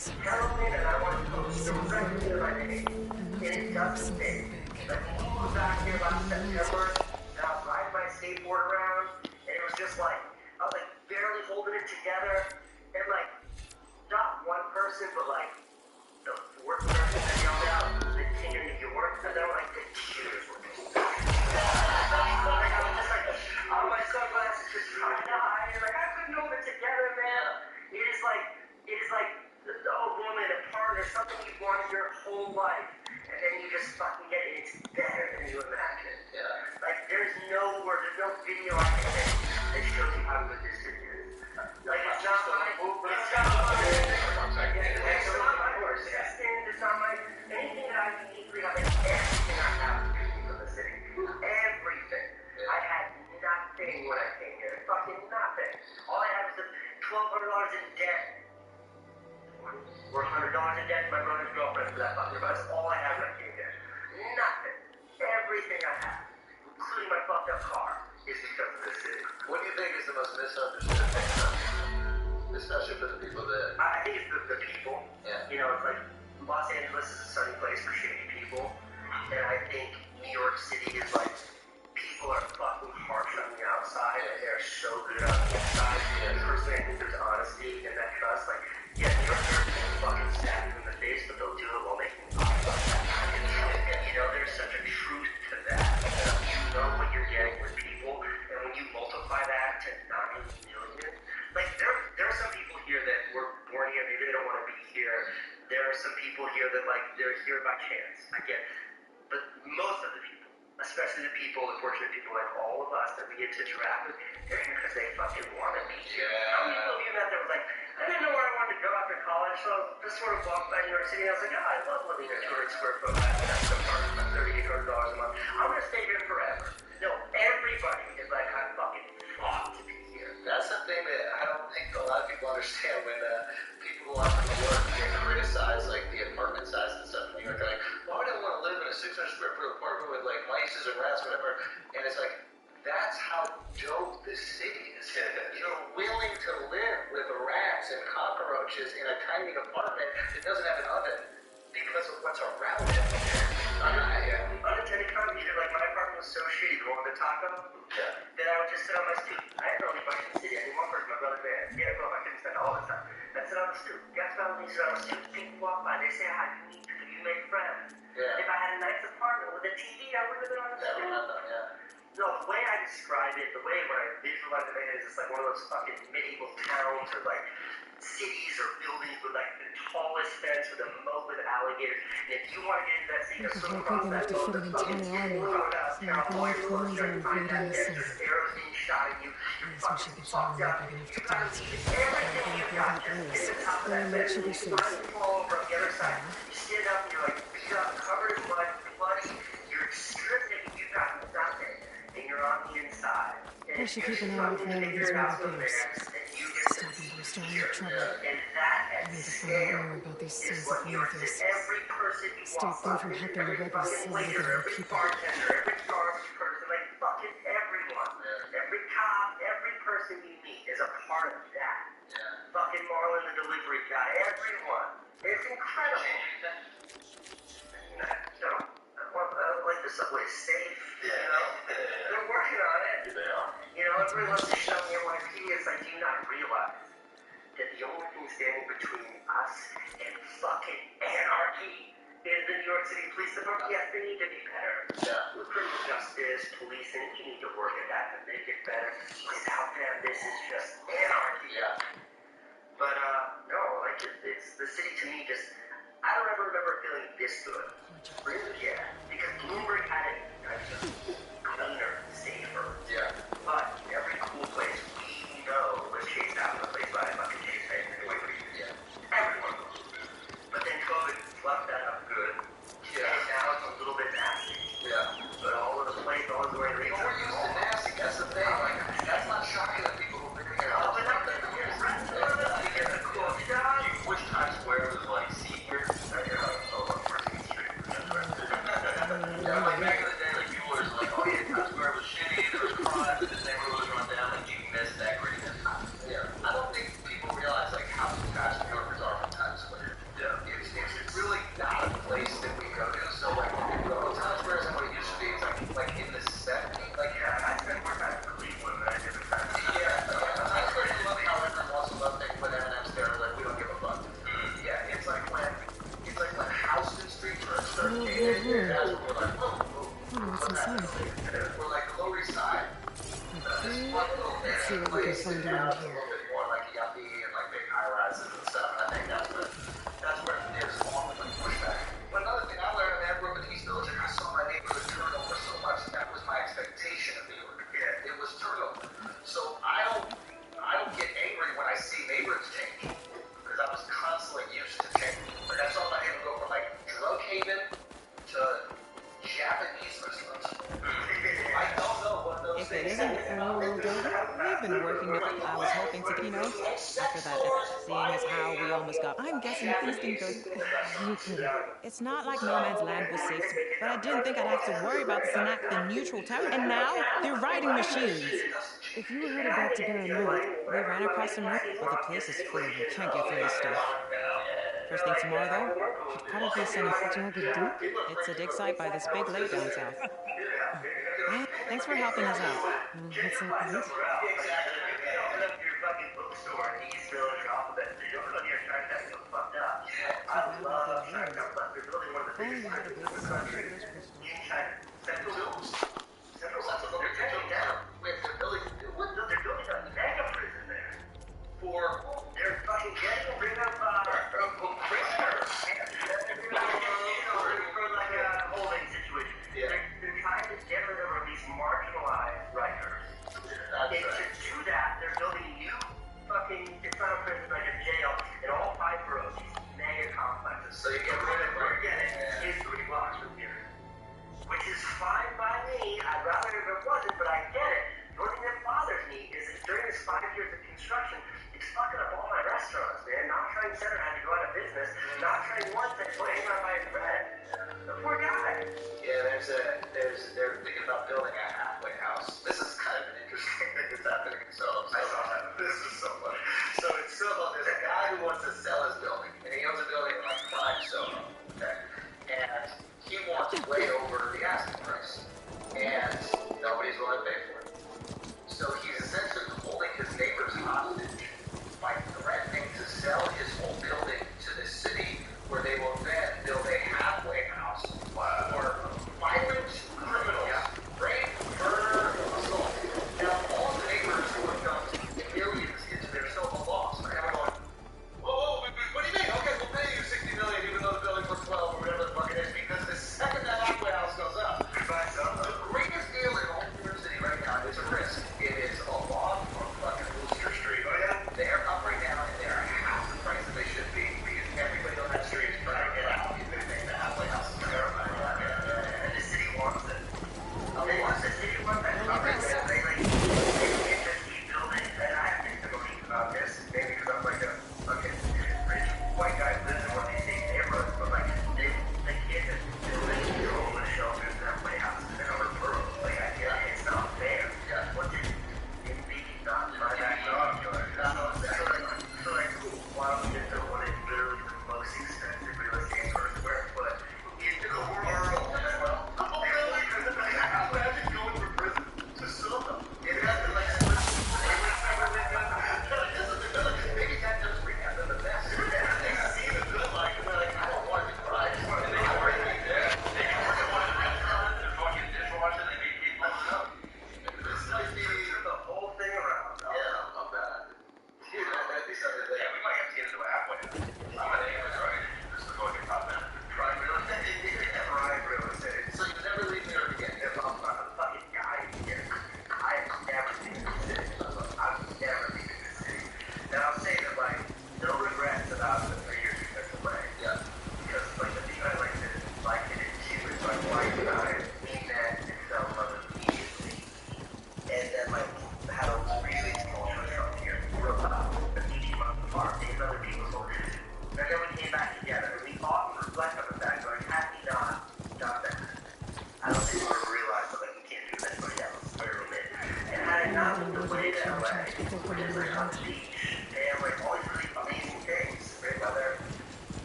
[SPEAKER 14] and I want to go directly to my name. And it doesn't fit. Like, we moved back here last September, and I was riding my skateboard around, and it was just like, I was like barely holding it together, and like, not one person, but like, the 4th person that yelled out, the king of New York, and they were like, the cheers were I was just like, oh, my sunglasses just trying to hide, and like, I couldn't hold it together, man. It is like a woman, a partner, something you've wanted your whole life, and then you just fucking get it. It's better than you imagine.
[SPEAKER 17] Yeah.
[SPEAKER 14] Like, there's no word, there's no video I can make that shows you how good this city is. Like, it's not my horse, it's not my anything that I uniquely have, like, everything I have to do for the city. Everything. I had nothing when I came here. Fucking nothing. All I had was $1,200 in debt. Or $100 in debt to my brother's girlfriend for that fucking That's all I have when I came here. Nothing. Everything I have, including my fucked up car, is because of this city.
[SPEAKER 17] What do you think is the most misunderstood thing about it? Especially for the people that...
[SPEAKER 14] I think it's the people.
[SPEAKER 17] Yeah.
[SPEAKER 14] You know, it's like Los Angeles is a sunny place for shady people. And I think New York City is like, people are fucking harsh on the outside and they're so good on the inside. And personally, I think there's honesty and that trust. Like, yeah, New Yorkers will fucking stab you in the face, but they'll do it while making talk about that. And you know, there's such a truth to that. You know what you're getting with people, and when you multiply that to 9 million, like there are some people here that were born here, maybe they don't want to be here. There are some people here that like they're here by chance. I get it. But most of the people, especially the people, the fortunate people like all of us that we get to interact with, they're here because they fucking want to be here. How many people of you met that was like, I didn't know where I wanted to go after college, so I just sort of walked by New York City and I was like, oh, I love living in a 200 square foot house. That's $3,800 a month. I'm going to stay here forever. No, everybody is like, I fucking fought to be here.
[SPEAKER 17] That's the thing that I don't think a lot of people understand when people go out to New York and criticize like the apartment size and stuff in New York. They're like, why would I want to live in a 600 square foot apartment with like mice and rats, whatever? And it's like, that's how dope this city is. You're willing to live with rats and cockroaches in a tiny apartment that doesn't have an oven because of what's around it.
[SPEAKER 14] Unintended contribution, like my apartment was so shitty, the one with the taco, that I would just sit on my stoop. I had no leave in the city. I knew one person, my brother Van. He had a girl, I couldn't spend all the time. I'd sit on the stoop. Guys found me, sit on the stoop. People walk by, they say hi, you make friends.
[SPEAKER 17] Yeah.
[SPEAKER 14] If I had a nice apartment with a TV, I would have been on the stoop. No, the way I describe it, the way when I visualize it is it's like one of those fucking medieval towns or like cities or buildings with like the tallest fence with a moat with alligators. And if you want to get into that city, you swim across that moat, the fucking crocodiles, terrible warriors, giant pineapples, there's arrows being shot at you. You're fucking fucked up. You gotta leave everything you got just get to the top of that fence. You fucking fall over on the other side. You stand up and you're like beat up, covered in blood, bloody. You're stripped naked. You got nothing. You're on the inside.
[SPEAKER 2] I should keep an eye out for one of these motherfuckers. Stop them from starting trouble. I need to find out more about these sons of Prometheus. Stop them from helping the rebels slay their people.
[SPEAKER 14] Every garbage person, like fucking everyone. Every cop, every person you meet is a part of that. Fucking Marlon the delivery guy, everyone. It's incredible. Like the subway's safe, you know? They're working on it.
[SPEAKER 17] They are.
[SPEAKER 14] You know, everyone wants to show me NYPD. It's like, do you not realize that the only thing standing between us and fucking anarchy is the New York City Police Department? Yes, they need to be better.
[SPEAKER 17] Yeah.
[SPEAKER 14] With criminal justice, policing, you need to work at that to make it better. Without them, this is just anarchy.
[SPEAKER 17] Yeah.
[SPEAKER 14] But, no, like,
[SPEAKER 16] is, the city to me just, I don't ever remember feeling this good. Really? Yeah. Because Bloomberg had it cleaner, safer. Yeah. But every cool place we know was chased out of the place by a fucking chase face. Yeah. Everyone. But then COVID fluffed that up good. Yeah. And now it's a little bit nasty. Yeah. But all of the places, all of the way to reach. We're used to nasty. That's the thing. Like, that's not shocking to people who've been here. Oh, but not that years. Which Times Square was like senior? Yeah, like back in the day, like people were just like, oh yeah, Times Square was shitty, there was crime, but this neighborhood was run down, like you missed that grittiness. Yeah. I don't think people realize like how detached New Yorkers are from Times Square. Yeah. It's really not a place that we go to. So like when people go, Times Square isn't what it used to be. It's like in the 70s. Like yeah, I spent more time in Cleveland than I did in Times Square. Yeah. Times Square, you love how everyone wants to love things, put M&M's there, like we don't give a fuck. Yeah, it's like when Houston Street first started dating, that's when we're like, whoa,
[SPEAKER 2] what's inside?
[SPEAKER 16] We're like the Lower East Side.
[SPEAKER 2] Let's see what we can find around here.
[SPEAKER 16] A little bit more like yuppie and like big high rises and stuff, and I think that's where there's all the pushback. But another thing I learned, man, I grew up in the East Village, and I saw my neighborhood turn over so much, and that was my expectation of New York. Yeah, it was turnover. So I don't get angry when I see neighborhoods change, because I was constantly used to change. Like I saw my neighborhood go from like drug haven to Japanese restaurants. I don't know what those
[SPEAKER 3] if it isn't our little building, we've been working with it. I was hoping to, after that, seeing as how we almost got, I'm guessing things didn't go.
[SPEAKER 2] You could.
[SPEAKER 3] It's not like No Man's Land was safe, but I didn't think I'd have to worry about this and act the neutral tower. And now they're riding machines.
[SPEAKER 2] If you were headed back to Barren North,
[SPEAKER 3] we ran across some road, but the place is full. We can't get through this stuff. First thing tomorrow, though, should probably send a
[SPEAKER 2] jagged deep.
[SPEAKER 3] It's a dig site by this big lake down south. Yeah, thanks for helping us out.
[SPEAKER 2] What's that, right?
[SPEAKER 16] They're fucking getting rid of prisoners. For like a holding situation. Yeah. They're trying to get rid of or at least marginalize writers. And to do that, they're building new fucking, it's not a prison, like a jail in all 5 boroughs, mega complexes. So you get rid of what you're getting is 3 blocks from here. Which is fine by me. I'd rather if it wasn't, but I get it. The only thing that bothers me is that during this 5 years of construction, it's fucking up all my restaurants, man. Not trying center had to go out of business. Not trying once that put hang on by his bread. The poor guy. Yeah, they're thinking about building a halfway house. This is kind of an interesting thing that's happening in Soho. I saw that. This is so funny. So in Soho, there's a guy who wants to sell his building, and he owns a building in like Prime Soho. Okay, and he wants way over the asking price, and nobody's willing to pay for it. So he's essentially holding his neighbors hostage by threatening to sell his whole building to the city, where they will then build a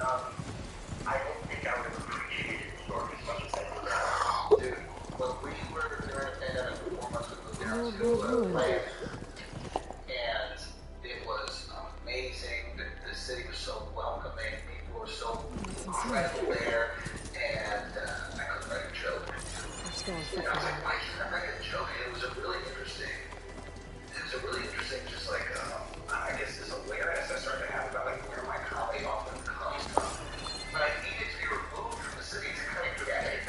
[SPEAKER 17] I don't think I would have appreciated New York as much as I do now. Dude, when we were during the pandemic for 4 months, we moved down to Miami. And it was amazing. The city was so welcoming. People were so incredible there. And I couldn't write a joke. And I was like, why can't I write a joke? And it was a really interesting, just like, I guess this awareness I started to have about like where my comedy often comes from. But I needed to be removed from the city to kind of get it.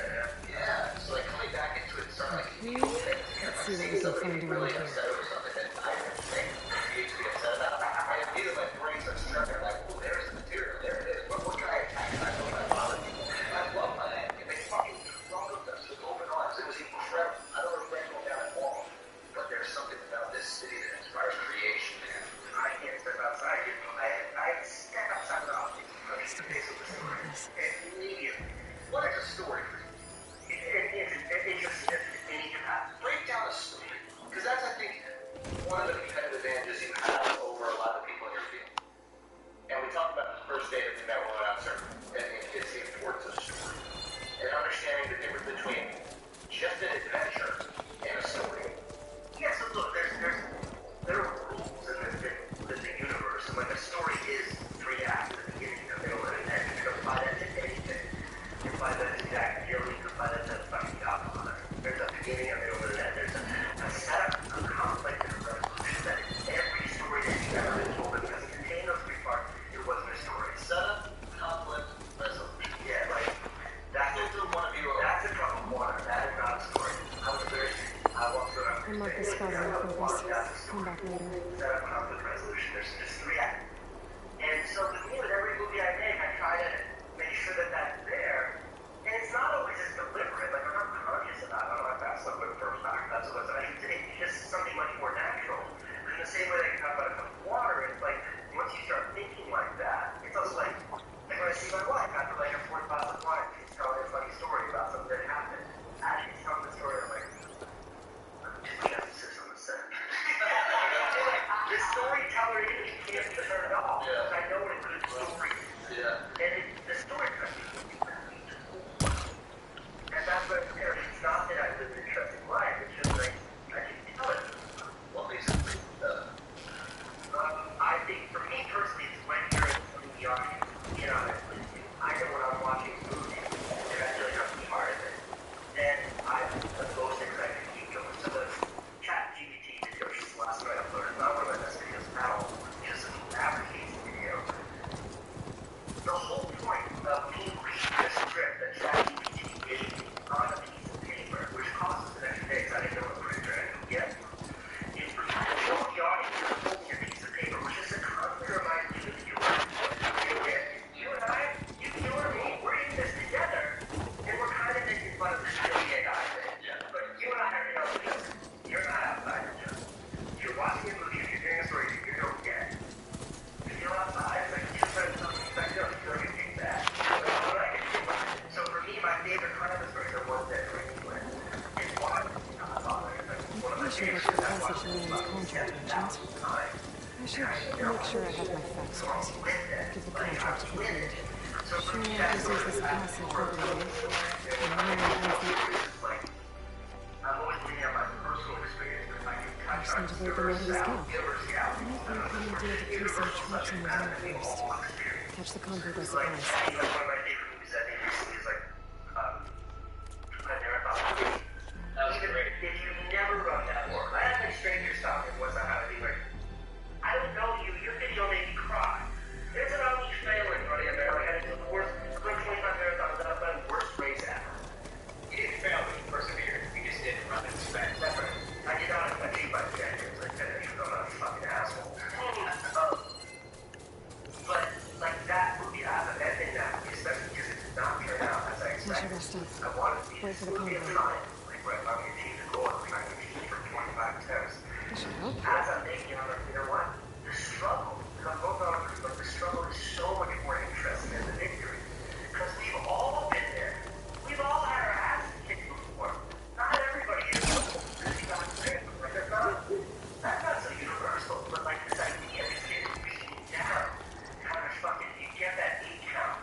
[SPEAKER 17] Yeah. So like coming back into it, starting like,
[SPEAKER 2] Let's see what we can find around here.
[SPEAKER 17] upset over something that I didn't think I needed to be upset about. I immediately my brain starts turning like, oh, there's the material, there it is. What can I attack? I know that bother people. I love my name. They fucking welcomed us with open arms. It was incredible. I don't regret going down at all. But there's something about this city that inspires creation, man. I can't step outside. I step outside without face to face with the story. And immediately, what is a story for you? It just break down a story. Because that's, I think, one of the competitive advantages you have over a lot of people in your field. And we talked about the first day that we met with an announcer, and it's the importance of story. And understanding the difference between just an adventure and a story. Yeah, so look, there are rules in the universe, and like a story is 3 acts, the beginning, the middle, and the end. You can apply that to anything. You can apply that to Jack Gilly, you can apply that to fucking Godfather. There's a beginning, a middle, and an end. There's a setup, a conflict, and a resolution that in every story that you've ever been told, because it contained those 3 parts, it wasn't a story. Setup, conflict, resolution. Yeah, like, that's a cup of water. That is not a story. I was very
[SPEAKER 2] I'm not the spot on focus. Come back later.
[SPEAKER 17] Setup, conflict, resolution. There's just 3 acts. And so with me, with every movie I make, I try to make sure that that's there. And it's not always as deliberate. Like, I'm not conscious about it. I don't know if that's like the first act. That's what it's just something much more natural. In the same way that you talk about a cup of water, it's like, once you start thinking like that, it's also like when I see my wife after like a 4 glass of wine, she's telling a funny story about something that happened. As she's telling the story, I'm like, emphasis on the set. The storyteller in me can't turn it off. Because I know what a good story is. Yeah. And the story and that's what it's not that I live an interesting life, it's just like I can tell it. Well, basically, I think for me personally, it's when you're in the audience, you know, I know when I'm watching a movie, and I feel like I'm part of it, then I'm the most excited to keep going. So the chat GPT video, which is the last one I uploaded, not one of my best videos at all, just an application video. The whole point of me reading the script that chat GPT gave me on a piece of paper, which costs us an extra day because I didn't know what printer I could get, is for you to show the audience you're holding a piece of paper, which is a constant reminder to the viewer. You and I, you and me, we're in this together, and we're kind of making fun of the silly AI thing. Yeah. But you and I are in our business. You're not outside of just. You're watching a movie, if you're doing a story, you don't get. If you're outside, it's like you're trying to do something like that, you're going to take that. So for me, my favorite kind of stories are ones that bring you in. It's one of
[SPEAKER 2] I'm pretty sure that's what such names contract mentions. I should make sure I have my facts right. Give the contract to conclude. Sure, this is this passive property.
[SPEAKER 17] I'm always looking at my personal experience, but I can
[SPEAKER 2] I just need to work the note of his scalp. I might be a good idea to place some traps in the ground first. Catch the convoy by surprise.
[SPEAKER 17] One of my favorite movies I think recently is like, Marathon. That was great. If you never run that walk, I had been strangers talking once I had to be like, I don't know you, your video made me cry. There's an unleashed family in front of you, man. I had to do the worst, 25 marathons that I've done, worst race ever. You didn't fail, but you persevered. You just didn't run as fast. That's right. I did not achieve my objectives. Like, I'm not a fucking asshole. But, like, that movie, I have a bad thing now, especially because it did not turn out as I expected. I wanted to be
[SPEAKER 2] wait for the convoy.
[SPEAKER 17] Like, where if I'm going to achieve the goal, I'm trying to achieve for 25 attempts. As I'm thinking, I'm like, you know what? The struggle, because I'm both on like, the struggle is so much more interesting than the victory. Because we've all been there. We've all had our asses kicked before. Not everybody is really got there. Like, that's not so universal, but like this idea of just getting beaten down, kind of fucking, you get that 8 count,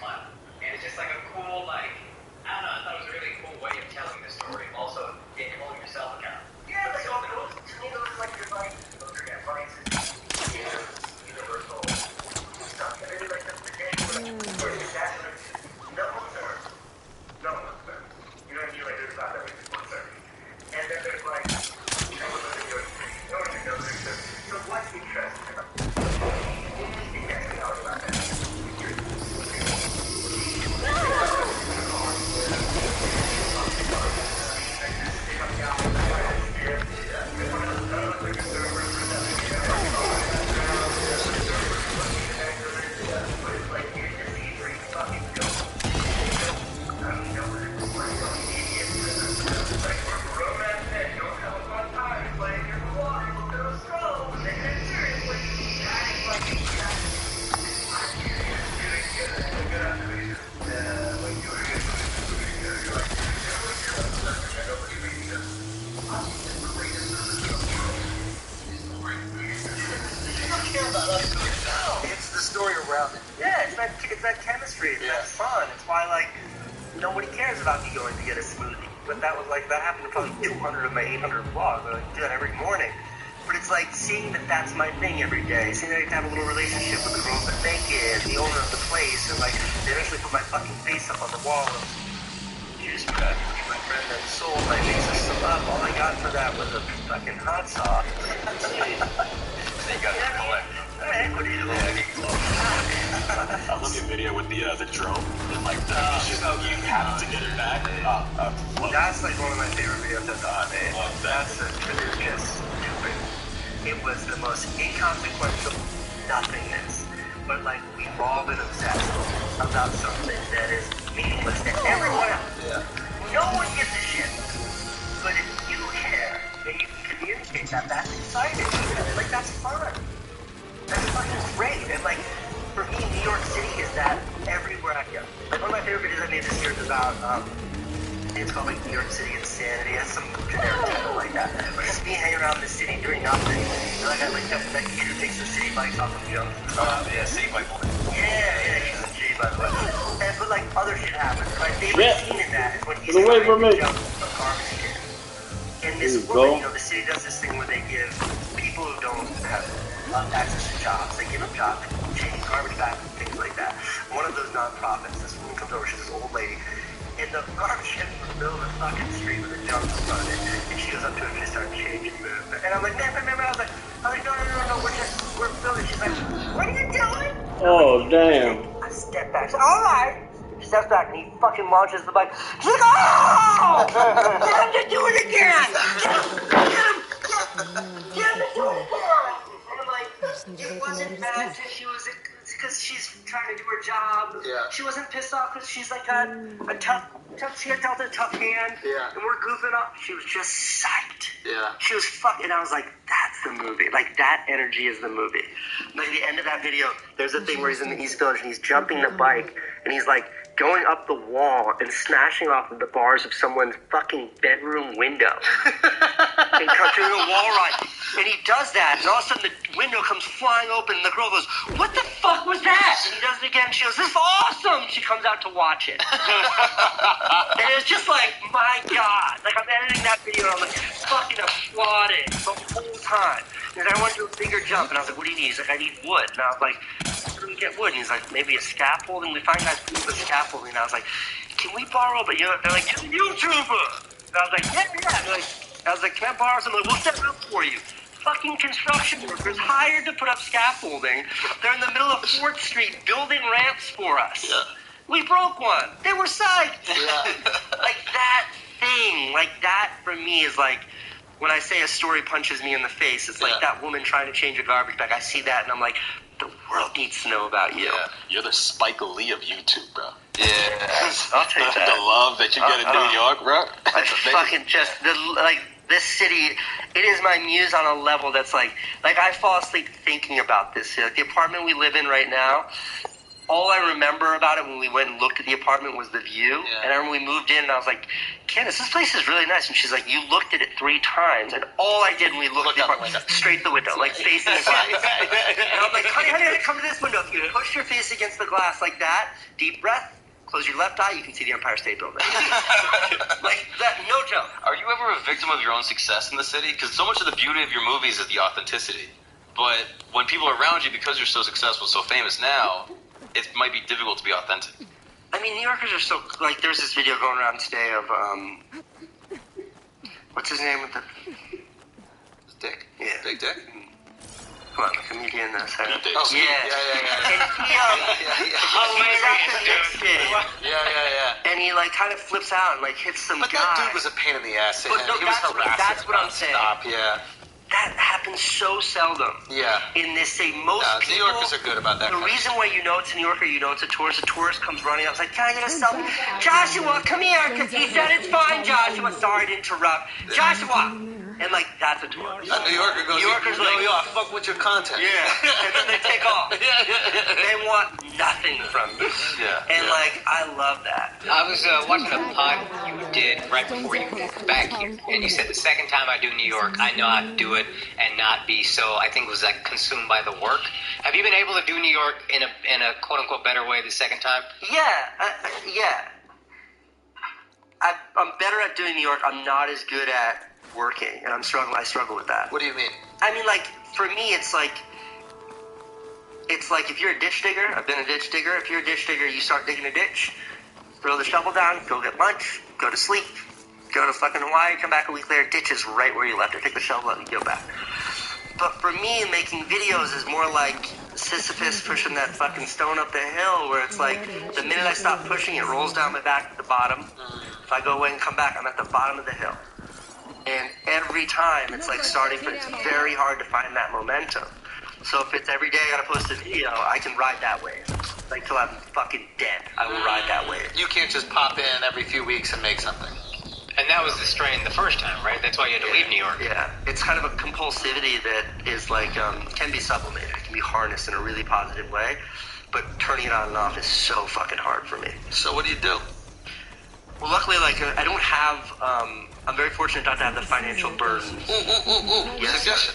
[SPEAKER 19] fun. And it's just like a cool, like, I don't know, I thought it was a really cool way of telling the story. Also, holding yourself accountable.
[SPEAKER 14] Yeah, like, to me, those are like your like, those are advices, universal stuff. I really like the day where your dad was no one's there. No one's there. You know what I mean? Like, there's not that many people there. And then there's like, no one lives in New York City. No one knows there's so what's interesting about it? Interesting actually how about that.
[SPEAKER 16] It's the story around it. Yeah, it's that chemistry. It's that fun. It's why, like, nobody cares about me going to get a smoothie. But that was like, that happened to probably 200 of my 800 vlogs. I do that every morning. But it's like seeing that that's my thing every day. Seeing that I have a little relationship with the girls that make it, the owner of the place, and like, they eventually put my fucking face up on the wall. Juice bread. My friend that sold my face is still up. All I got for that was a fucking hot sauce.
[SPEAKER 20] They got it collect.
[SPEAKER 16] Equity.
[SPEAKER 20] I love your video with the drone and like you have to get it back.
[SPEAKER 16] That's like one of my favorite videos I've ever made. That's just stupid. It was the most inconsequential nothingness, but like we've all been obsessed about something that is meaningless to everyone else.
[SPEAKER 20] Yeah.
[SPEAKER 16] No one gives a shit. But if you care, then you can communicate that. That's exciting. Like that's fun. That's fucking great. And like, for me, New York City is that everywhere I go. Like one of my favorite videos I made this year is about, it's called like New York City Insanity. It's some generic title like that. But just me hanging around the city doing nothing. And like I like that kid who takes the city bikes off of jumps.
[SPEAKER 20] Yeah, City Bike Boy.
[SPEAKER 16] Yeah, he's a G, by the way. And, but like other shit happens. My favorite scene in that is when he's
[SPEAKER 13] Get away from me.
[SPEAKER 16] jump a garbage can. And this woman, the city does this thing where they give people who don't have access to jobs. They give them jobs, changing garbage bags and things like that. One of those nonprofits, this woman comes over, she's this old lady, and the garbage can in the middle of the fucking street with a jump in front of it, and she goes up to it and she starts changing movement. And I'm like, man, I was like, no, we're filming. She's like, what are you doing?
[SPEAKER 13] Oh, damn.
[SPEAKER 16] I step back. She's like, all right. She steps back and he fucking launches the bike. She's like, oh! Get him to do it again! Get him to do it again! It wasn't bad because she's trying to do her job.
[SPEAKER 20] Yeah.
[SPEAKER 16] She wasn't pissed off because she's like a tough, she had dealt a tough hand.
[SPEAKER 20] Yeah.
[SPEAKER 16] And we're goofing up. She was just psyched.
[SPEAKER 20] Yeah.
[SPEAKER 16] She was fucking, and I was like, that's the movie. Like, that energy is the movie. Like, the end of that video, there's a thing where he's in the East Village and he's jumping the bike and he's like going up the wall and smashing off of the bars of someone's fucking bedroom window. And doing a wall ride. And he does that, and all of a sudden the window comes flying open, and the girl goes, what the fuck was that? And he does it again, she goes, this is awesome! She comes out to watch it. And it's just like, my God. Like, I'm editing that video, and I'm like, fucking applauding the whole time. He's like, I want to do a bigger jump. And I was like, what do you need? He's like, I need wood. And I was like, where do we get wood? And he's like, maybe a scaffolding. We find guys who do scaffolding. And I was like, can we borrow? But they're like, you're a YouTuber. And I was like, yeah. I was like, can I borrow something? We'll set it up for you. Fucking construction workers hired to put up scaffolding. They're in the middle of 4th Street building ramps for us.
[SPEAKER 20] Yeah.
[SPEAKER 16] We broke one. They were psyched.
[SPEAKER 20] Yeah.
[SPEAKER 16] Like that thing, like that for me is like, when I say a story punches me in the face, it's like that woman trying to change a garbage bag. I see that and I'm like, the world needs to know about you.
[SPEAKER 20] Yeah. You're the Spike Lee of YouTube, bro.
[SPEAKER 16] Yeah. I'll take that.
[SPEAKER 20] The love that you get in New York, bro.
[SPEAKER 16] I fucking just, this city, it is my muse on a level that's like I fall asleep thinking about this. Like the apartment we live in right now, all I remember about it when we went and looked at the apartment was the view. Yeah. And I remember we moved in and I was like, Candace, this place is really nice. And she's like, you looked at it 3 times. And all I did when we looked at the apartment, straight to the window, like facing the glass. And I'm like, honey, come to this window. If you push your face against the glass like that, deep breath, close your left eye, you can see the Empire State Building. Like that, no joke.
[SPEAKER 6] Are you ever a victim of your own success in the city? Because so much of the beauty of your movies is the authenticity. But when people are around you, because you're so successful, so famous now, it might be difficult to be authentic.
[SPEAKER 16] I mean, New Yorkers are so, like, there's this video going around today of, what's his name with the...
[SPEAKER 18] Dick?
[SPEAKER 16] Yeah.
[SPEAKER 18] Big Dick?
[SPEAKER 16] Come on, the comedian that's had it.
[SPEAKER 18] Oh,
[SPEAKER 16] yeah.
[SPEAKER 18] Yeah.
[SPEAKER 16] And he was at the Knicks game.
[SPEAKER 18] Yeah.
[SPEAKER 16] And he, like, kind of flips out and, like, hits some
[SPEAKER 18] But
[SPEAKER 16] guy.
[SPEAKER 18] that dude was a pain in the ass to him.
[SPEAKER 16] No,
[SPEAKER 18] He was harassing.
[SPEAKER 16] that's what I'm saying.
[SPEAKER 18] Stop, yeah.
[SPEAKER 16] That happens so seldom.
[SPEAKER 18] Yeah.
[SPEAKER 16] In this city, most people...
[SPEAKER 18] New Yorkers are good about that.
[SPEAKER 16] The reason why you know it's a New Yorker, you know it's a tourist comes running up, it's like, can I get a selfie? Joshua, come here, because he said it's fine, Joshua. Sorry to interrupt. Joshua! And, like, that's a tourist.
[SPEAKER 18] A New Yorker goes,
[SPEAKER 16] New Yorker's like,
[SPEAKER 18] I fuck with your content.
[SPEAKER 16] Yeah. And then they take off. They want nothing from you.
[SPEAKER 18] Yeah.
[SPEAKER 16] And, like, I love that.
[SPEAKER 19] I was watching a pod you did right before you moved back here, and you said the second time I do New York, I know how to do it and not be so, I think it was like consumed by the work. Have you been able to do New York in a quote-unquote better way the second time?
[SPEAKER 16] Yeah. I'm better at doing New York. I'm not as good at working, and I struggle with that.
[SPEAKER 18] What do you mean?
[SPEAKER 16] I mean, like, for me, it's like if you're a ditch digger, I've been a ditch digger. If you're a ditch digger, you start digging a ditch, throw the shovel down, go get lunch, go to sleep, go to fucking Hawaii, come back a week later, ditch is right where you left it, take the shovel out and go back. But for me, making videos is more like Sisyphus pushing that fucking stone up the hill, where it's like, the minute I stop pushing, it rolls down my back to the bottom. If I go away and come back, I'm at the bottom of the hill. And every time, it's like starting, but it's very hard to find that momentum. So if it's every day I gotta post a video, I can ride that wave. Like, till I'm fucking dead, I will ride that wave.
[SPEAKER 18] You can't just pop in every few weeks and make something.
[SPEAKER 19] And that was the strain the first time, right? That's why you had to leave New York.
[SPEAKER 16] Yeah, it's kind of a compulsivity that is like, can be supplemented. It can be harnessed in a really positive way, but turning it on and off is so fucking hard for me.
[SPEAKER 18] So what do you do?
[SPEAKER 16] Well, luckily, like, I don't have, I'm very fortunate not to have the financial burden.
[SPEAKER 18] Yes. Suggestion.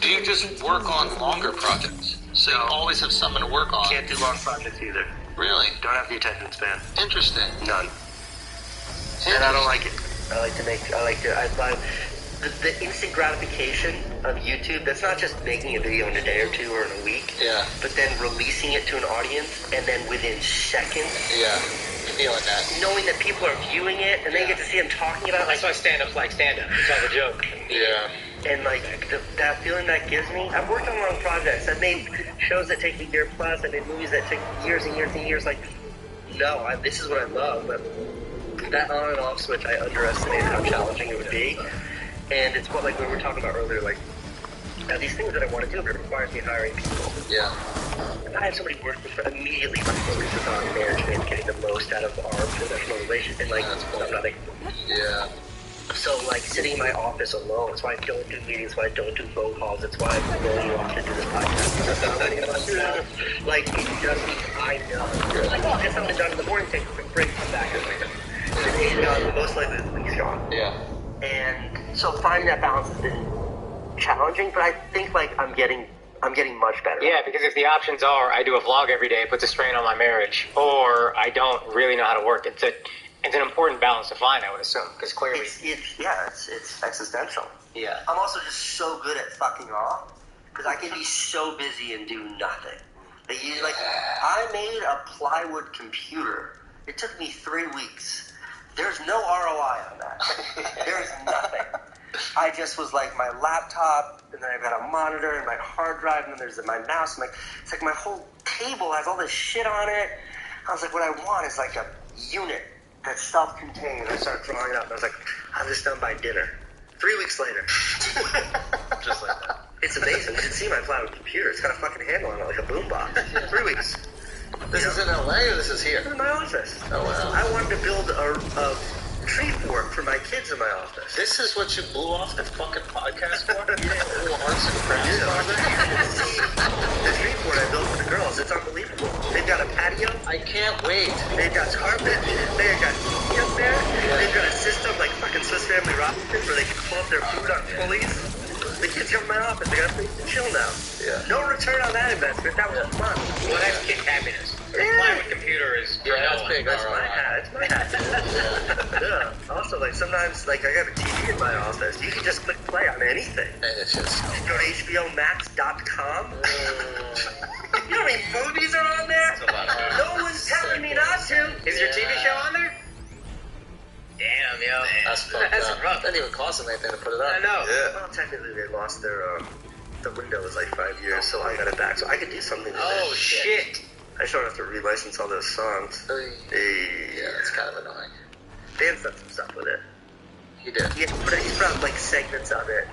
[SPEAKER 18] Do you just work on longer projects? So you always have something to work on?
[SPEAKER 16] Can't do long projects either.
[SPEAKER 18] Really?
[SPEAKER 16] Don't have the attention span.
[SPEAKER 18] Interesting.
[SPEAKER 16] None. And I don't like it. The instant gratification of YouTube, that's not just making a video in a day or two or in a week.
[SPEAKER 18] Yeah.
[SPEAKER 16] But then releasing it to an audience, and then within seconds.
[SPEAKER 18] Yeah. Feeling that.
[SPEAKER 16] Knowing that people are viewing it, and they get to see them talking about it.
[SPEAKER 19] That's why stand-up's like stand-up. It's all a joke.
[SPEAKER 18] Yeah.
[SPEAKER 16] And, like, that feeling that gives me, I've worked on long projects. I've made shows that take a year plus. I've made movies that took years and years and years. Like, no, this is what I love, but that on and off switch, I underestimated how challenging it would be. And it's what, like, we were talking about earlier, like, now these things that I want to do, but it requires me hiring people.
[SPEAKER 18] Yeah.
[SPEAKER 16] I have somebody work with immediately my focus is on management, getting the most out of our professional relationship, and, like, I'm not
[SPEAKER 18] yeah.
[SPEAKER 16] So, like, sitting in my office alone, that's why I don't do meetings, that's why I don't do phone calls, that's why I'm really off to do this podcast. Like, it doesn't, I know. Like, oh, get something done in the morning, take a quick break, come back and later. The day's gone, the most likely the week's gone.
[SPEAKER 18] Yeah.
[SPEAKER 16] And so finding that balance has been challenging, but I think, like, I'm getting much better.
[SPEAKER 19] Yeah, because if the options are I do a vlog every day, it puts a strain on my marriage, or I don't really know how to work, it's an important balance to find, I would assume, because clearly...
[SPEAKER 16] It's existential.
[SPEAKER 19] Yeah.
[SPEAKER 16] I'm also just so good at fucking off, because I can be so busy and do nothing. I made a plywood computer. It took me 3 weeks. There's no ROI on that. There's nothing. I just was like my laptop, and then I've got a monitor and my hard drive, and then there's my mouse. And it's like my whole table has all this shit on it. I was like, what I want is like a unit that's self-contained. I started drawing it up, and I was like, I'll have this done by dinner. 3 weeks later.
[SPEAKER 18] Just like that.
[SPEAKER 16] It's amazing. You should see my plywood computer. It's got a fucking handle on it, like a boombox. 3 weeks.
[SPEAKER 18] This is in LA or this is here?
[SPEAKER 16] This is my office.
[SPEAKER 18] Oh, wow.
[SPEAKER 16] I wanted to build a tree fort for my kids in my office.
[SPEAKER 18] This is what you blew off the fucking podcast for? Little arts and crafts
[SPEAKER 16] The tree fort I built for the girls, it's unbelievable. They've got a patio.
[SPEAKER 18] I can't wait.
[SPEAKER 16] They've got carpet. They've got TV up there. They've got a system like fucking Swiss Family Robinson where they can pull up their food on pulleys. The kids come in my office. They got a place to chill now.
[SPEAKER 18] Yeah.
[SPEAKER 16] No return on that investment. That was fun.
[SPEAKER 19] Well, that's kid happiness. Playing with computer is
[SPEAKER 16] that's big. That's my hat. It's my hat. Yeah. Also, like sometimes, like I got a TV in my office. You can just click play on anything.
[SPEAKER 18] And it's just
[SPEAKER 16] go to HBOMax.com. You know how many movies are on there? No one's telling me not to.
[SPEAKER 19] Is your TV show on there? Damn, yo.
[SPEAKER 18] That's fucked up.
[SPEAKER 19] Rough.
[SPEAKER 18] That didn't even cost them anything to put it up.
[SPEAKER 19] I know.
[SPEAKER 16] Yeah. Well, technically, they lost their the window was like 5 years, so I got it back. So I could do something with it.
[SPEAKER 19] Oh, shit.
[SPEAKER 16] I just don't have to relicense all those songs.
[SPEAKER 18] Yeah, it's kind of annoying.
[SPEAKER 16] Dan's done some stuff with it.
[SPEAKER 18] He did.
[SPEAKER 16] Yeah, but he's brought like segments of it,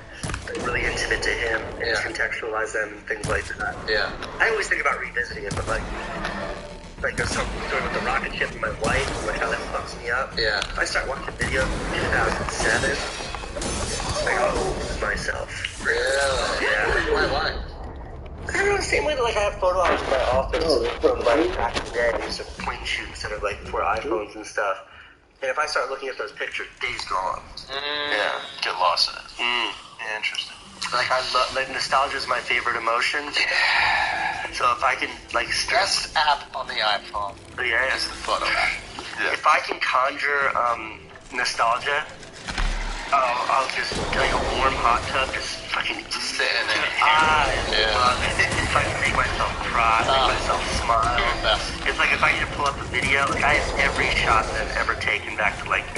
[SPEAKER 16] like really intimate to him, and just contextualize them and things like that.
[SPEAKER 18] Yeah.
[SPEAKER 16] I always think about revisiting it, but like there's something going with the rocket ship and my wife, and like how that fucks me up.
[SPEAKER 18] Yeah.
[SPEAKER 16] If I start watching video from 2007, like I'll lose myself.
[SPEAKER 18] Really?
[SPEAKER 16] Yeah.
[SPEAKER 18] Why?
[SPEAKER 16] I don't know, the same way that like I have photo albums in my office from like back in the day, I used to point shoot instead of like before iPhones and stuff. And if I start looking at those pictures, days gone.
[SPEAKER 6] Yeah, get lost in it. Yeah, interesting.
[SPEAKER 16] Like I love, like nostalgia is my favorite emotion. So if I can like
[SPEAKER 18] Best app on the iPhone.
[SPEAKER 16] Yeah,
[SPEAKER 18] is the photo app.
[SPEAKER 6] Yeah.
[SPEAKER 16] If I can conjure nostalgia, I'll just like a warm hot tub, just fucking
[SPEAKER 18] sit in it.
[SPEAKER 16] I love it. If I can make myself cry, make myself smile. It's like if I need to pull up a video, like I have every shot that I've ever taken back to like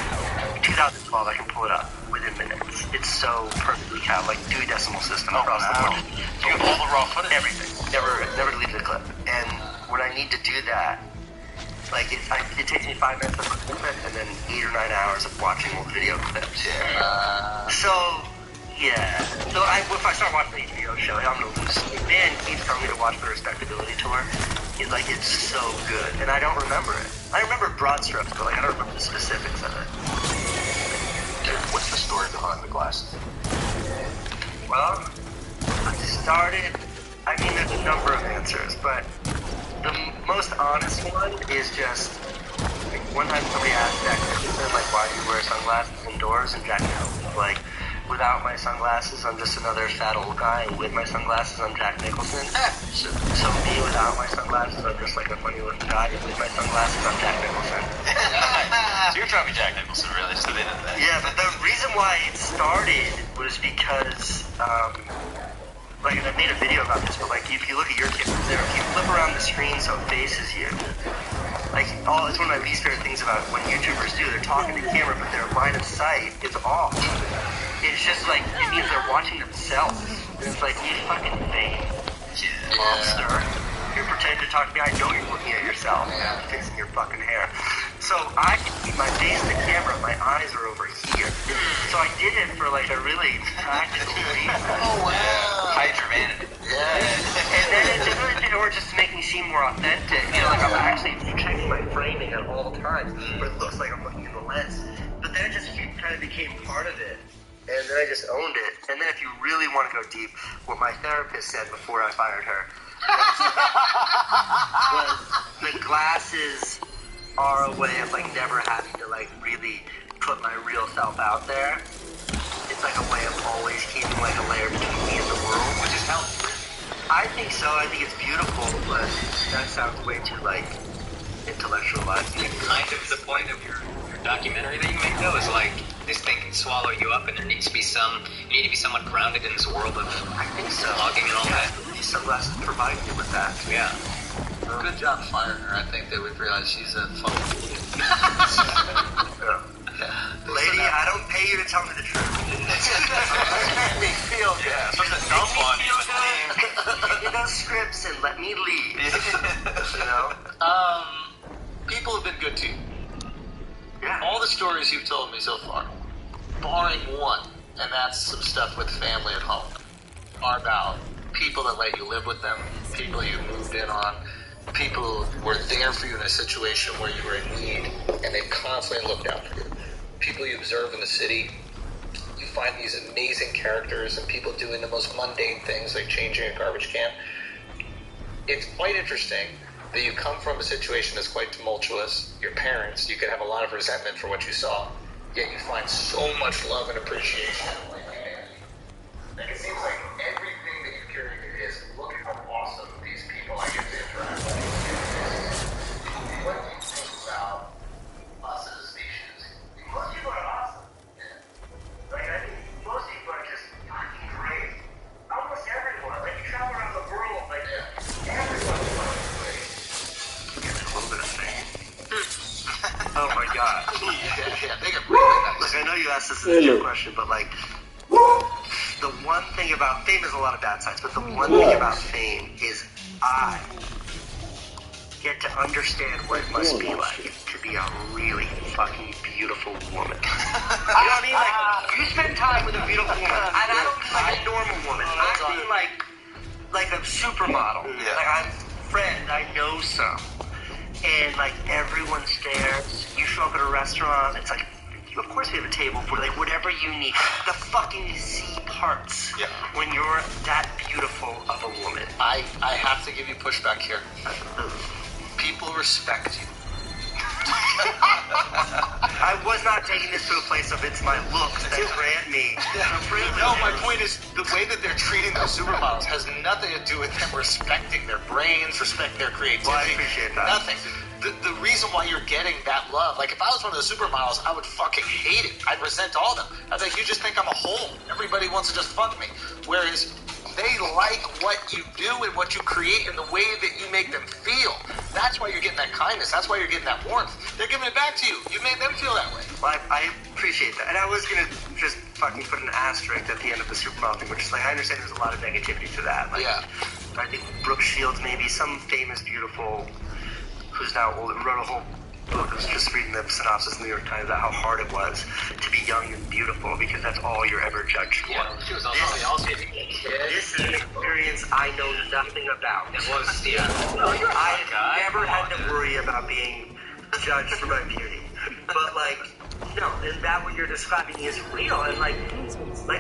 [SPEAKER 16] 2012, I can pull it up within minutes. It's so perfectly cut, like Dewey Decimal System across the board.
[SPEAKER 6] You have all the raw footage?
[SPEAKER 16] Everything. Never deleted a clip. And when I need to do that, like it takes me 5 minutes of recording and then 8 or 9 hours of watching old video clips. So if I start watching the HBO show, I'm gonna lose. Man keeps telling me to watch the Respectability Tour. It's so good, and I don't remember it. I remember broad strokes, but like I don't remember the specifics of it.
[SPEAKER 6] Dude, what's the story behind the glasses?
[SPEAKER 16] Well, there's a number of answers, but the most honest one is just like, one time somebody asked Jack Nicholson, like, why do you wear sunglasses indoors? And Jack Nicholson was like, without my sunglasses, I'm just another fat old guy, and with my sunglasses, I'm Jack Nicholson. So me without my sunglasses, I'm just like a funny looking guy, and with my sunglasses, I'm Jack Nicholson.
[SPEAKER 6] So you're trying to be Jack Nicholson, really, so they did that.
[SPEAKER 16] Yeah, but the reason why it started was because, like, and I made a video about this, but like, if you look at your camera there, if you flip around the screen so it faces you, like, it's one of my least favorite things about when YouTubers do. They're talking to camera, but their line of sight is off. It's just like, it means they're watching themselves. And it's like, you fucking fake monster. You're pretending to talk to me. I know you're looking at yourself. Yeah. Fixing your fucking hair. So I can keep my face in the camera. My eyes are over here. So I did it for like a really practical reason.
[SPEAKER 6] Oh, wow. Hide your vanity.
[SPEAKER 16] And then or just to make me seem more authentic. You know, like I'm actually checking my framing at all times, but it looks like I'm looking in the lens. But then it just kind of became part of it. And then I just owned it. And then if you really want to go deep, what my therapist said before I fired her was the glasses are a way of like never having to like really put my real self out there. It's like a way of always keeping like a layer between me and the world, which is healthy. I think so. I think it's beautiful, but that sounds way too like intellectualized.
[SPEAKER 19] Kind of the point of your documentary that you made, though, is like this thing can swallow you up, and there needs to be you need to be somewhat grounded in this world of vlogging and all that.
[SPEAKER 16] These sunglasses provide you with that.
[SPEAKER 19] Yeah.
[SPEAKER 18] Good job firing her. I think they would realize she's a fucking
[SPEAKER 16] Lady, I don't pay you to tell me the truth.
[SPEAKER 18] Make me feel good.
[SPEAKER 6] Yeah, something to dump on you.
[SPEAKER 16] Give me those scripts and let me leave. You know?
[SPEAKER 18] People have been good to you.
[SPEAKER 16] Yeah.
[SPEAKER 18] All the stories you've told me so far, barring one, and that's some stuff with family at home, are about people that let you live with them, people you moved in on, people who were there for you in a situation where you were in need, and they've constantly looked out for you. people you observe in the city, you find these amazing characters and people doing the most mundane things like changing a garbage can. It's quite interesting that you come from a situation that's quite tumultuous. Your parents, you could have a lot of resentment for what you saw, yet you find so much love and appreciation. Like, it seems like everything that you curated is, look how awesome these people I get to interact with. What do you think about us as a species?
[SPEAKER 16] Most people are awesome. Like, I think most people are just fucking great. Almost everyone. Like, you travel around the world, like, everyone's fucking great.
[SPEAKER 20] It's a little bit of fame.
[SPEAKER 16] Oh my god.
[SPEAKER 18] Yeah, they get really nice.
[SPEAKER 16] Like, I know you asked this as a good question, but, like, the one thing about fame is a lot of bad sides, but the one thing about fame is I get to understand what it must be like to be a really fucking beautiful woman. You know what I mean? Like, you spend time with a beautiful woman, and I don't mean like a normal woman. I mean like a supermodel. Like, I'm friend, I know some. And like, everyone stares. You show up at a restaurant, it's like, of course we have a table for like whatever you need. The fucking Z parts when you're that beautiful of a woman.
[SPEAKER 18] I have to give you pushback here. People respect you.
[SPEAKER 16] I was not taking this to a place of it's my looks that grant me the privilege.
[SPEAKER 18] No, my point is the way that they're treating those supermodels has nothing to do with them respecting their brains, respecting their creativity.
[SPEAKER 16] Well, I appreciate that.
[SPEAKER 18] Nothing. The reason why you're getting that love, like if I was one of the supermodels, I would fucking hate it. I'd resent all of them. I'd be like, you just think I'm a hole. Everybody wants to just fuck me. Whereas they like what you do and what you create and the way that you make them feel. That's why you're getting that kindness. That's why you're getting that warmth. They're giving it back to you. You made them feel that way.
[SPEAKER 16] Well, I appreciate that. And I was going to just fucking put an asterisk at the end of the supermodel thing, which is like, I understand there's a lot of negativity to that. Like, I think Brooke Shields, maybe some famous, beautiful, who's now old, wrote a whole book. I was just reading the synopsis in the New York Times about how hard it was to be young and beautiful because that's all you're ever judged for.
[SPEAKER 19] Yeah, she was also
[SPEAKER 16] This is an experience I know nothing about.
[SPEAKER 19] It was, yeah.
[SPEAKER 16] I never had to worry about being judged for my beauty. But like, no, and that what you're describing is real. And like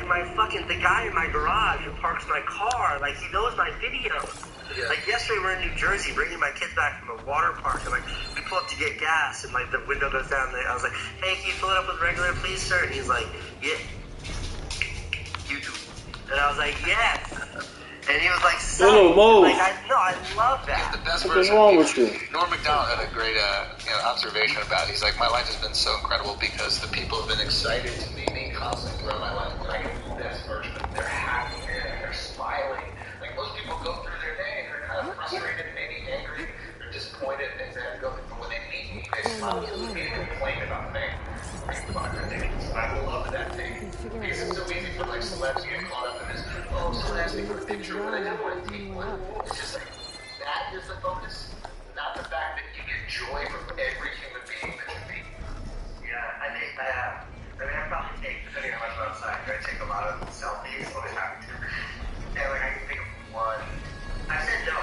[SPEAKER 16] my fucking, the guy in my garage who parks my car, like he knows my videos. Yeah. Like yesterday we're in New Jersey bringing my kids back from a water park and like we pull up to get gas and like the window goes down and I was like, hey, can you fill it up with regular please sir? And he's like, yeah, you do. And I was like, yes. And he was like,
[SPEAKER 13] Hello, Mo.
[SPEAKER 16] Like, I love that.
[SPEAKER 18] The best
[SPEAKER 13] What's
[SPEAKER 18] version.
[SPEAKER 13] wrong with you?
[SPEAKER 18] Norm Macdonald had a great observation about it. He's like, my life has been so incredible because the people have been excited to meet me constantly throughout my life. And I get the best version of it. They're happy and they're smiling. Like most people go through their day and they're kind of frustrated, maybe angry, they're disappointed, things that have to go through. But when they meet me, they smile because they complain about things. I love that thing. Because it's so easy for like celebs to get caught up in this, oh, someone asked me for a picture, but I never want to take one. It's just like, that is the focus, not the fact that you get joy from every human being that you meet.
[SPEAKER 16] Yeah, I think I probably take, depending on how much I'm outside, I take a lot of selfies, always happy to. And like, I can think of one. I say no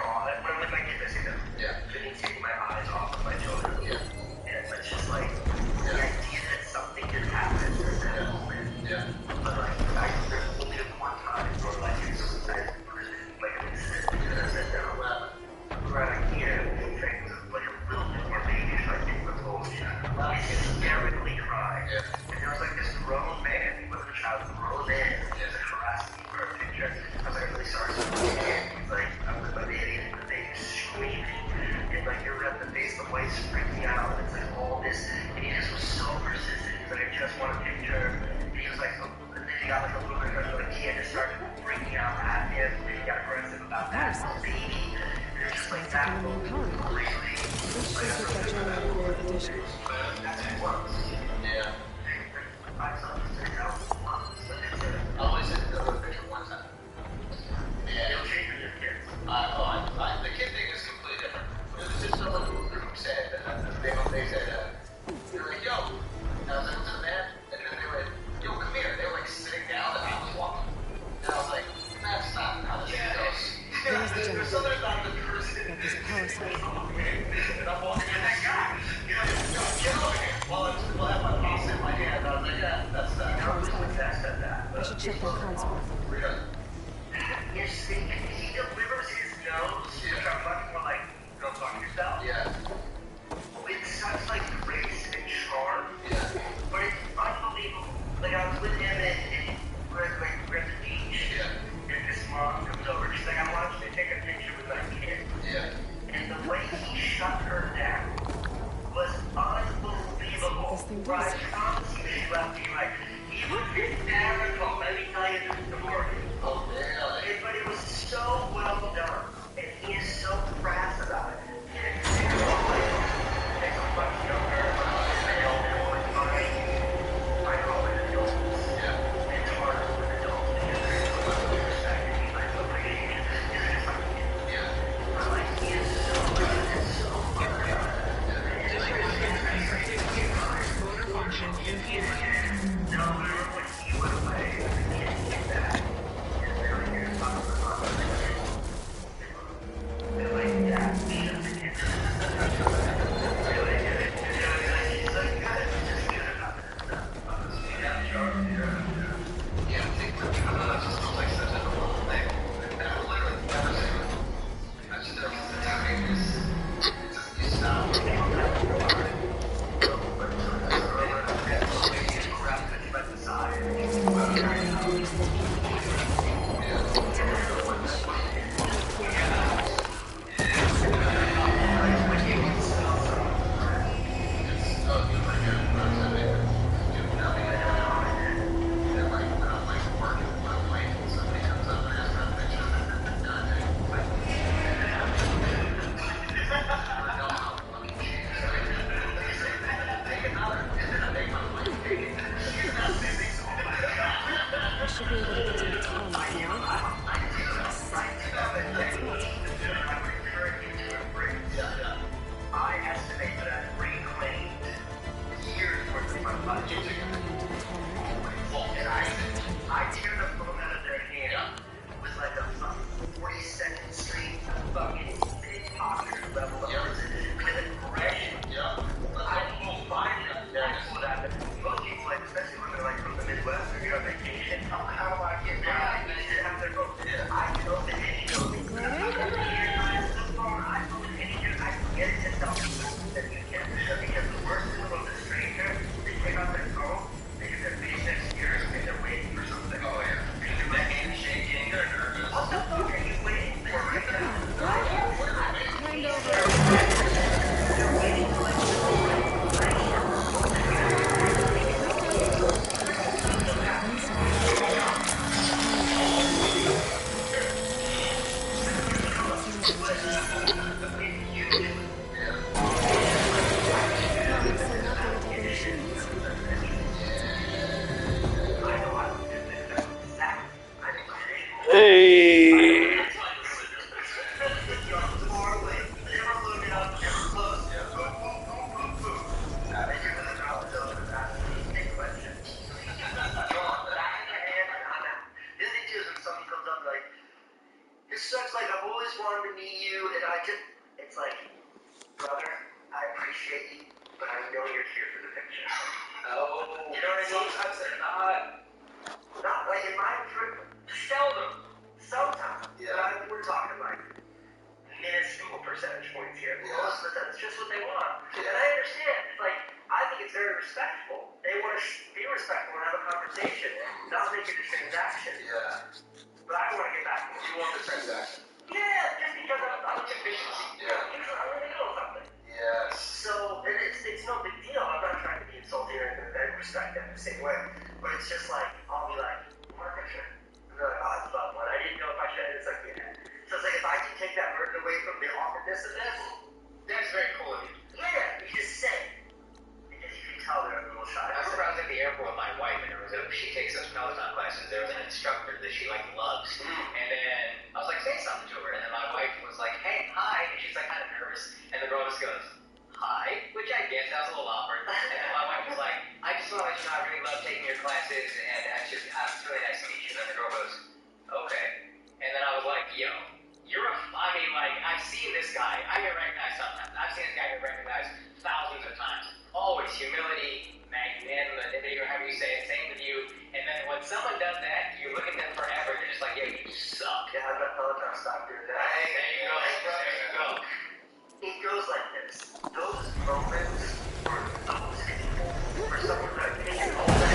[SPEAKER 16] all. When I'm with my kids, I say no.
[SPEAKER 18] Yeah.
[SPEAKER 16] It means taking my eyes off of my children. Yeah. And it's just like, the idea that something could happen in that moment.
[SPEAKER 18] Yeah.
[SPEAKER 16] But like, there's only one time where like, it's like an incident. And I said no. Right here, things like a little bit more babyish, like in the bullshit. Hysterically crying.
[SPEAKER 18] Yeah.
[SPEAKER 16] And there was like this grown man, he wasn't a child, grown man, he was harassing me for a picture. I was like, really sorry. He's like, I'm with my baby, and the baby's screaming. And like, you're red in the face, the wife's freaking out, and it's like all this. And he just was so persistent. He's like, I just want a picture. And he was like, and then he got like a little bit of a kid and started freaking out at him. And he got aggressive about that baby. And it's just like that. Really? That's it once.
[SPEAKER 18] Yeah.
[SPEAKER 16] I saw this thing out once.
[SPEAKER 18] I only sent the picture one time. Yeah.
[SPEAKER 16] It'll change with your kids.
[SPEAKER 18] The kid thing is completely different. It was just someone who said, they said, they were like, yo. And I was like, what's up, man? And then they were like, yo, come here. They were like sitting down and I was walking. And I was like, that's not how this goes. There's something about the person.
[SPEAKER 2] That this power side.
[SPEAKER 18] And I'm walking in that guy. Yo, get
[SPEAKER 2] thing
[SPEAKER 14] Right,
[SPEAKER 2] does.
[SPEAKER 14] I promise you, she left me like, even hysterical. Let me tell you the story. Oh, really? But it was so well done, and he is so crass about it. It's much younger, male, and funny. I call it adults. Yeah. It's harder with adults because there's so much respect and he's like, look, he's just like, yeah. But like, he is so good and so well done.
[SPEAKER 22] Motor function impaired.
[SPEAKER 14] No, remember when he went away, the kid came back, and they were here talking about it. They're like, yeah, shut the kid. He's like, God, it's just good enough. Yeah, sure, yeah, I think that just feels like such a normal thing. And I would literally never say it. I just know because the timing is, it's just, you stop.
[SPEAKER 2] I should be able to get to the tunnel now.
[SPEAKER 14] I estimate that I've reclaimed years worth of my budget. And I tear the phone out of their hand with like a fucking 42nd Street fucking pickpocket level of aggression. I will find them. Most people, like, especially when they're like from the Midwest or you're on vacation, how do I get back? They have their phone. I know the name. I forget to tell people that you can. Because the worst in the world is a stranger. They take out their phone, they get their face next to yours, and they're waiting for something. Oh, yeah. You do that handshaking, they're nervous. What the fuck are you waiting for right now?
[SPEAKER 2] Kind of.
[SPEAKER 14] They're waiting for like
[SPEAKER 13] Hey.
[SPEAKER 14] this sucks, like, I've always wanted to meet you, and it's like, brother, I appreciate you, but I know you're here for the picture. Oh. You know what I mean? Sometimes they're not. Not, like, in my trip, seldom. Sometimes. Yeah. We're talking, like, minuscule percentage points here. Most of the time, it's just what they want. Yeah. And I understand. It's like, I think it's very respectful. They want to be respectful and have a conversation, not make it a transaction. Yeah. But I want to get back to it. You want the transaction? Yeah, just because I'm efficiency. Yeah. Because I'm in the middle of something. Yes. So, and it's no big deal. I'm not trying to be insulting or anything. I respect them the same way. But it's just like, I'll be like, want a picture? And they're like, oh, I'd love one. I didn't know if I should. It's like, yeah. So it's like, if I can take that burden away from the awkwardness of this, that's very cool of you. Yeah, you just say it. Because you can tell they're a little shy.
[SPEAKER 19] I remember I was at the airport with my wife, and she takes us Peloton classes. There was an instructor that she like loves, and then I was like, say something to her, and then my wife was like, hey, hi, and she's like kind of nervous, and the girl just goes, hi, which I guess that was a little awkward, and then my wife was like, I just want to let you know I really love taking your classes, and it's really nice to meet you. And then the girl goes, okay, and then I was like, yo, I've seen this guy, I get recognized sometimes, I've seen this guy get recognized thousands of times, always humility, magnanimity, or however you say it, same with you, and then when someone does that, you look at them forever, they're just like, yeah, you suck.
[SPEAKER 14] Yeah, I'm not Peloton stop doing that.
[SPEAKER 19] Hey, there you go, there you go.
[SPEAKER 14] It goes like this. Those moments for those people, for someone that takes all that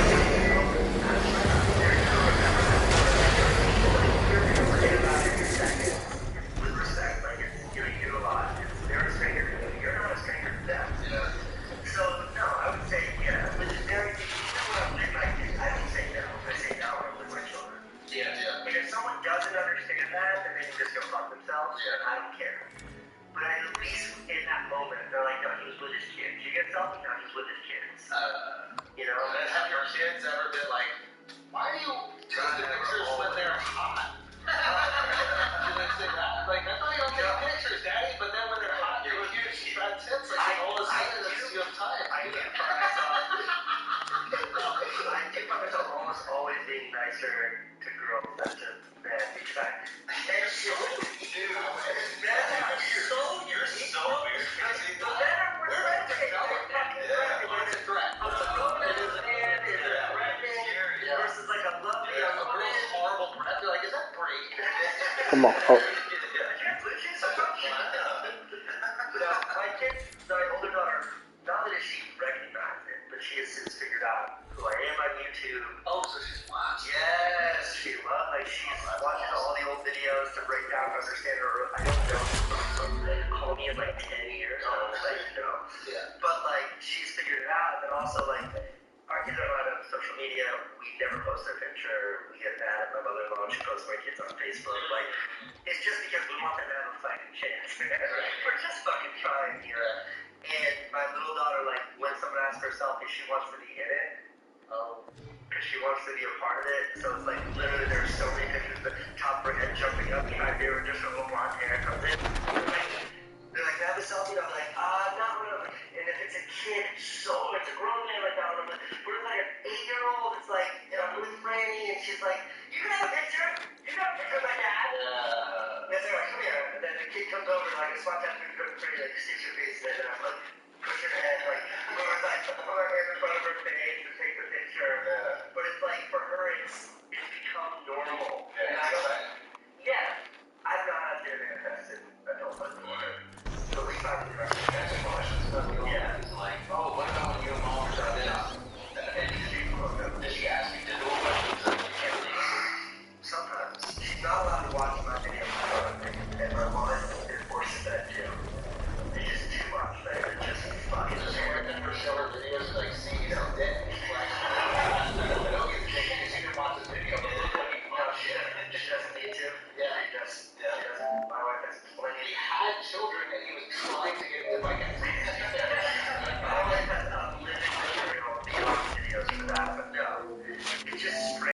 [SPEAKER 14] you're going to forget about it in a second. With respect, like, you do a lot.
[SPEAKER 16] with his kids. You get selfish, now he's with his kids. You know?
[SPEAKER 17] And have your kids ever been like, why do you take the pictures when they're hot? Do they say that? Like, I thought you don't take pictures, Daddy, but then when they're hot, you're huge fat tits. Like, all of a sudden, you have time.
[SPEAKER 16] I do find myself almost always being nicer to girls than to men because
[SPEAKER 17] You're so weird. You're so weird. We're meant to know it. It's a threat.
[SPEAKER 16] versus like a lovely
[SPEAKER 17] A girl's horrible breath. You're like, is that Brie?
[SPEAKER 13] Come on.
[SPEAKER 16] I can't believe she's so my kids, my older daughter, not only does she recognize it, but she has since figured out who I am on YouTube.
[SPEAKER 17] Oh, so she's watching.
[SPEAKER 16] Yes, she watches all the old videos to break down and understand her. I don't know, call me in like 10 years. I don't know.
[SPEAKER 17] Yeah.
[SPEAKER 16] But like, she's figured it out, and then also like, our kids are not on social media. We never post their picture. We get mad at my mother-in-law. She posts my kids on Facebook. Like, it's just because we want them to have a fighting chance. We're just fucking trying here. And my little daughter, like, when someone asks for a selfie, she wants to be in it. Because she wants to be a part of it. So it's like, literally, there's so many pictures of the top of her head jumping up behind her, just her little blonde hair comes in. They're like, have a selfie? And I'm like, not really. And if it's a kid, it's a grown man right now. And I'm like, we're like an 8-year-old. It's like, and I'm with Franny, and she's like, you can have a picture? You can have a picture of my dad? And they're like, come here. And then the kid comes over, like, a spot that pretty, like, sticks your face in it. And I'm like, push your head, like, put her hand in front of her face to take the picture. But it's like, for her, it's become normal. And I'm not out there manifesting adulthood for her. So at least I was that's a question. It's like, oh, what about when your mom shut down? Did she ask you to do it? Sometimes. She's not allowed to watch my videos and my mom is forced that too. It's just too much, man. It's just fucking
[SPEAKER 17] weird that her show her videos like, see, you know, dead. Like, I know you think you can watch this video, but look what you watch.
[SPEAKER 16] She doesn't need to.
[SPEAKER 17] Yeah.
[SPEAKER 16] She doesn't. My wife has plenty.
[SPEAKER 17] He had children and he was trying to get into like an